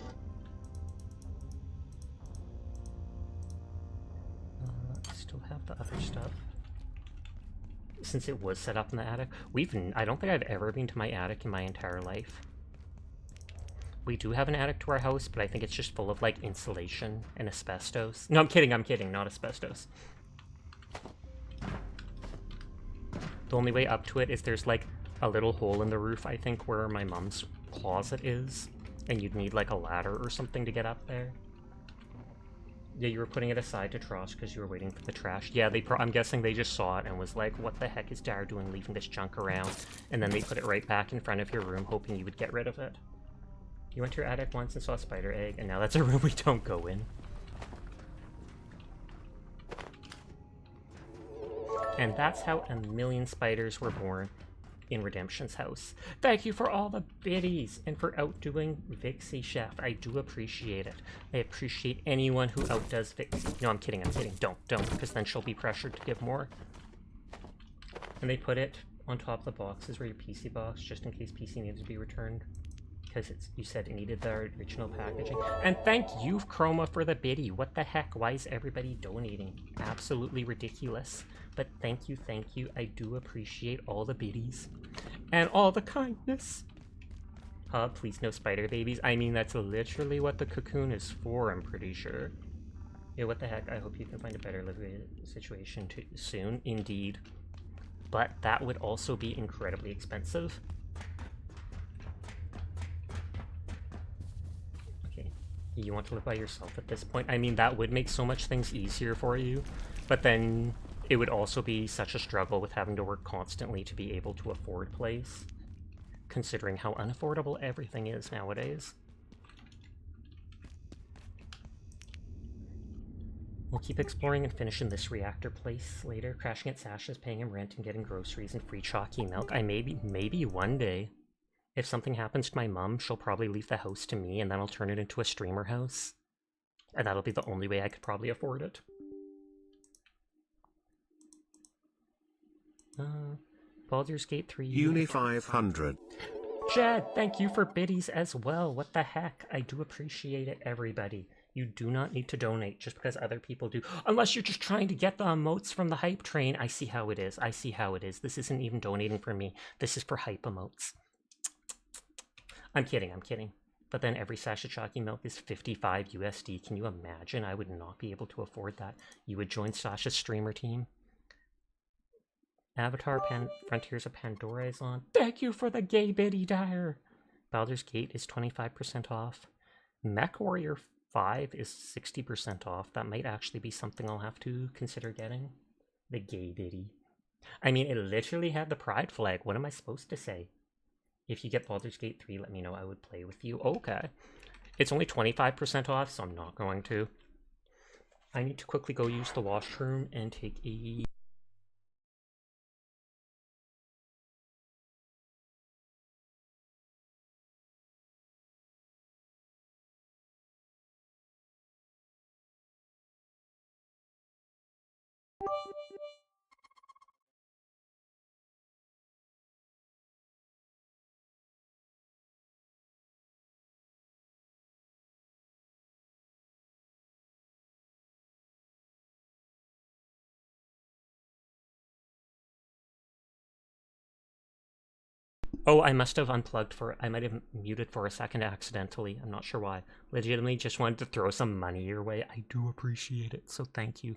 Still have the other stuff. Since it was set up in the attic, I don't think I've ever been to my attic in my entire life. We do have an attic to our house, but I think it's just full of, like, insulation and asbestos. No, I'm kidding, not asbestos. The only way up to it is there's, like, a little hole in the roof, I think, where my mom's closet is, and you'd need, like, a ladder or something to get up there. Yeah, you were putting it aside to trash because you were waiting for the trash. Yeah, I'm guessing they just saw it and was like, what the heck is Dar doing leaving this junk around? And then they put it right back in front of your room, hoping you would get rid of it. You went to your attic once and saw a spider egg, and now that's a room we don't go in. And that's how a million spiders were born in Redemption's house. Thank you for all the biddies and for outdoing Vixie Chef. I do appreciate it. I appreciate anyone who outdoes Vixie. No, I'm kidding. Don't, because then she'll be pressured to give more. And they put it on top of the boxes where your PC box, just in case PC needed to be returned. Because you said it needed the original packaging. And thank you, Chroma, for the biddy. What the heck? Why is everybody donating? Absolutely ridiculous. But thank you. I do appreciate all the biddies. And all the kindness. Please no spider babies. I mean, that's literally what the cocoon is for, I'm pretty sure. Yeah, what the heck? I hope you can find a better living situation soon. Indeed. But that would also be incredibly expensive. You want to live by yourself at this point? I mean, that would make so much things easier for you, but then it would also be such a struggle with having to work constantly to be able to afford place, considering how unaffordable everything is nowadays. We'll keep exploring and finishing this reactor place later, crashing at Sasha's, paying him rent, and getting groceries and free chalky milk. Maybe one day. If something happens to my mom, she'll probably leave the house to me, and then I'll turn it into a streamer house. And that'll be the only way I could probably afford it. Baldur's Gate 3...
Uni 500.
Jed, thank you for biddies as well. What the heck? I do appreciate it, everybody. You do not need to donate just because other people do. Unless you're just trying to get the emotes from the hype train. I see how it is. This isn't even donating for me. This is for hype emotes. I'm kidding. But then every sachet chalky milk is 55 USD. Can you imagine? I would not be able to afford that. You would join Sasha's streamer team. Avatar Frontiers of Pandora is on. Thank you for the gay biddy dire. Baldur's Gate is 25% off. Mech Warrior 5 is 60% off. That might actually be something I'll have to consider getting. The gay biddy. I mean, it literally had the pride flag. What am I supposed to say? If you get Baldur's Gate 3, let me know. I would play with you. Okay. It's only 25% off, so I'm not going to. I need to quickly go use the washroom and take a... Oh, I must have unplugged I might have muted for a second accidentally. I'm not sure why. Legitimately just wanted to throw some money your way. I do appreciate it, so thank you.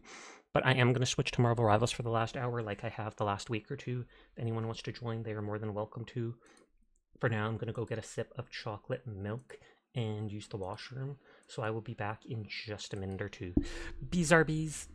But I am going to switch to Marvel Rivals for the last hour like I have the last week or two. If anyone wants to join, they are more than welcome to. For now, I'm going to go get a sip of chocolate milk and use the washroom. So I will be back in just a minute or two. Bees are bees.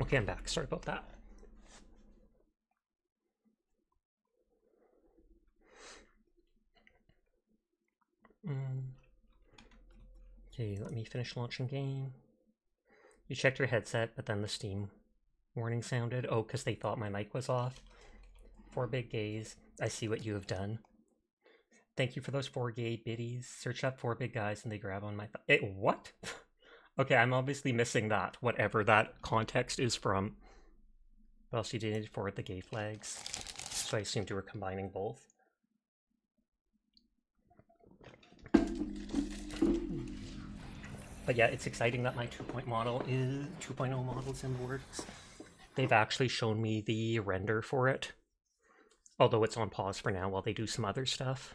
Okay, I'm back. Sorry about that. Okay, let me finish launching game. You checked your headset, but then the Steam warning sounded. Oh, because they thought my mic was off. 4 big gays. I see what you have done. Thank you for those 4 gay biddies. Search up 4 big guys and they grab on my what? Okay, I'm obviously missing that, whatever that context is from. Well, she didn't forward the gay flags, so I assumed you were combining both. But yeah, it's exciting that my 2.0 model is in the works. They've actually shown me the render for it, although it's on pause for now while they do some other stuff.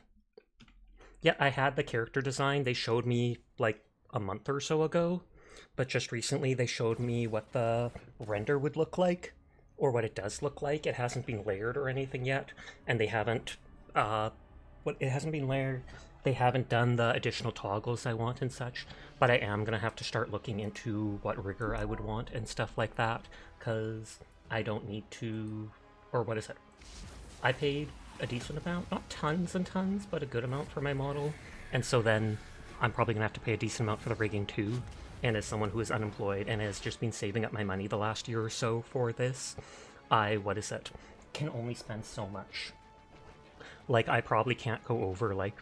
Yeah, I had the character design. They showed me like a month or so ago, but just recently they showed me what the render would look like, or what it does look like. It hasn't been layered or anything yet, and they haven't it hasn't been layered. They haven't done the additional toggles I want and such, but I am gonna have to start looking into what rigger I would want and stuff like that, because I don't need to, or what is it? I paid a decent amount, not tons and tons, but a good amount for my model, and so then I'm probably gonna have to pay a decent amount for the rigging too. And as someone who is unemployed and has just been saving up my money the last year or so for this, I can only spend so much. Like, I probably can't go over like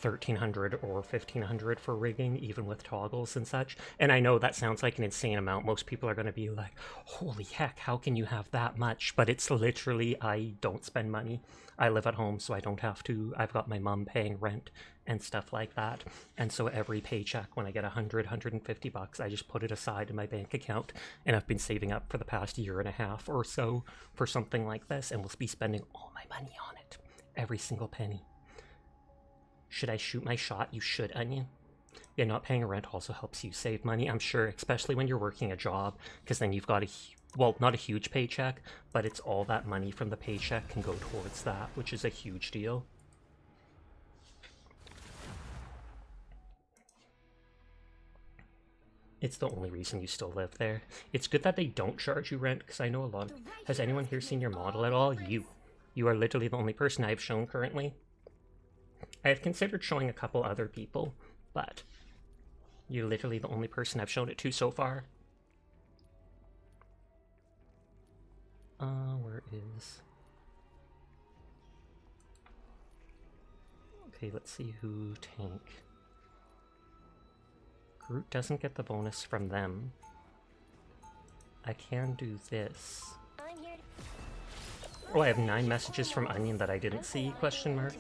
1,300 or 1,500 for rigging, even with toggles and such. And I know that sounds like an insane amount. Most people are going to be like, holy heck, how can you have that much? But it's literally, I don't spend money. I live at home, so I don't have to. I've got my mom paying rent and stuff like that. And so every paycheck, when I get 100, 150 bucks, I just put it aside in my bank account. And I've been saving up for the past year and a half or so for something like this, and we'll be spending all my money on it. Every single penny. Should I shoot my shot? You should, Onion. Yeah, not paying rent also helps you save money, I'm sure, especially when you're working a job, because then you've got well, not a huge paycheck, but it's all that money from the paycheck can go towards that, which is a huge deal. It's the only reason you still live there. It's good that they don't charge you rent, because I know a lot of... Has anyone here seen your model at all? You. You are literally the only person I've shown currently. I have considered showing a couple other people, but you're literally the only person I've shown it to so far. Where is... Okay, let's see who tank. Groot doesn't get the bonus from them. I can do this. Oh, I have 9 messages from Onion that I didn't see, question mark.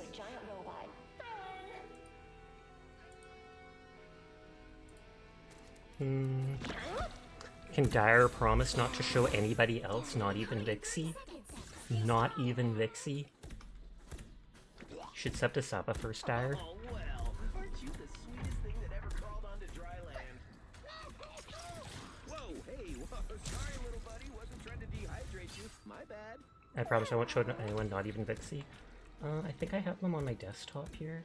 Can Dire promise not to show anybody else, not even Vixie? Not even Vixie? Should sub to Saba first, Dire.
Oh, well, aren't you the sweetest thing that ever crawled onto dry land? Whoa, hey, sorry, little buddy, wasn't trying to dehydrate you. My bad.
I promise I won't show anyone, not even Vixie. I think I have them on my desktop here.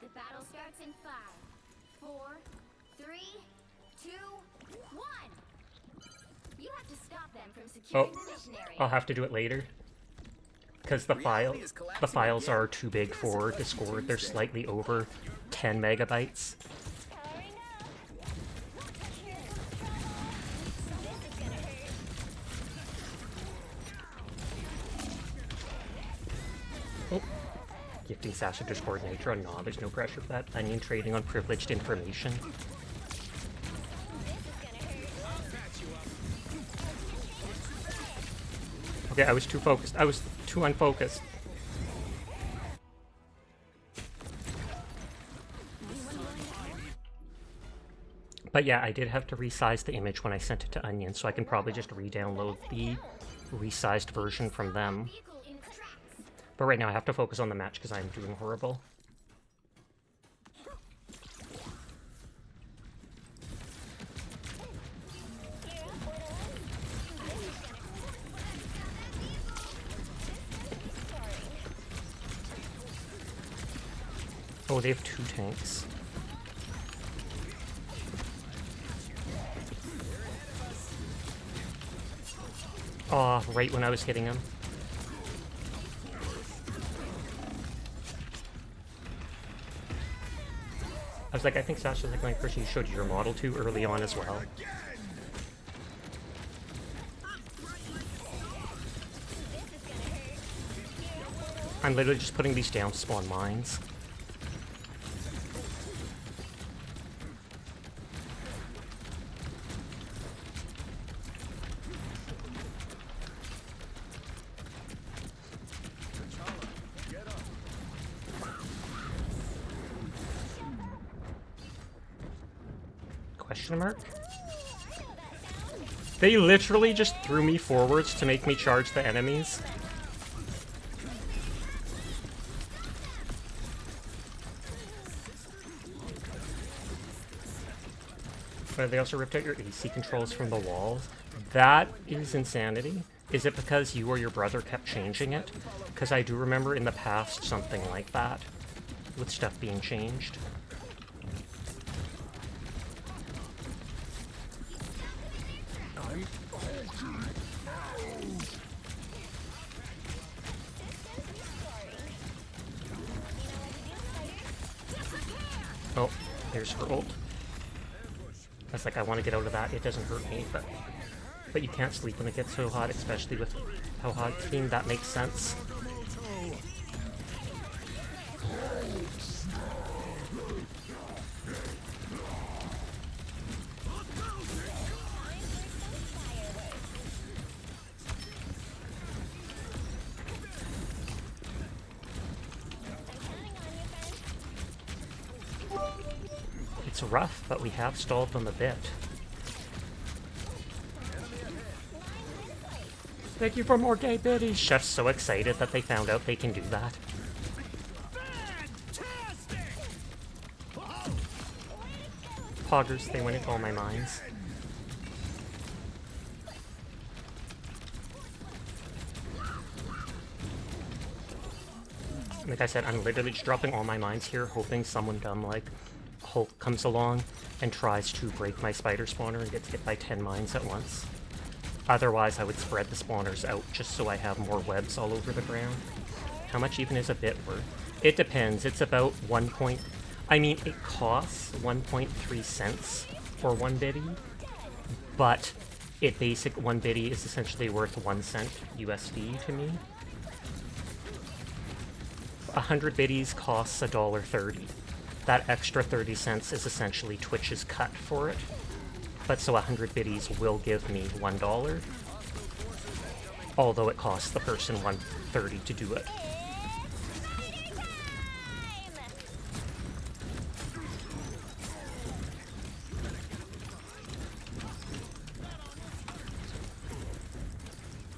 The battle starts in 5, 4, 3, 2, 1. You have to stop them from securing the missionary.
I'll have to do it later. Because the files are too big for Discord. They're slightly over 10 megabytes. Oh. Gifting Sasha Discord Nature. No, there's no pressure for that. Onion trading on privileged information. Okay, I was too focused. I was too unfocused. But yeah, I did have to resize the image when I sent it to Onion, so I can probably just re-download the resized version from them. But right now I have to focus on the match because I'm doing horrible. Oh, they have 2 tanks. Aw, right when I was hitting him. I was like, I think Sasha's like my person you showed your model to early on as well. I'm literally just putting these down to spawn mines. Question mark? They literally just threw me forwards to make me charge the enemies. But they also ripped out your AC controls from the walls. That is insanity. Is it because you or your brother kept changing it? Because I do remember in the past something like that, with stuff being changed. Oh, there's her ult. I was like, I want to get out of that. It doesn't hurt me, but you can't sleep when it gets so hot, especially with how hot it's being. That makes sense. It's rough, but we have stalled them a bit. Thank you for more gay biddies! Chef's so excited that they found out they can do that. Poggers, they went into all my mines. Like I said, I'm literally just dropping all my mines here, hoping someone dumb like Hulk comes along and tries to break my spider spawner and gets hit by 10 mines at once. Otherwise, I would spread the spawners out just so I have more webs all over the ground. How much even is a bit worth? It depends. It's about I mean, it costs 1.3 cents for 1 biddy, but it 1 biddy is essentially worth 1 cent USD to me. 100 biddies costs $1.30. That extra 30 cents is essentially Twitch's cut for it. But so 100 biddies will give me $1, although it costs the person $1.30 to do it.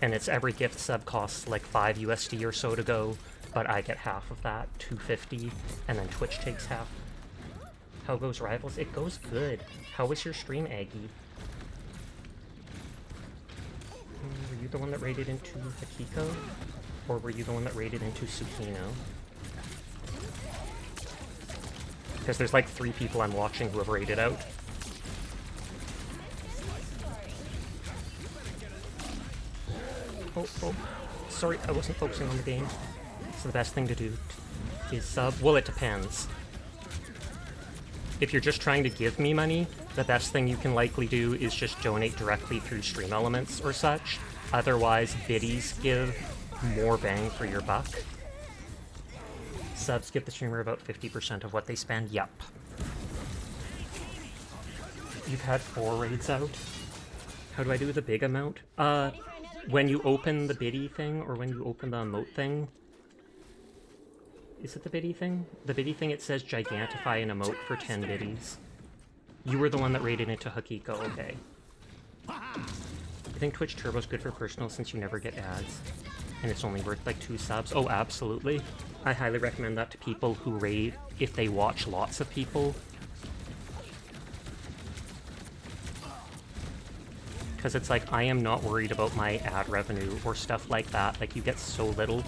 And it's every gift sub costs like 5 USD or so to go, but I get half of that, $2.50, and then Twitch takes half. How goes Rivals? It goes good. How was your stream, Aggie? Were you the one that raided into Akiko? Or were you the one that raided into Tsukino? Because there's like 3 people I'm watching who have raided out. Oh, sorry, I wasn't focusing on the game. So the best thing to do is sub. Well, it depends. If you're just trying to give me money, the best thing you can likely do is just donate directly through Stream Elements or such. Otherwise, biddies give more bang for your buck. Subs give the streamer about 50% of what they spend. Yup. You've had 4 raids out. How do I do the big amount? When you open the biddy thing, or when you open the emote thing... Is it the biddy thing? The biddy thing, it says gigantify an emote for 10 biddies. You were the one that raided into Hakiko, okay. I think Twitch Turbo's good for personal since you never get ads. And it's only worth like 2 subs. Oh, absolutely. I highly recommend that to people who raid if they watch lots of people. Because it's like, I am not worried about my ad revenue or stuff like that. Like, you get so little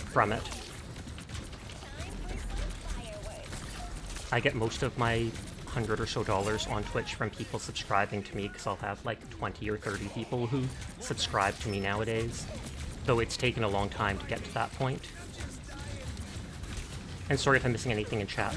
from it. I get most of my $100 or so on Twitch from people subscribing to me, because I'll have like 20 or 30 people who subscribe to me nowadays. Though it's taken a long time to get to that point. And sorry if I'm missing anything in chat.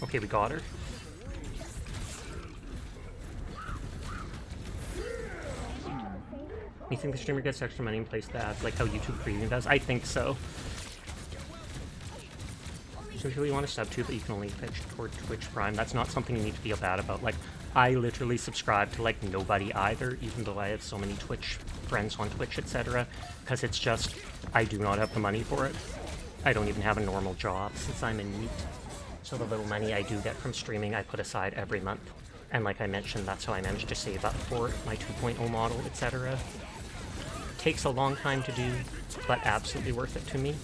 Okay, we got her. You think the streamer gets extra money in place to ads, like how YouTube Premium does? I think so. So if you really want to sub to, but you can only pitch toward Twitch Prime, that's not something you need to feel bad about. Like, I literally subscribe to like nobody either, even though I have so many Twitch friends on Twitch, etc. Because it's just, I do not have the money for it. I don't even have a normal job since I'm in NEET. So the little money I do get from streaming, I put aside every month. And like I mentioned, that's how I managed to save up for my 2.0 model, etc. Takes a long time to do, but absolutely worth it to me.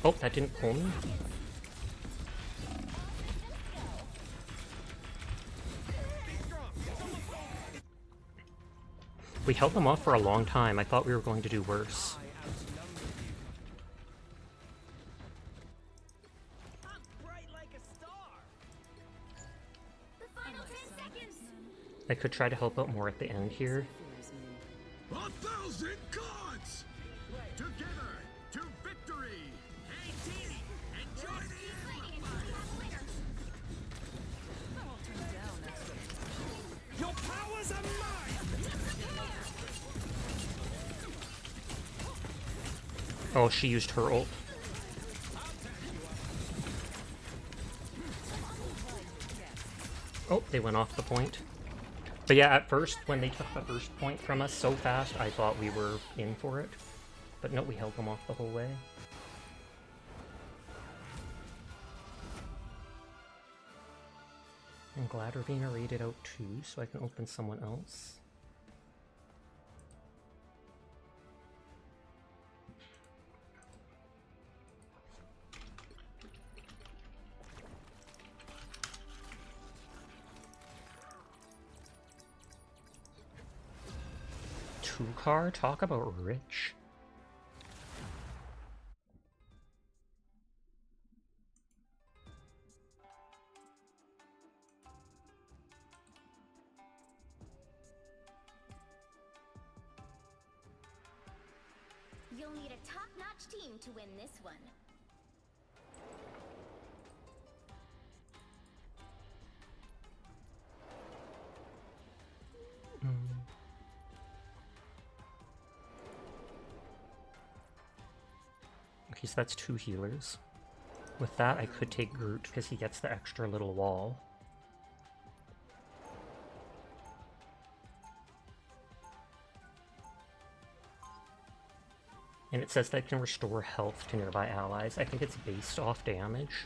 Oh, that didn't pull me. We held them off for a long time. I thought we were going to do worse. I could try to help out more at the end here.
1,000 gods! Together to victory! Hey, team! Enjoy the Your powers are mine!
Oh, she used her ult. Oh, they went off the point. But yeah, at first, when they took the first point from us so fast, I thought we were in for it. But no, we held them off the whole way. I'm glad Ravina raided out too, so I can open someone else. Two-car? Talk about rich.
You'll need a top-notch team to win this one.
Okay, so that's 2 healers. With that, I could take Groot because he gets the extra little wall. And it says that it can restore health to nearby allies. I think it's based off damage,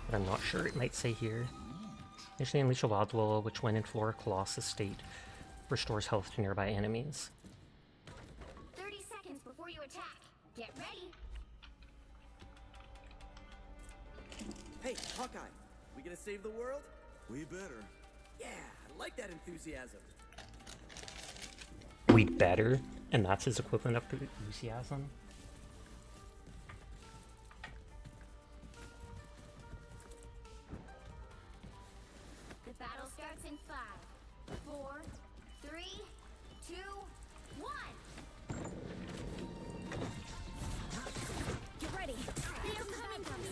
but I'm not sure. It might say here. Initially unleash a wild wall, which when in Flora Colossus state, restores health to nearby enemies.
30 seconds before you attack. Get ready.
Hey, Hawkeye, we gonna save the world? We better. Yeah, I like that enthusiasm.
We'd better, and that's his equivalent of enthusiasm.
The battle starts in 5, 4, 3, 2, 1. Get ready. They're coming from me.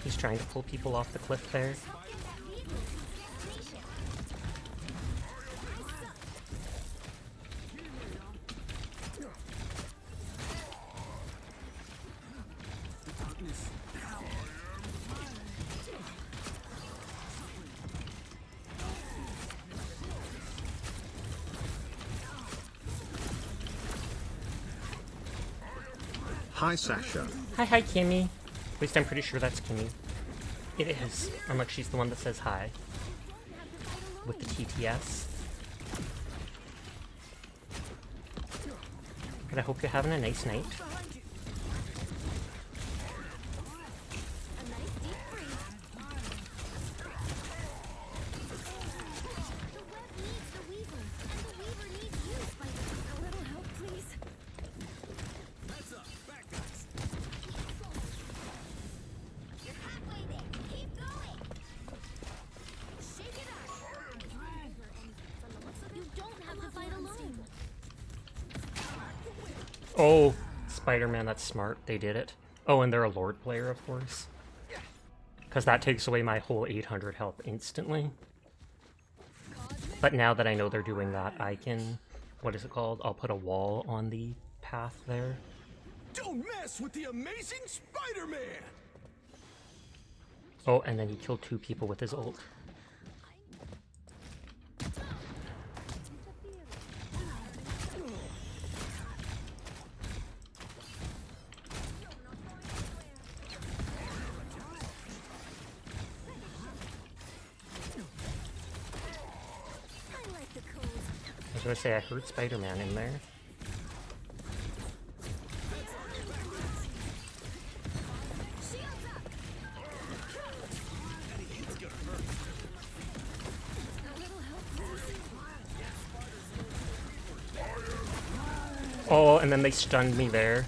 He's trying to pull people off the cliff there.
Hi, Sasha.
Hi, Kimmy. At least I'm pretty sure that's Kimmy. It is, unless she's the one that says hi. With the TTS. But I hope you're having a nice night. Oh, Spider-Man, that's smart. They did it. Oh, and they're a Lord player, of course. Because that takes away my whole 800 health instantly. But now that I know they're doing that, I can... What is it called? I'll put a wall on the path there.
Don't mess with the amazing Spider-Man!
Oh, and then he killed 2 people with his ult. I was gonna say, I heard Spider-Man in there. Oh, and then they stunned me there.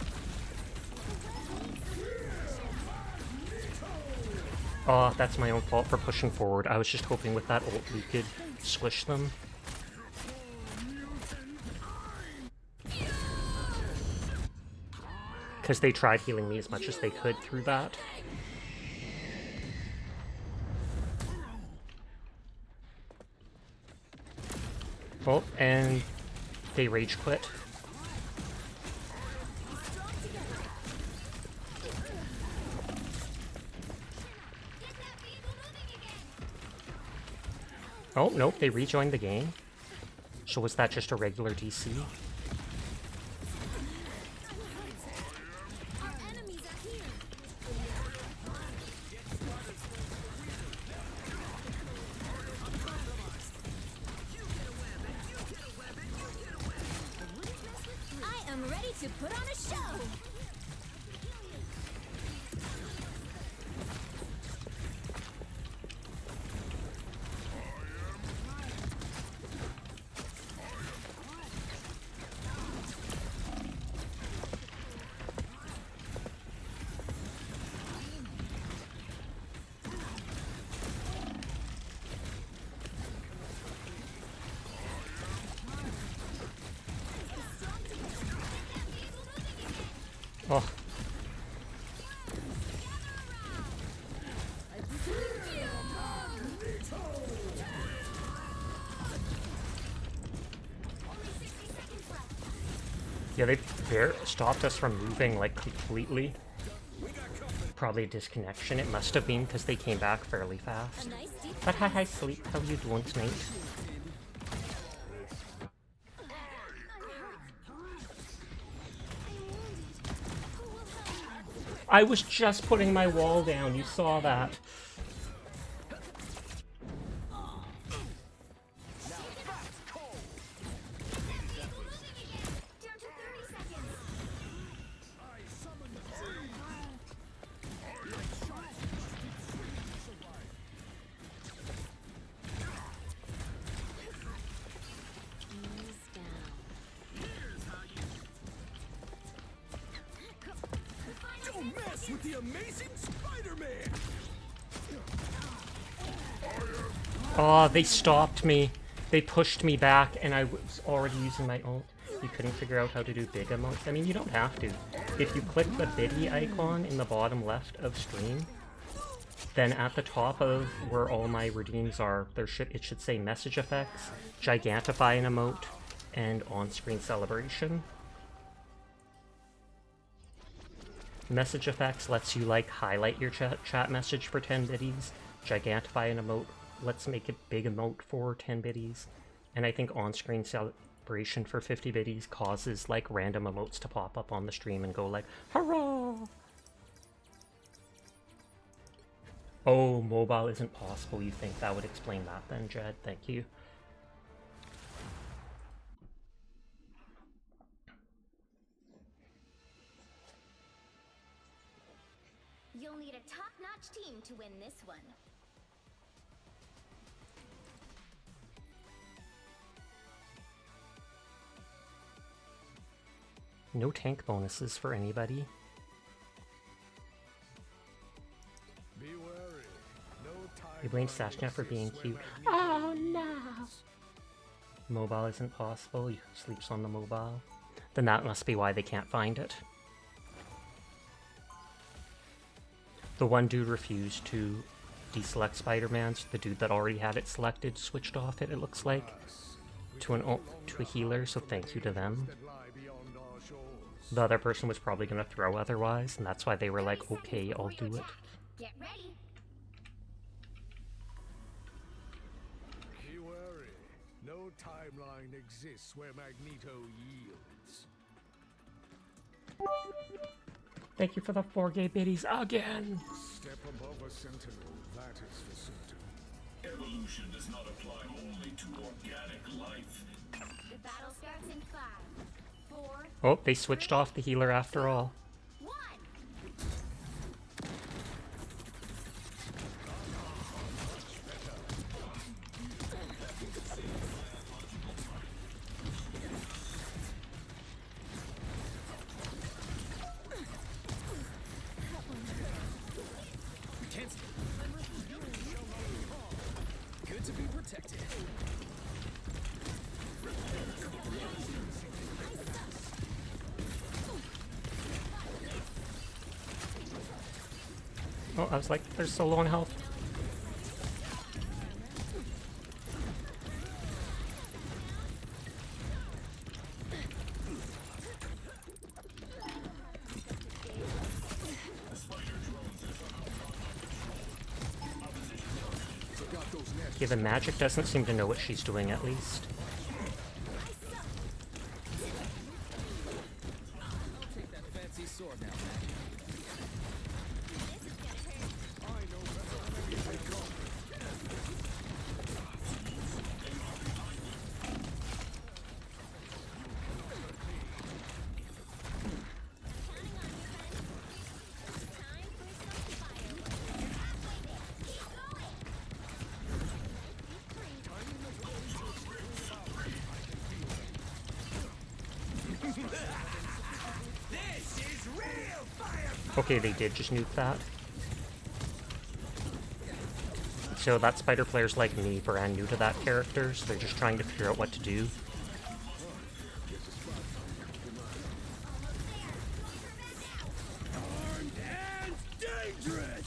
Oh, that's my own fault for pushing forward. I was just hoping with that ult we could squish them. Because they tried healing me as much as they could through that. Oh, and they rage quit. Oh, nope, they rejoined the game. So was that just a regular DC?
I am ready to put on a show.
Oh. Yeah, they stopped us from moving, like, completely. Probably a disconnection. It must have been because they came back fairly fast. But hi, Sleep. How you doing tonight? I was just putting my wall down. You saw that.
Don't mess with the amazing Spider-Man!
Oh, they stopped me. They pushed me back, and I was already using my ult. You couldn't figure out how to do big emotes? I mean, you don't have to. If you click the biddy icon in the bottom left of stream, then at the top of where all my redeems are, it should say message effects, gigantify an emote, and on-screen celebration. Message effects lets you like highlight your chat message for 10 biddies. Gigantify an emote lets make a big emote for 10 biddies. And I think on-screen celebration for 50 biddies causes like random emotes to pop up on the stream and go like, hurrah! Oh, mobile isn't possible. You think that would explain that then, Jed? Thank you.
You'll need a top-notch team to win this one.
No tank bonuses for anybody.
Be wary. No time.
You blame Sashna for being cute. Oh no! Mobile isn't possible. You sleeps on the mobile. Then that must be why they can't find it. The one dude refused to deselect Spider-Man's. The dude that already had it selected switched off it looks like, to a healer, so thank you to them. The other person was probably going to throw otherwise, and that's why they were like, okay, I'll do it.
Get ready.
Be wary. No timeline exists where Magneto yields.
Thank you for the 4 gay biddies again!
Step above a sentinel, that is for certain.
Evolution does not apply only to organic life.
The battle starts in 5, 4.
Oh, they switched off the healer after all.
1.
Good to be protected.
Oh, I was like, they're so low on health.
Forgot those nets
Yeah, the magic doesn't seem to know what she's doing, at least.
I'll take that fancy sword now,
Okay, they did just nuke that. So that spider player's like me, brand new to that character, so they're just trying to figure out what to do.
armed and dangerous.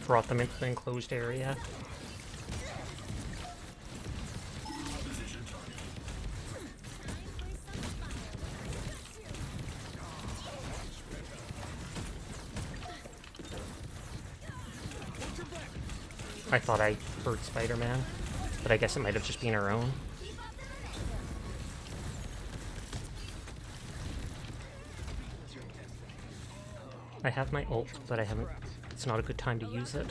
Brought them into the enclosed area. I thought I heard Spider-Man, but I guess it might have just been our own. I have my ult, but I haven't. It's not a good time to use it.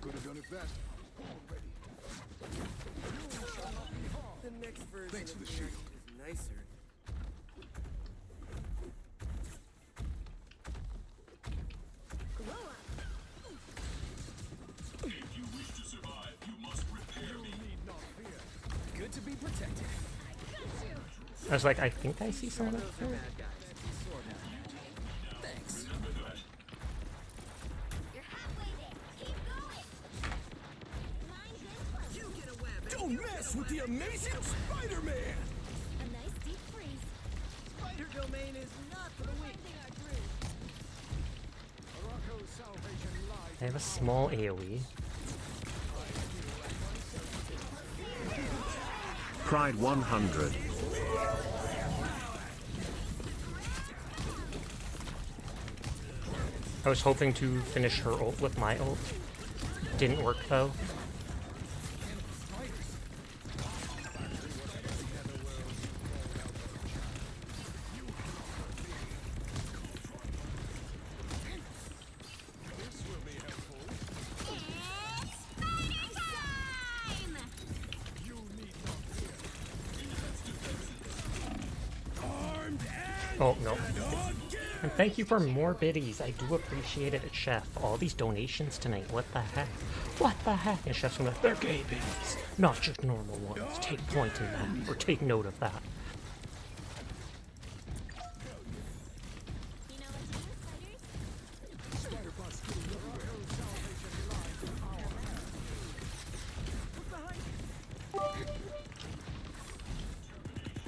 Could have done it faster.
The next version
Thanks for
of
the
me
shield.
is nicer.
If you wish to survive, you must repair me.
Good to be protected.
I was like, I think I see someone up
Those are
there.
bad guys. Sword now. Thanks.
You're halfway there. Keep going. Mind this close.
You get a web. Don't mess with the amazing Spider-Man.
A nice deep freeze.
Spider domain is not for the weak.
Cleansing our groove.
Morocco's salvation lies.
I have a small AoE.
Pride 100.
I was hoping to finish her ult with my ult. Didn't work though. Oh no. And thank you for more biddies. I do appreciate it, Chef. All these donations tonight. What the heck? What the heck? And Chef's gonna, they're gay biddies, not just normal ones. Take point in that, or take note of that.
You know what to do, spiders?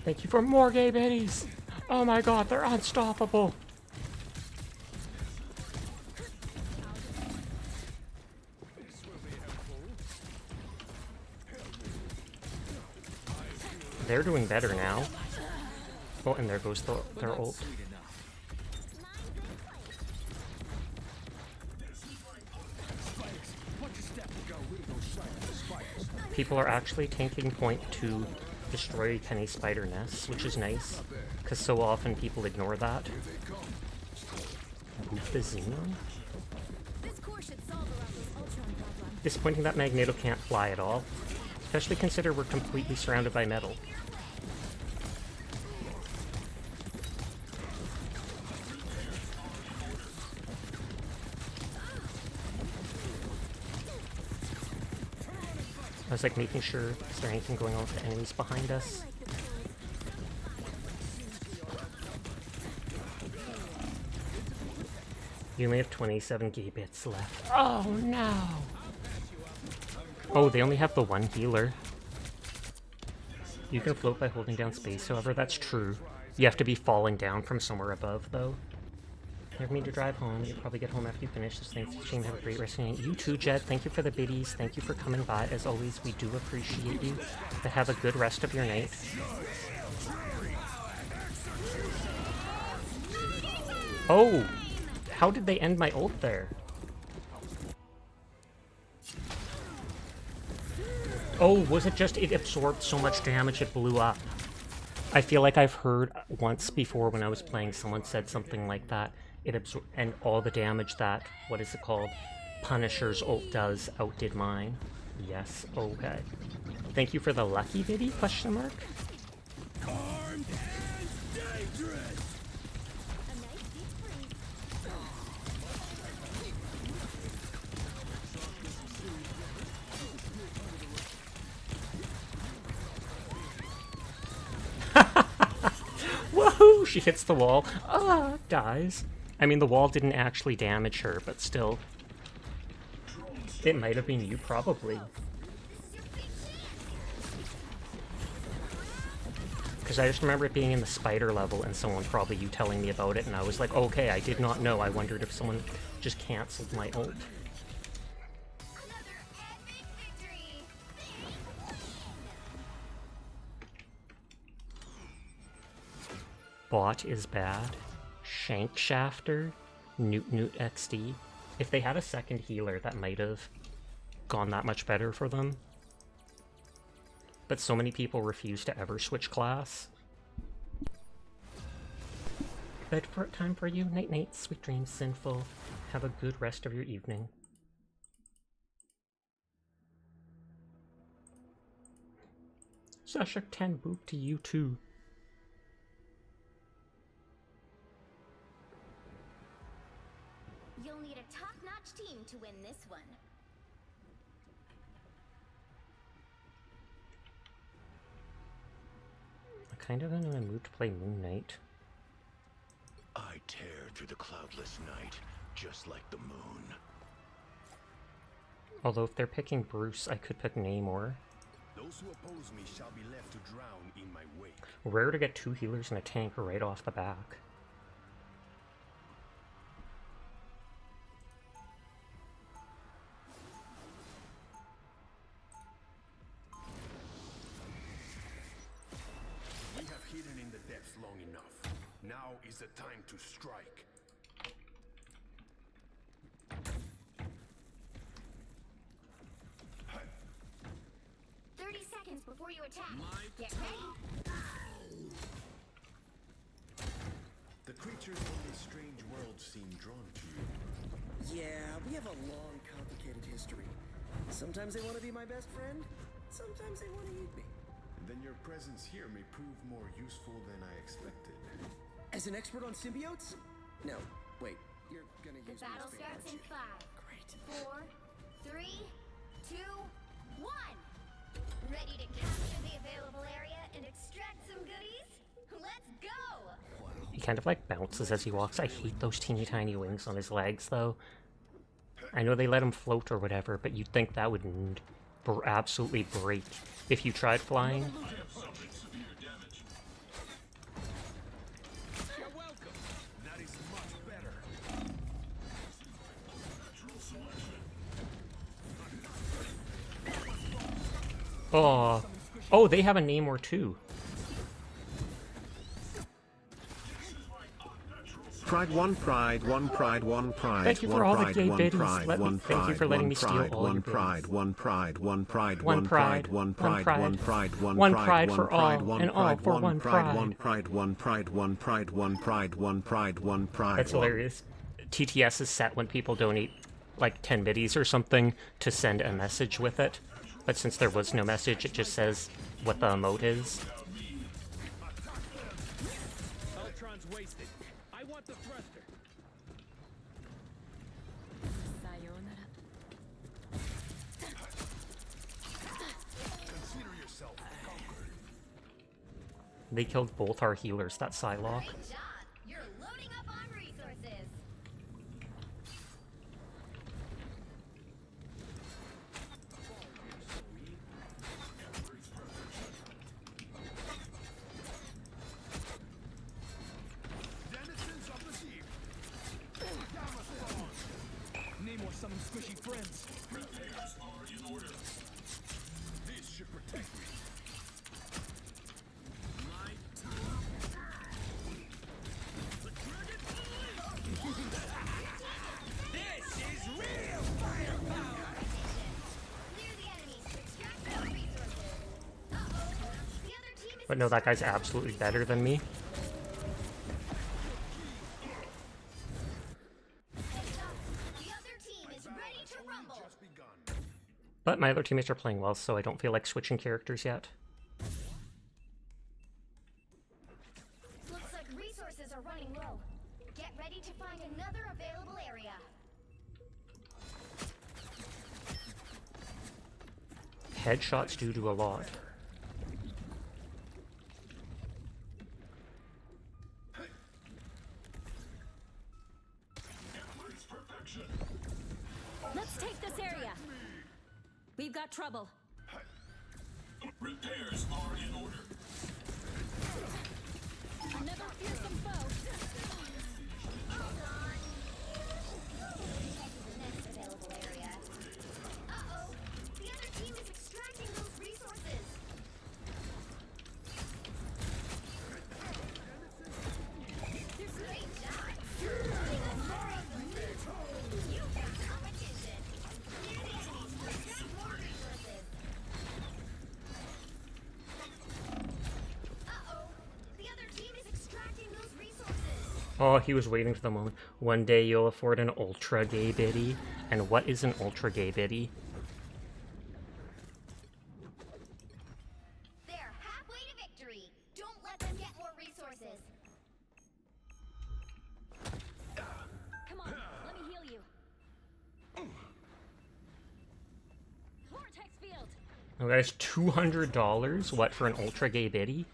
Thank you for more gay biddies. Oh my god, they're unstoppable. They're doing better now. Oh, and there goes their ult. People are actually taking point to destroy Kenny spider nests, which is nice, because so often people ignore that. Boop the Xenon?
This core should solve Morocco's Ultron problem.
Disappointing that Magneto can't fly at all, especially consider we're completely surrounded by metal. I was like making sure, is there anything going on with the enemies behind us? You only have 27 gay bits left. Oh no! Oh, they only have the one healer. You can float by holding down space, however, that's true. You have to be falling down from somewhere above, though. Never mean to drive home. You'll probably get home after you finish this thing. Shame, have a great rest of your night. You too, Jed. Thank you for the biddies. Thank you for coming by. As always, we do appreciate you. But have a good rest of your night. Oh! How did they end my ult there? Oh, was it just it absorbed so much damage it blew up? I feel like I've heard once before when I was playing someone said something like that. It absorbed, and all the damage that, what is it called, Punisher's ult does outdid mine. Yes, okay. Thank you for the lucky biddy, question mark?
Armed and dangerous.
Woohoo! She hits the wall. Ah, dies. I mean, the wall didn't actually damage her, but still. It might have been you, probably. Because I just remember it being in the spider level and someone, probably you, telling me about it, and I was like, okay, I did not know. I wondered if someone just cancelled my ult. Bot is bad. Shank Shafter. Newt XD. If they had a second healer, that might have gone that much better for them. But so many people refuse to ever switch class. Bedtime for you. Night night. Sweet dreams, Sinful. Have a good rest of your evening. Sasha 10 boop to you too.
You'll need a top-notch team to win this one.
I'm kind of in a mood to play Moon Knight.
I tear through the cloudless night, just like the moon.
Although if they're picking Bruce, I could pick Namor.
Those who oppose me shall be left to drown in my wake.
Rare to get 2 healers and a tank right off the back.
We have hidden in the depths long enough. Now is the time to strike.
Before you attack, get ready.
The creatures in this strange world seem drawn to you.
Yeah, we have a long, complicated history. Sometimes they want to be my best friend, sometimes they want to eat me.
Then your presence here may prove more useful than I expected.
As an expert on symbiotes? No, wait, you're gonna
The
use
battle
me as bait,
starts in
aren't you?
5, 4, 3, 2, 1. Ready to capture the available area and extract some goodies? Let's go!
He kind of like bounces as he walks. I hate those teeny tiny wings on his legs though. I know they let him float or whatever, but you'd think that would absolutely break if you tried flying.
You're welcome. That is much better.
Oh, oh, they have a Namor too.
Pride, one pride, one pride, one pride.
Thank you for all the gay biddies. Thank you for letting me steal all your
one pride,
biddies.
one pride, one pride,
One pride,
one pride, one pride, one
one
pride,
pride
one
for
pride,
all,
one
and all
pride,
for
one
one
pride,
pride.
one pride, one pride, one pride, one pride, one pride, one pride.
That's hilarious. TTS is set when people donate like 10 biddies or something to send a message with it. But since there was no message, it just says what the emote is.
Ultron's wasted. I want the thruster. Consider yourself conquered.
They killed both our healers, that Psylocke.
Great job! You're loading up on resources.
But no, that guy's absolutely better than me. But my other teammates are playing well, so I don't feel like switching characters yet.
Looks like resources are running low. Get ready to find another available area.
Headshots do a lot.
Let's take this area. We've got trouble.
Repairs are in order.
Another fearsome foe.
Next available area. Uh-oh! The other team is extracting those resources. Great job. You've got competition. Near the enemies to extract more resources. Uh-oh! The other team is extracting those resources.
Oh, he was waiting for the moment. One day you'll afford an ultra gay biddy. And what is an ultra gay biddy?
They're halfway to victory. Don't let them get more resources.
Come on, let me heal you. Vortex field.
Oh, that is $200. What, for an ultra gay biddy?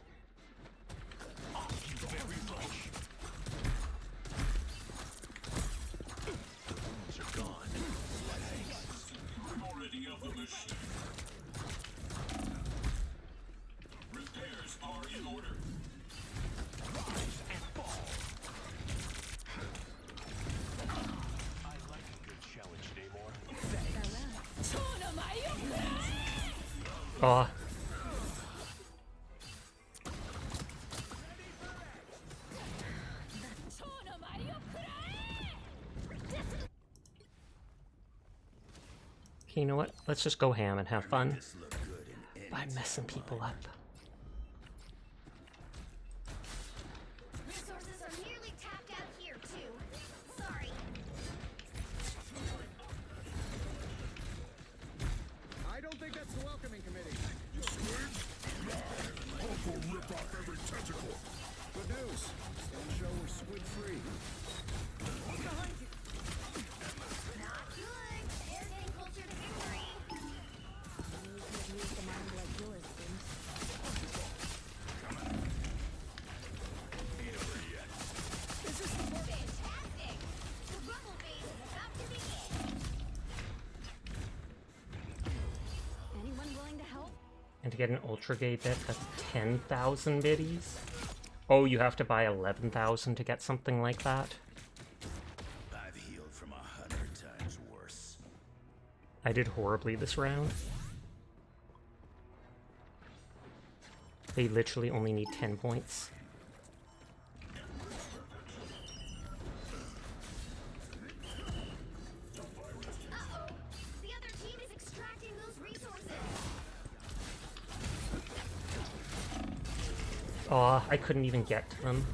Repairs are in order. I like a good challenge, Namor.
Oh. Okay, you know what? Let's just go ham and have fun by messing people up.
Resources are nearly tapped out here, too. Sorry.
I don't think that's the welcoming committee.
Hulk will rip off every tentacle.
Good news. Gonna show we're squid free.
Not good. They're getting closer to victory. Fantastic. The rumble phase is about to begin.
Anyone willing to help?
And to get an ultra gay bit, that's 10,000 biddies. Oh, you have to buy 11,000 to get something like that?
I've healed from 100 times worse.
I did horribly this round. They literally only need 10 points.
Uh-oh. The other team is extracting those resources.
Aw, I couldn't even get to them.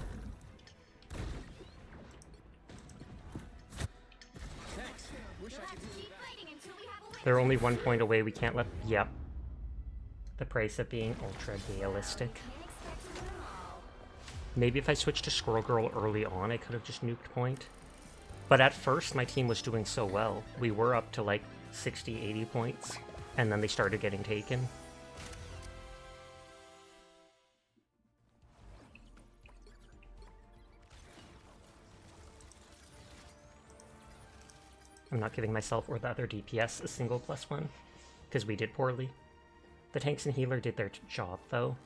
Thanks. Wish I
You'll have
could
to
do
keep fighting until we have a win.
They're only 1 point away, we can't let... Yep. The price of being ultra gayalistic.
Can't expect to win them all.
Maybe if I switched to Squirrel Girl early on, I could have just nuked point. But at first, my team was doing so well. We were up to like 60, 80 points, and then they started getting taken. I'm not giving myself or the other DPS a single +1, because we did poorly. The tanks and healer did their job, though.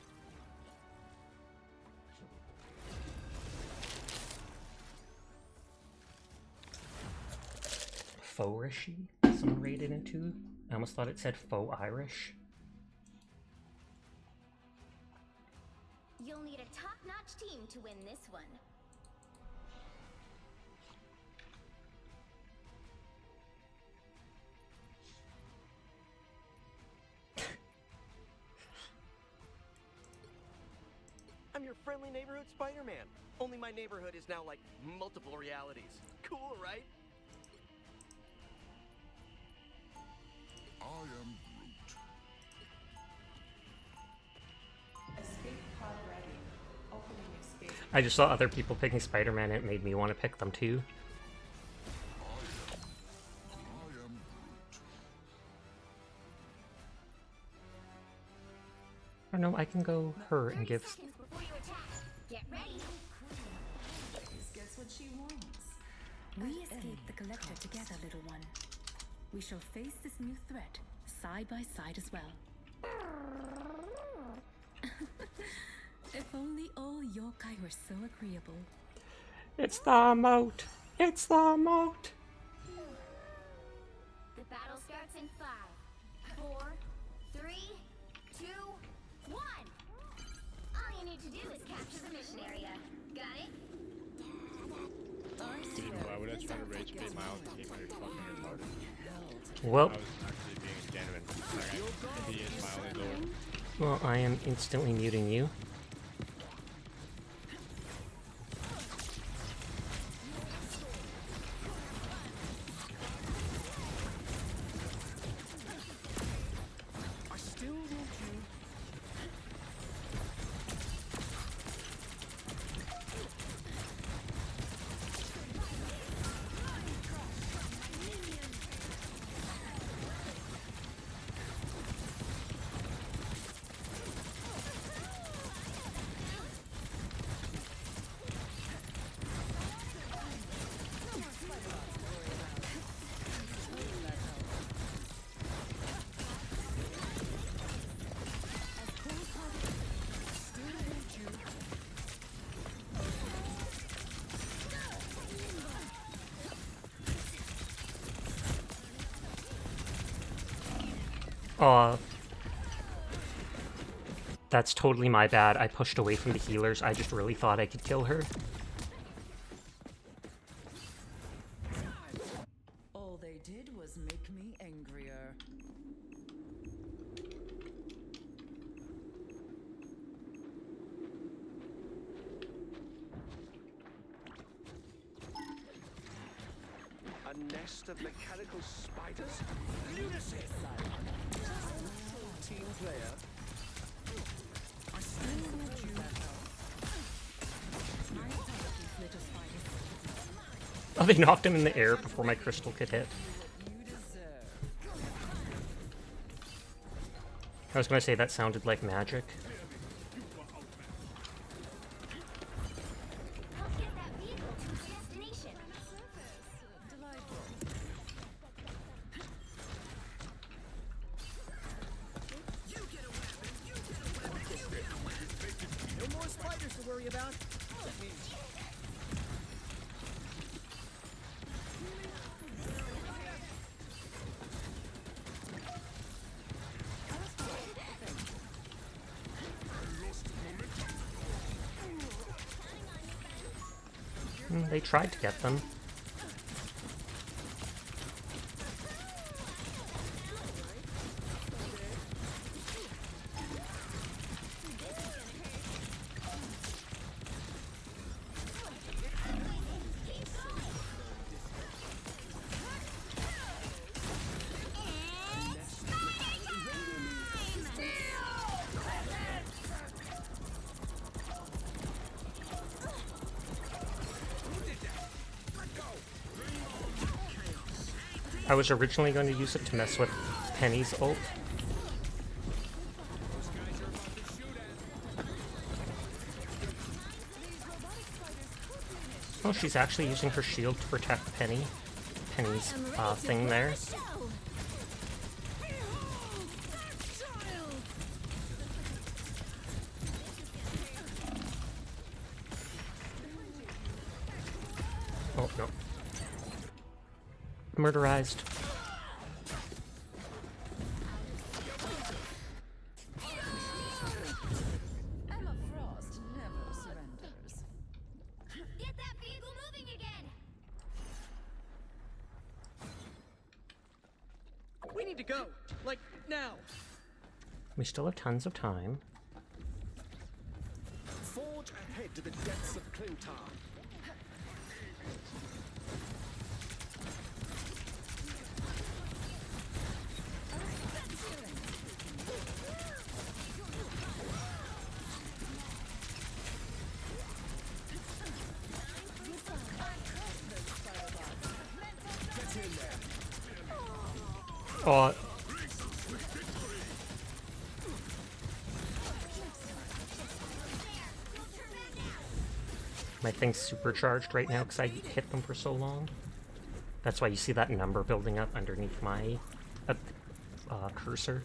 Faux-rishy? Someone raided into? I almost thought it said faux Irish.
You'll need a top-notch team to win this one.
your friendly neighborhood Spider-Man. Only my neighborhood is now like multiple realities. Cool, right?
I am Groot.
Escape pod ready. Opening escape.
I just saw other people picking Spider-Man and it made me want to pick them too.
I am Groot.
I don't know, I can go her and give...
Get ready.
Gets what she wants.
We escape the collector together, little one. We shall face this new threat side by side as well. If only all yokai were so agreeable.
It's the emote! It's the emote!
The battle starts in 5, 4, 3, 2, 1. All you need to do is capture the mission area. Got it?
Dude, why would I try to rage bait my own team when you're fucking retarded?
Well,
I was actually being genuine. Like, he is my only lord.
well, I am instantly muting you.
I still want you.
Aw. That's totally my bad. I pushed away from the healers. I just really thought I could kill her.
All they did was make me angrier.
A nest of mechanical spiders? Lunacy! Team player. I still want you.
Oh, they knocked him in the air before my crystal could hit. I was going to say that sounded like magic.
Help get that vehicle to its destination.
No more spiders to worry about. That means
They tried to get them. I was originally going to use it to mess with Penny's ult. Oh, she's actually using her shield to protect Penny's thing there. Oh, no. Murderized.
Emma Frost never surrenders.
Get that vehicle moving again.
we need to go. Like now.
We still have tons of time.
Forward to the depths of Clintar.
Oh. My thing's supercharged right now because I hit them for so long. That's why you see that number building up underneath my cursor.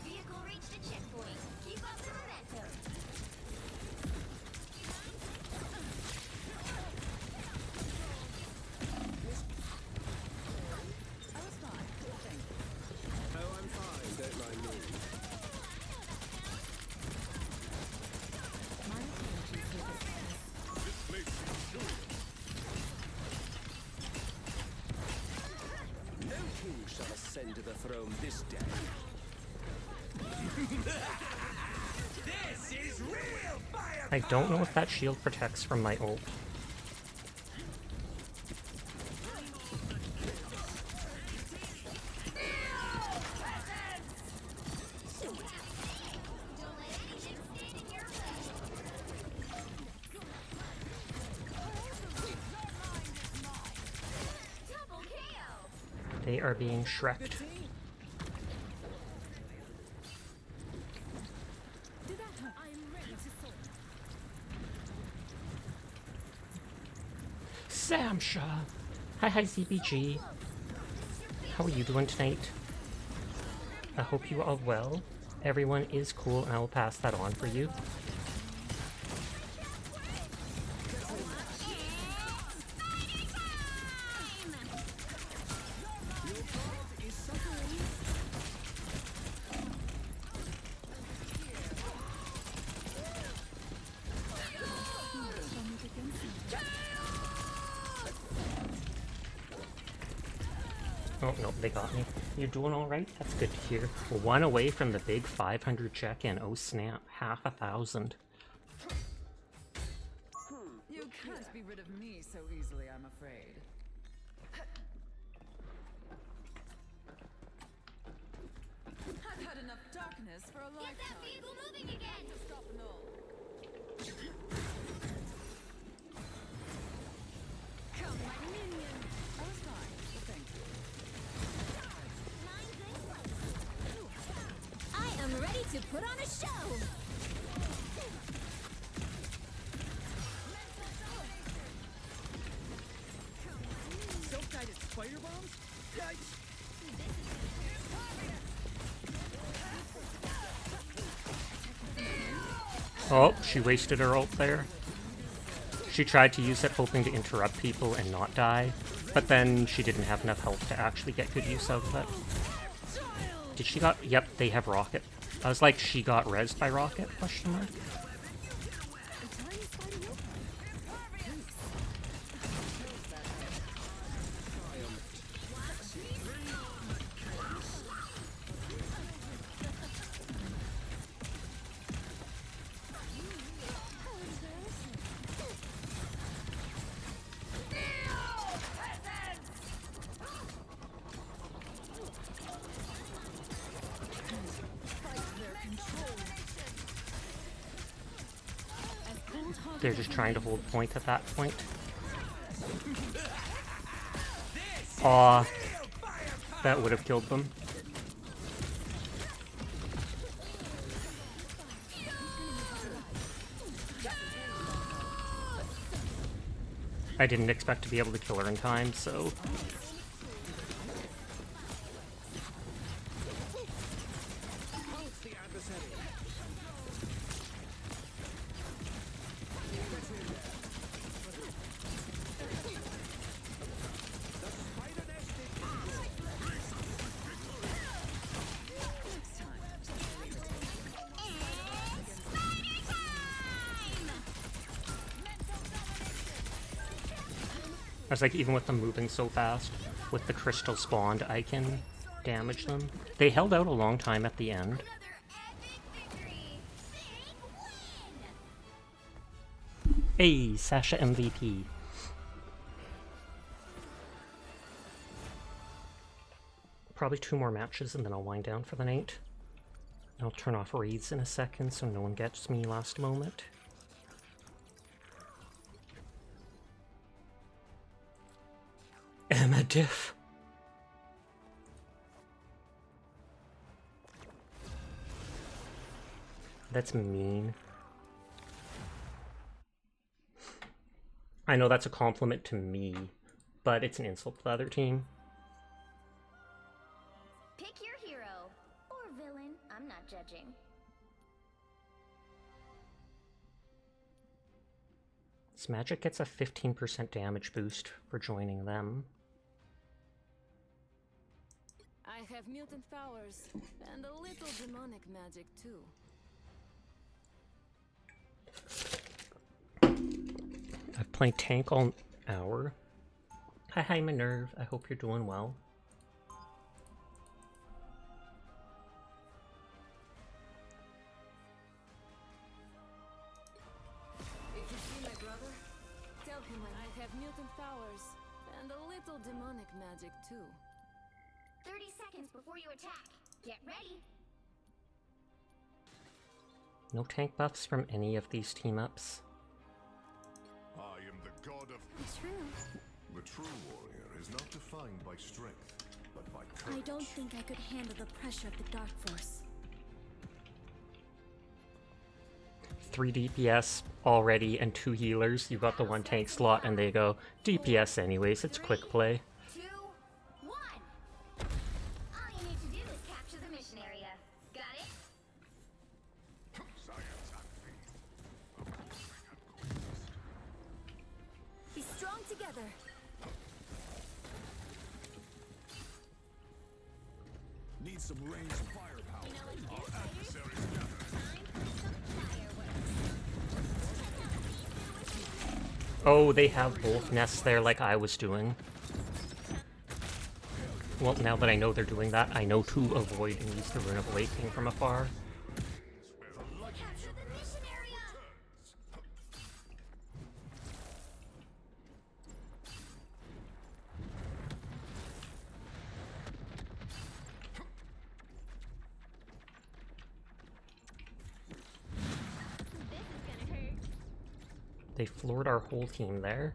Vehicle reached a checkpoint. Keep up the momentum.
Oh, I'm fine. Don't mind me.
This place is curious.
No king shall ascend to the throne this day. This is real fire!
I don't know if that shield protects from my ult. They are being shreked. Samsha! Hi ZBG. How are you doing tonight? I hope you are well. Everyone is cool and I will pass that on for you. Oh, no, they got me. You're doing alright? That's good to hear. One away from the big 500 check-in. Oh snap, half 1,000.
You can't be rid of me so easily, I'm afraid. I've had enough darkness for a lifetime.
Get that vehicle moving again!
To stop and all.
Come, my minion!
I was fine, but thank you.
I am ready to put on a show!
Self-guided firebombs? Yikes!
Oh, she wasted her ult there. She tried to use it hoping to interrupt people and not die, but then she didn't have enough health to actually get good use out of it. Did she got... Yep, they have rocket. I was like, she got rezzed by rocket? Question mark. They're just trying to hold point at that point. Aw, that would have killed them. I didn't expect to be able to kill her in time, so... I was like, even with them moving so fast, with the crystal spawned, I can damage them. They held out a long time at the end. Hey, Sasha MVP. Probably 2 more matches and then I'll wind down for the night. I'll turn off raids in a second so no one gets me last moment. Emma Diff. That's mean. I know that's a compliment to me, but it's an insult to the other team.
Pick your hero. Or villain. I'm not judging.
This magic gets a 15% damage boost for joining them.
I have mutant powers, and a little demonic magic too.
I've played tank all hour. Hi Minerve, I hope you're doing well.
If you see my brother, tell him I have mutant powers, and a little demonic magic too.
30 seconds before you attack. Get ready.
No tank buffs from any of these team-ups.
I am the god of...
True.
The true warrior is not defined by strength, but by courage.
I don't think I could handle the pressure of the Dark Force.
3 DPS already and 2 healers. You got the 1 tank slot and they go DPS anyways, it's quick play.
2, 1. All you need to do is capture the mission area. Got it? Be strong together.
Need some ranged firepower. Our adversaries gather.
Oh, they have both nests there like I was doing. Well, now that I know they're doing that, I know to avoid and use the Rune of Awakening from afar.
Capture the mission area.
They floored our whole team there.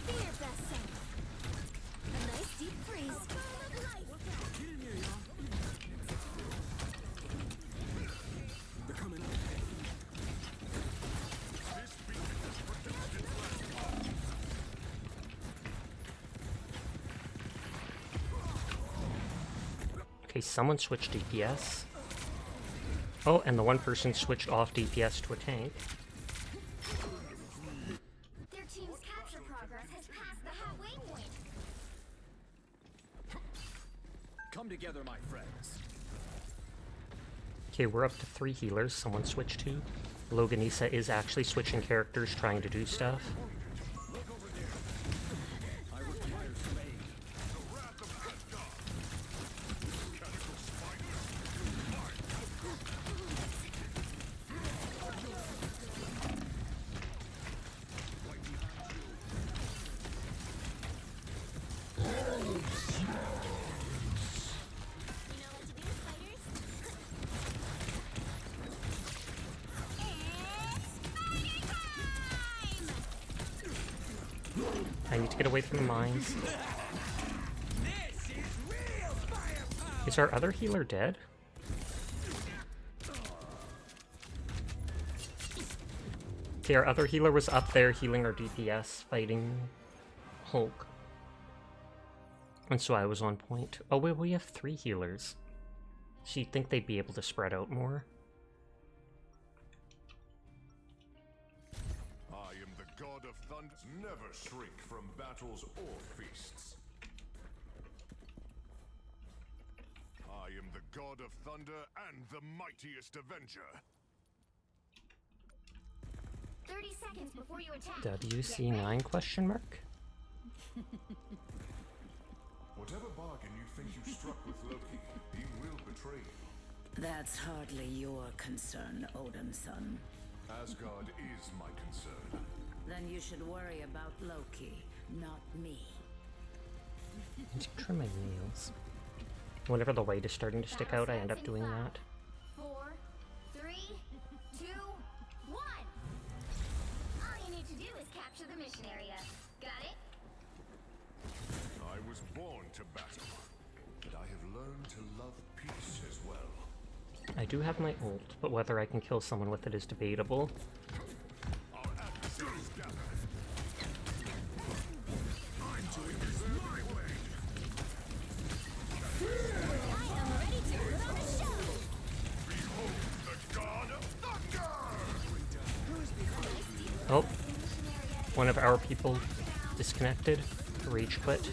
Be your best self. A nice deep freeze.
Get in here, y'all. They're coming up.
Okay, someone switched DPS. Oh, and the one person switched off DPS to a tank.
Their team's capture progress has passed the halfway point.
Come together, my friends.
Okay, we're up to 3 healers. Someone switched to. Loganisa is actually switching characters, trying to do stuff.
Look over there. I require some aid. The wrath of Asgard. Mechanical
I need to get away from the mines. Is our other healer dead? Okay, our other healer was up there healing our DPS, fighting Hulk. And so I was on point. Oh wait, we have 3 healers. So you'd think they'd be able to spread out more.
I am the god of thunder. Never shrink from battles or feasts. I am the god of thunder and the mightiest avenger.
30 seconds before you attack.
WC9 question mark?
Whatever bargain you think you struck with Loki, he will betray you.
That's hardly your concern, Odin's son.
Asgard is my concern.
Then you should worry about Loki, not me.
Let's trim my nails. Whenever the white is starting to stick out, I end up doing that.
4, 3, 2, 1. All you need to do is capture the mission area. Got it?
I was born to battle, but I have learned to love peace as well.
I do have my ult, but whether I can kill someone with it is debatable.
Our adversaries gather. I'm doing this my way.
I am ready to put on a show.
Behold the god of thunder!
Oh, one of our people disconnected. Rage quit.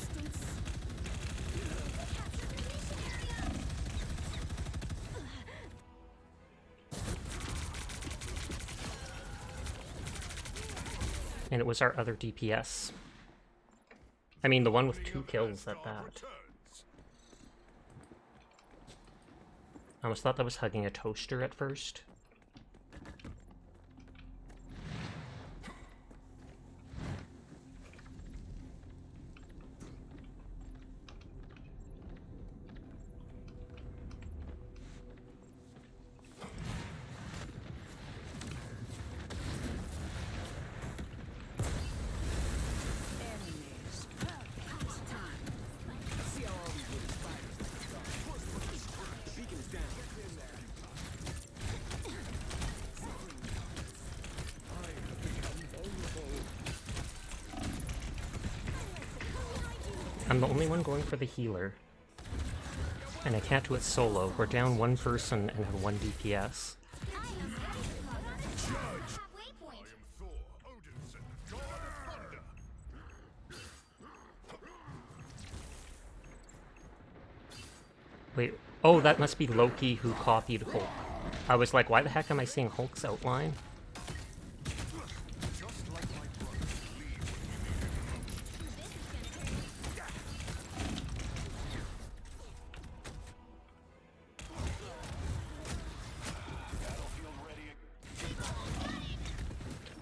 And it was our other DPS. I mean, the one with 2 kills at that. I almost thought that was hugging a toaster at first. I'm the only one going for the healer. And I can't do it solo. We're down 1 person and have 1 DPS. Wait, oh, that must be Loki who copied Hulk. I was like, why the heck am I seeing Hulk's outline?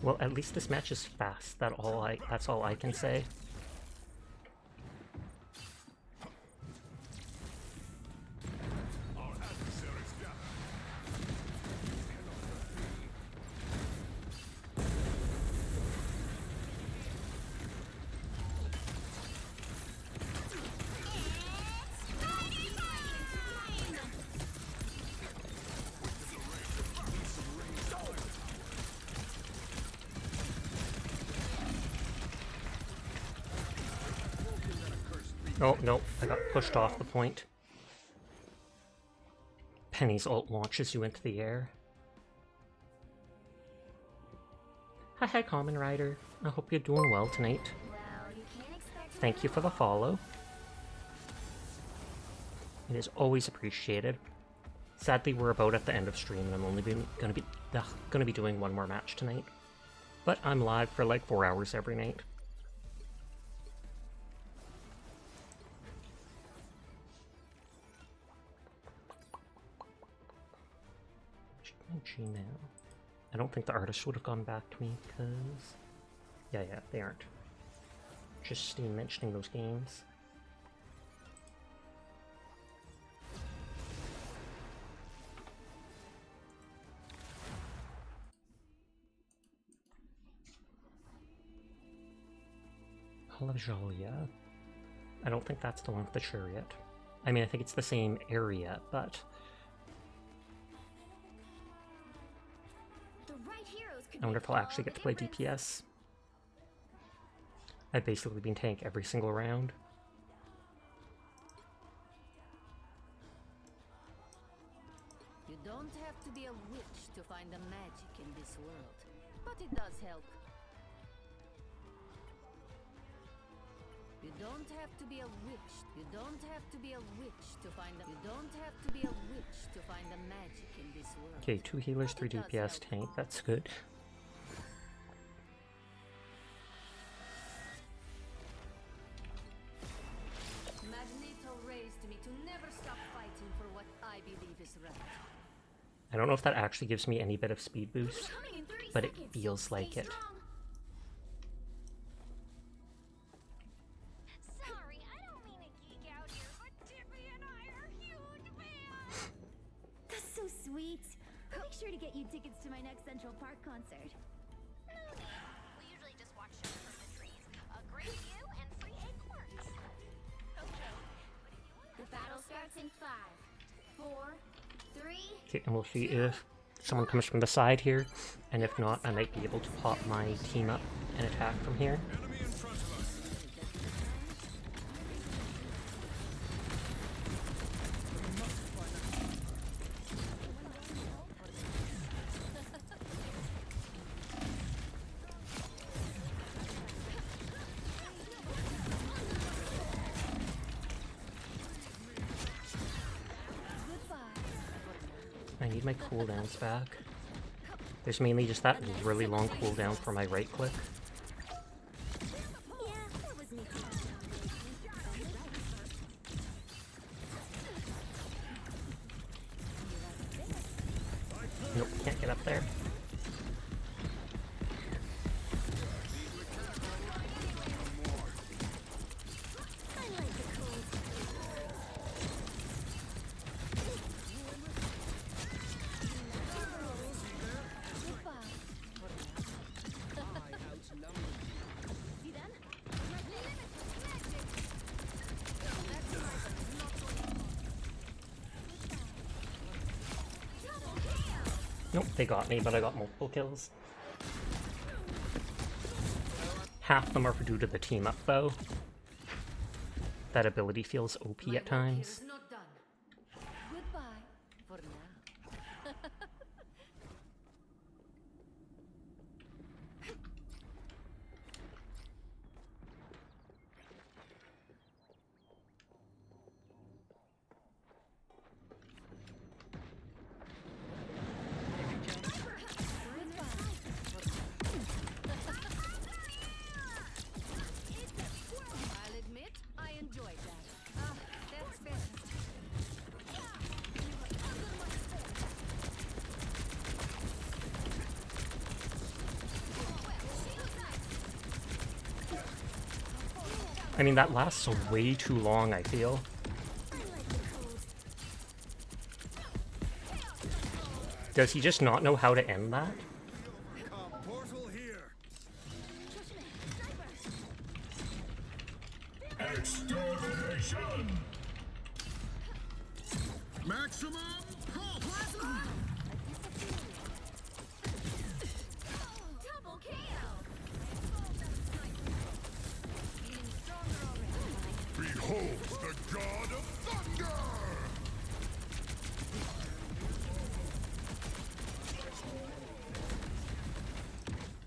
Well, at least this match is fast. That's all I can say. Oh, no, I got pushed off the point. Penny's ult launches you into the air. Hi, Common Rider. I hope you're doing well tonight. Thank you for the follow. It is always appreciated. Sadly, we're about at the end of stream, and I'm only gonna be doing 1 more match tonight. But I'm live for like 4 hours every night. Gmail. I don't think the artist would have gone back to me because... Yeah, they aren't. Just Steam mentioning those games. Halajalia. I don't think that's the one with the chariot. I mean, I think it's the same area, but... I wonder if I'll actually get to play DPS. I've basically been tank every single round.
You don't have to be a witch to find the magic in this world, but it does help. You don't have to be a witch. You don't have to be a witch to find the. You don't have to be a witch to find the magic in this world.
Okay, 2 healers, 3 DPS tank. That's good. I don't know if that actually gives me any bit of speed boost, but it feels like it.
Sorry, I don't mean to geek out here, but Tippy and I are huge fans.
That's so sweet. I'll make sure to get you tickets to my next Central Park concert.
No need. We usually just watch shows from the trees. A great view and free acorns. Okay, but if you want the battle starts in 5, 4, 3.
Okay, and we'll see if someone comes from the side here, and if not, I might be able to pop my team up and attack from here.
Enemy in front of us.
I need my cooldowns back. There's mainly just that really long cooldown for my right click. Nope, can't get up there. Nope, they got me, but I got multiple kills. Half of them are due to the team up, though. That ability feels OP at times.
Not done. Goodbye for now. I'll admit, I enjoyed that. Ah, that's fantastic.
I mean, that lasts way too long, I feel. Does he just not know how to end that?
Portal here.
Extermination!
Maximum plasma.
Double kill.
Behold the god of thunder!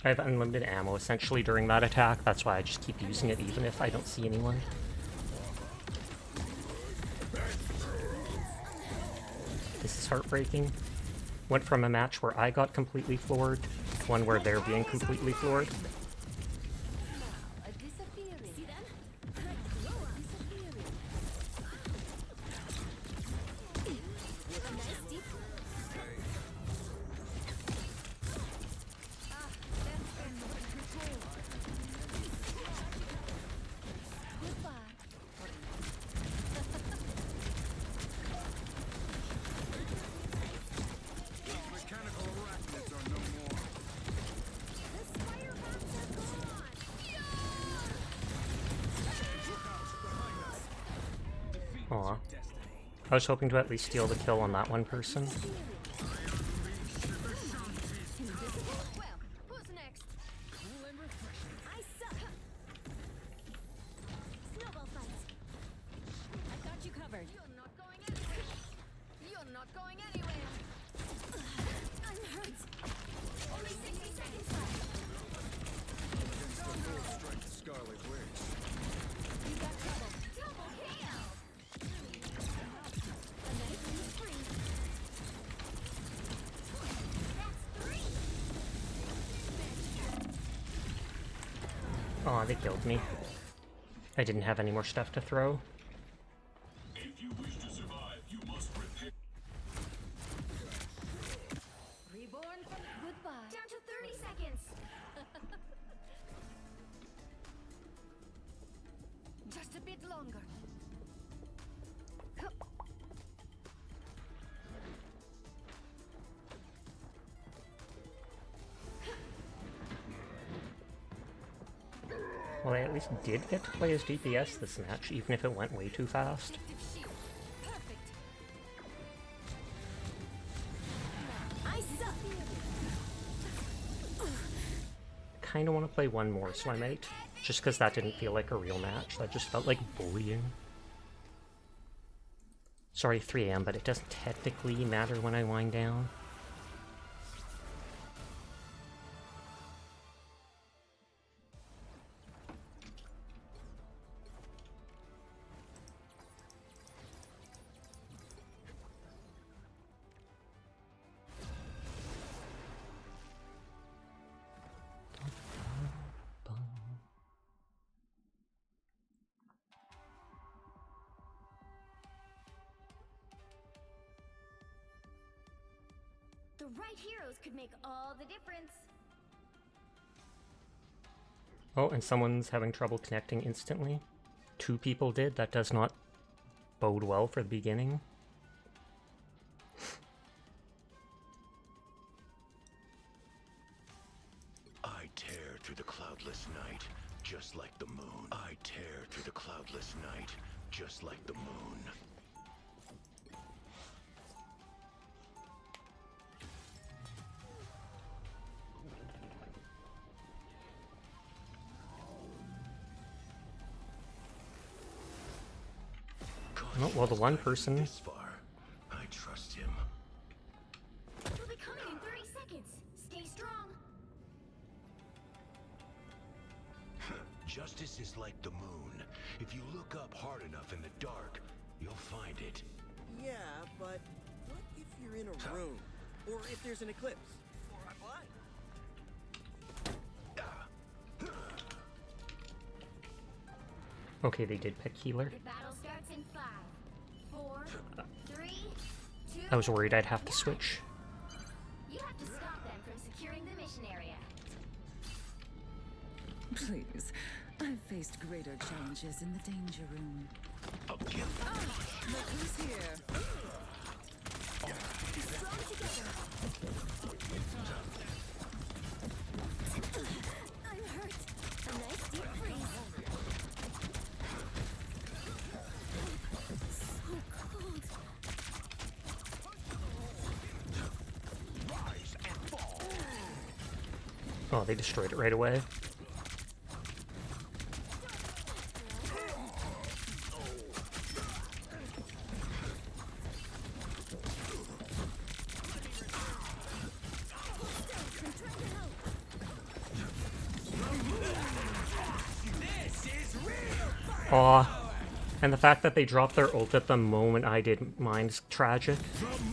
I have unlimited ammo essentially during that attack, that's why I just keep using it even if I don't see anyone. This is heartbreaking. Went from a match where I got completely floored to one where they're being completely floored.
Mechanical arachnids are no more.
Aw. I was hoping to at least steal the kill on that one person.
Well, who's next?
Cool and refreshing.
I suck. Snowball fight.
I got you covered.
You're not going anywhere. You're not going anywhere.
I'm hurt.
Only 60 seconds left.
Against the full strength Scarlet Witch.
You got trouble. Double kill.
A nice and free.
That's 3.
Aw, they killed me. I didn't have any more stuff to throw.
If you wish to survive, you must prepare.
stronger.
Well, I at least did get to play as DPS this match, even if it went way too fast. Kinda want to play one more, so I might. Just because that didn't feel like a real match, that just felt like bullying. Sorry, 3 AM, but it doesn't technically matter when I wind down.
The right heroes could make all the difference.
Oh, and someone's having trouble connecting instantly. 2 people did. That does not bode well for the beginning.
I tear through the cloudless night, just like the moon. I tear through the cloudless night, just like the moon.
Oh, well, the one person...
This far. I trust him.
It'll be coming in 30 seconds. Stay strong.
Justice is like the moon. If you look up hard enough in the dark, you'll find it.
Yeah, but what if you're in a room? Or if there's an eclipse? Or I'm blind?
Okay, they did pick healer.
The battle starts in 5, 4, 3, 2.
I was worried I'd have to switch.
You have to stop them from securing the mission area.
Please, I've faced greater challenges in the danger room.
I'll kill
Look who's here.
Be strong together. I'm hurt. A nice deep freeze. So cold.
Rise and fall.
Oh, they destroyed it right away. Aw. And the fact that they dropped their ult at the moment I did mine's tragic,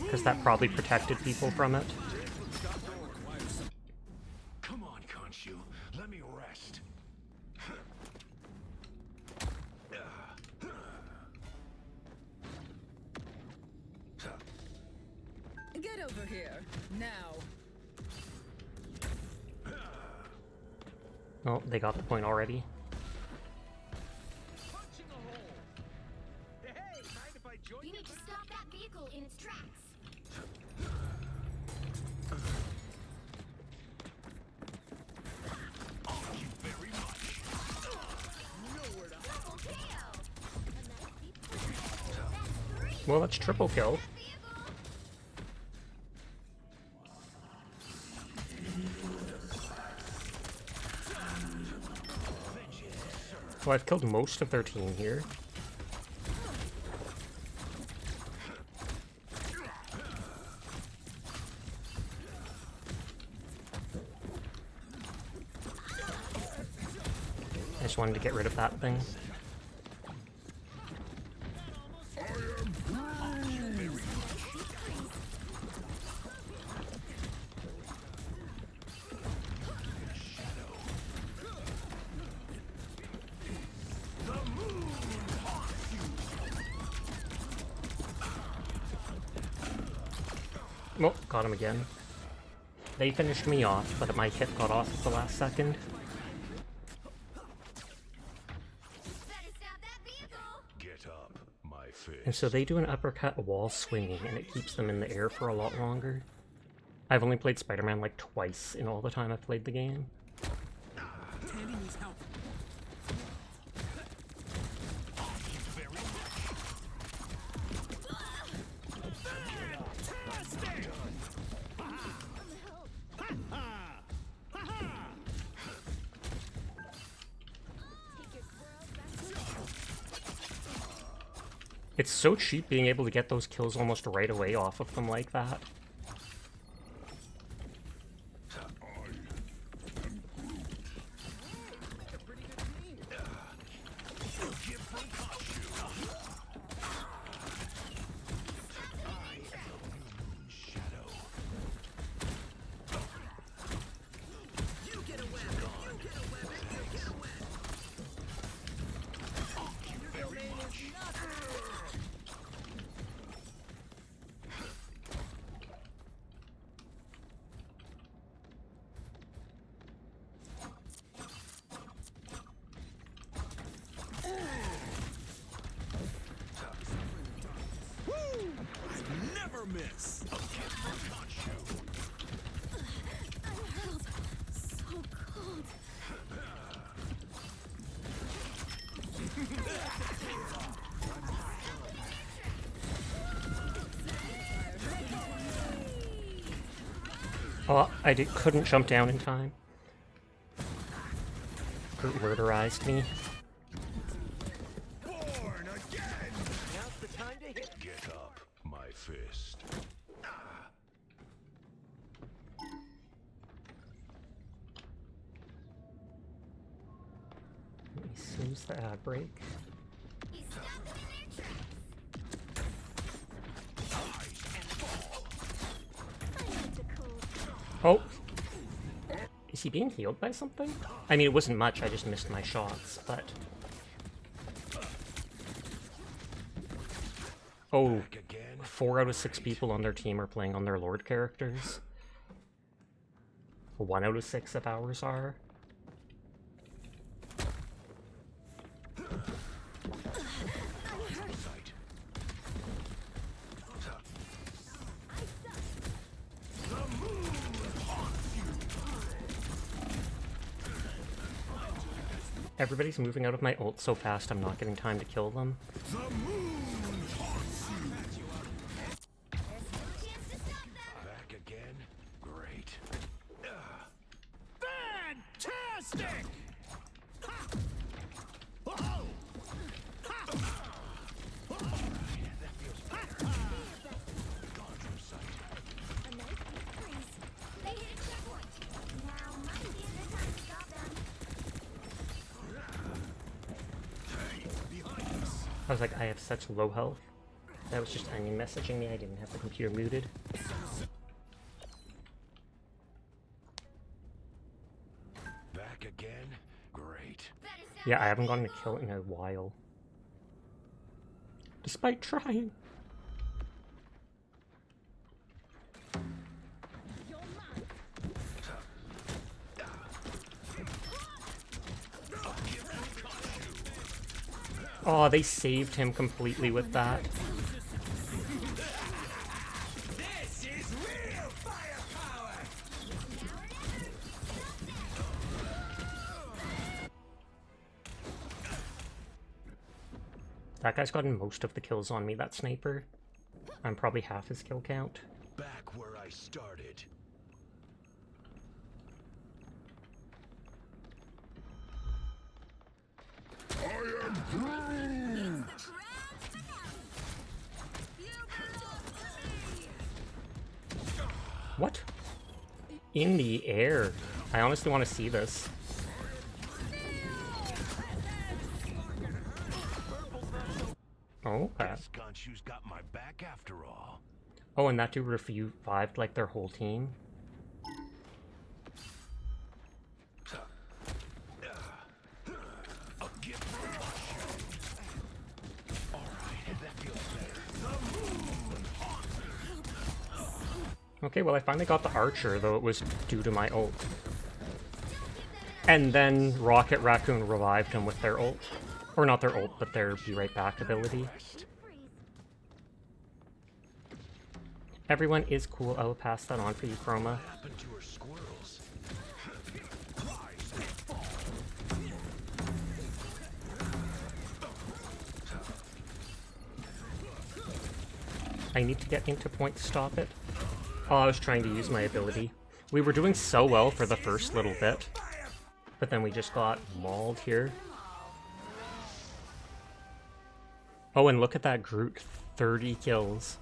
because that probably protected people from it.
Come on, Khonshu. Let me rest.
Get over here, now.
Oh, they got the point already.
You need to stop that vehicle in its tracks.
Thank you very much.
Nowhere to double kill. A nice deep freeze. That's 3.
Well, that's triple kill. Well, I've killed most of their team here. I just wanted to get rid of that thing. Oh, got him again. They finished me off, but my hit got off at the last second.
Better stop that vehicle.
And so they do an uppercut while swinging, and it keeps them in the air for a lot longer. I've only played Spider-Man like twice in all the time I've played the game.
Tandy needs help.
It's so cheap being able to get those kills almost right away off of them like that.
Miss.
I'm held. So cold.
Oh, couldn't jump down in time. Brute murderized me.
Born again. Now's the time to hit. Get up, my fist.
Seems the ad break. Oh! Is he being healed by something? I mean, it wasn't much, I just missed my shots, but... Oh, 4 out of 6 people on their team are playing on their Lord characters. 1 out of 6 of ours are. Everybody's moving out of my ult so fast I'm not getting time to kill them.
Back again? Great.
Fantastic!
I was like, I have such low health. That was just Onion messaging me, I didn't have the computer muted.
Back again? Great.
Yeah, I haven't gotten a kill in a while. Despite trying. Oh, they saved him completely with that.
This is real firepower.
That guy's gotten most of the kills on me, that sniper. I'm probably half his kill count.
Back where I started.
I am Groot!
What? In the air. I honestly want to see this. Oh, okay.
Gonshu's got my back after all.
Oh, and that dude revived like their whole team. Okay, well I finally got the archer, though it was due to my ult. And then Rocket Raccoon revived him with their ult. Or not their ult, but their Be Right Back ability. Everyone is cool. I will pass that on for you, Chroma.
What happened to her squirrels?
I need to get into point to stop it. Oh, I was trying to use my ability. We were doing so well for the first little bit, but then we just got mauled here. Oh, and look at that Groot. 30 kills.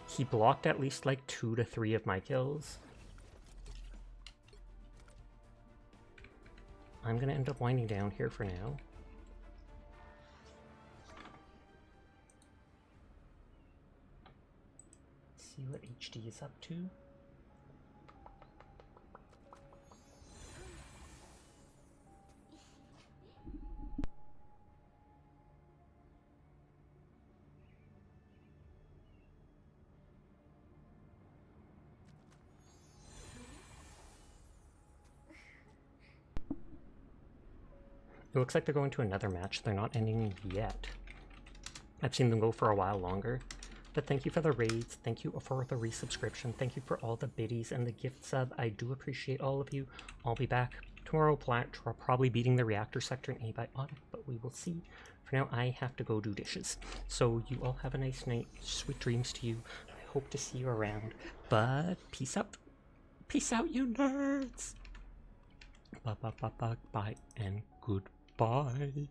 He blocked at least like 2 to 3 of my kills. I'm gonna end up winding down here for now. See what HD is up to. It looks like they're going to another match. They're not ending yet. I've seen them go for a while longer. But thank you for the raids. Thank you for the resubscription. Thank you for all the biddies and the gift sub. I do appreciate all of you. I'll be back tomorrow, probably beating the reactor sector in Abiotic, but we will see. For now, I have to go do dishes. So you all have a nice night. Sweet dreams to you. I hope to see you around. But peace out. Peace out, you nerds. Bye and goodbye.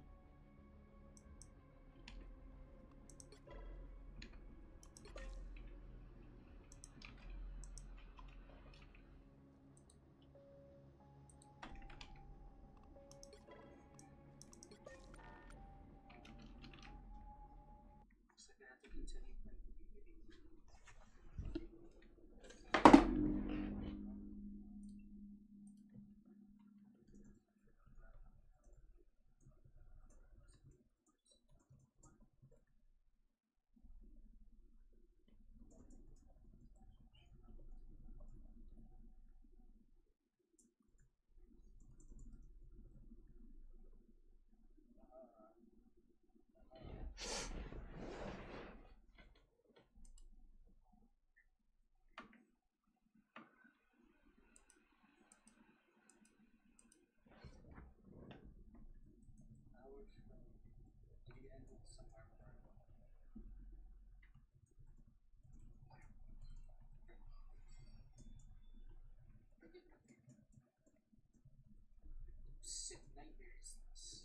Sick nightmare is this?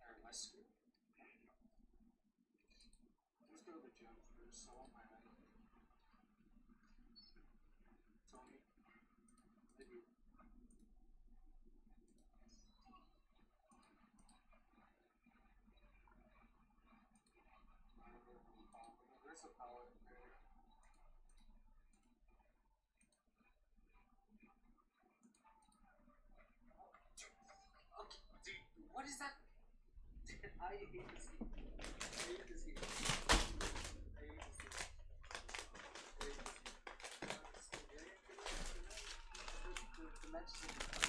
Our West School? Let's go to the gym first. I want my head. Tony? Did you? There's a pallet there. Okay, dude, what is that? I hate this game. I hate this game. I hate this game. I hate this game. The match is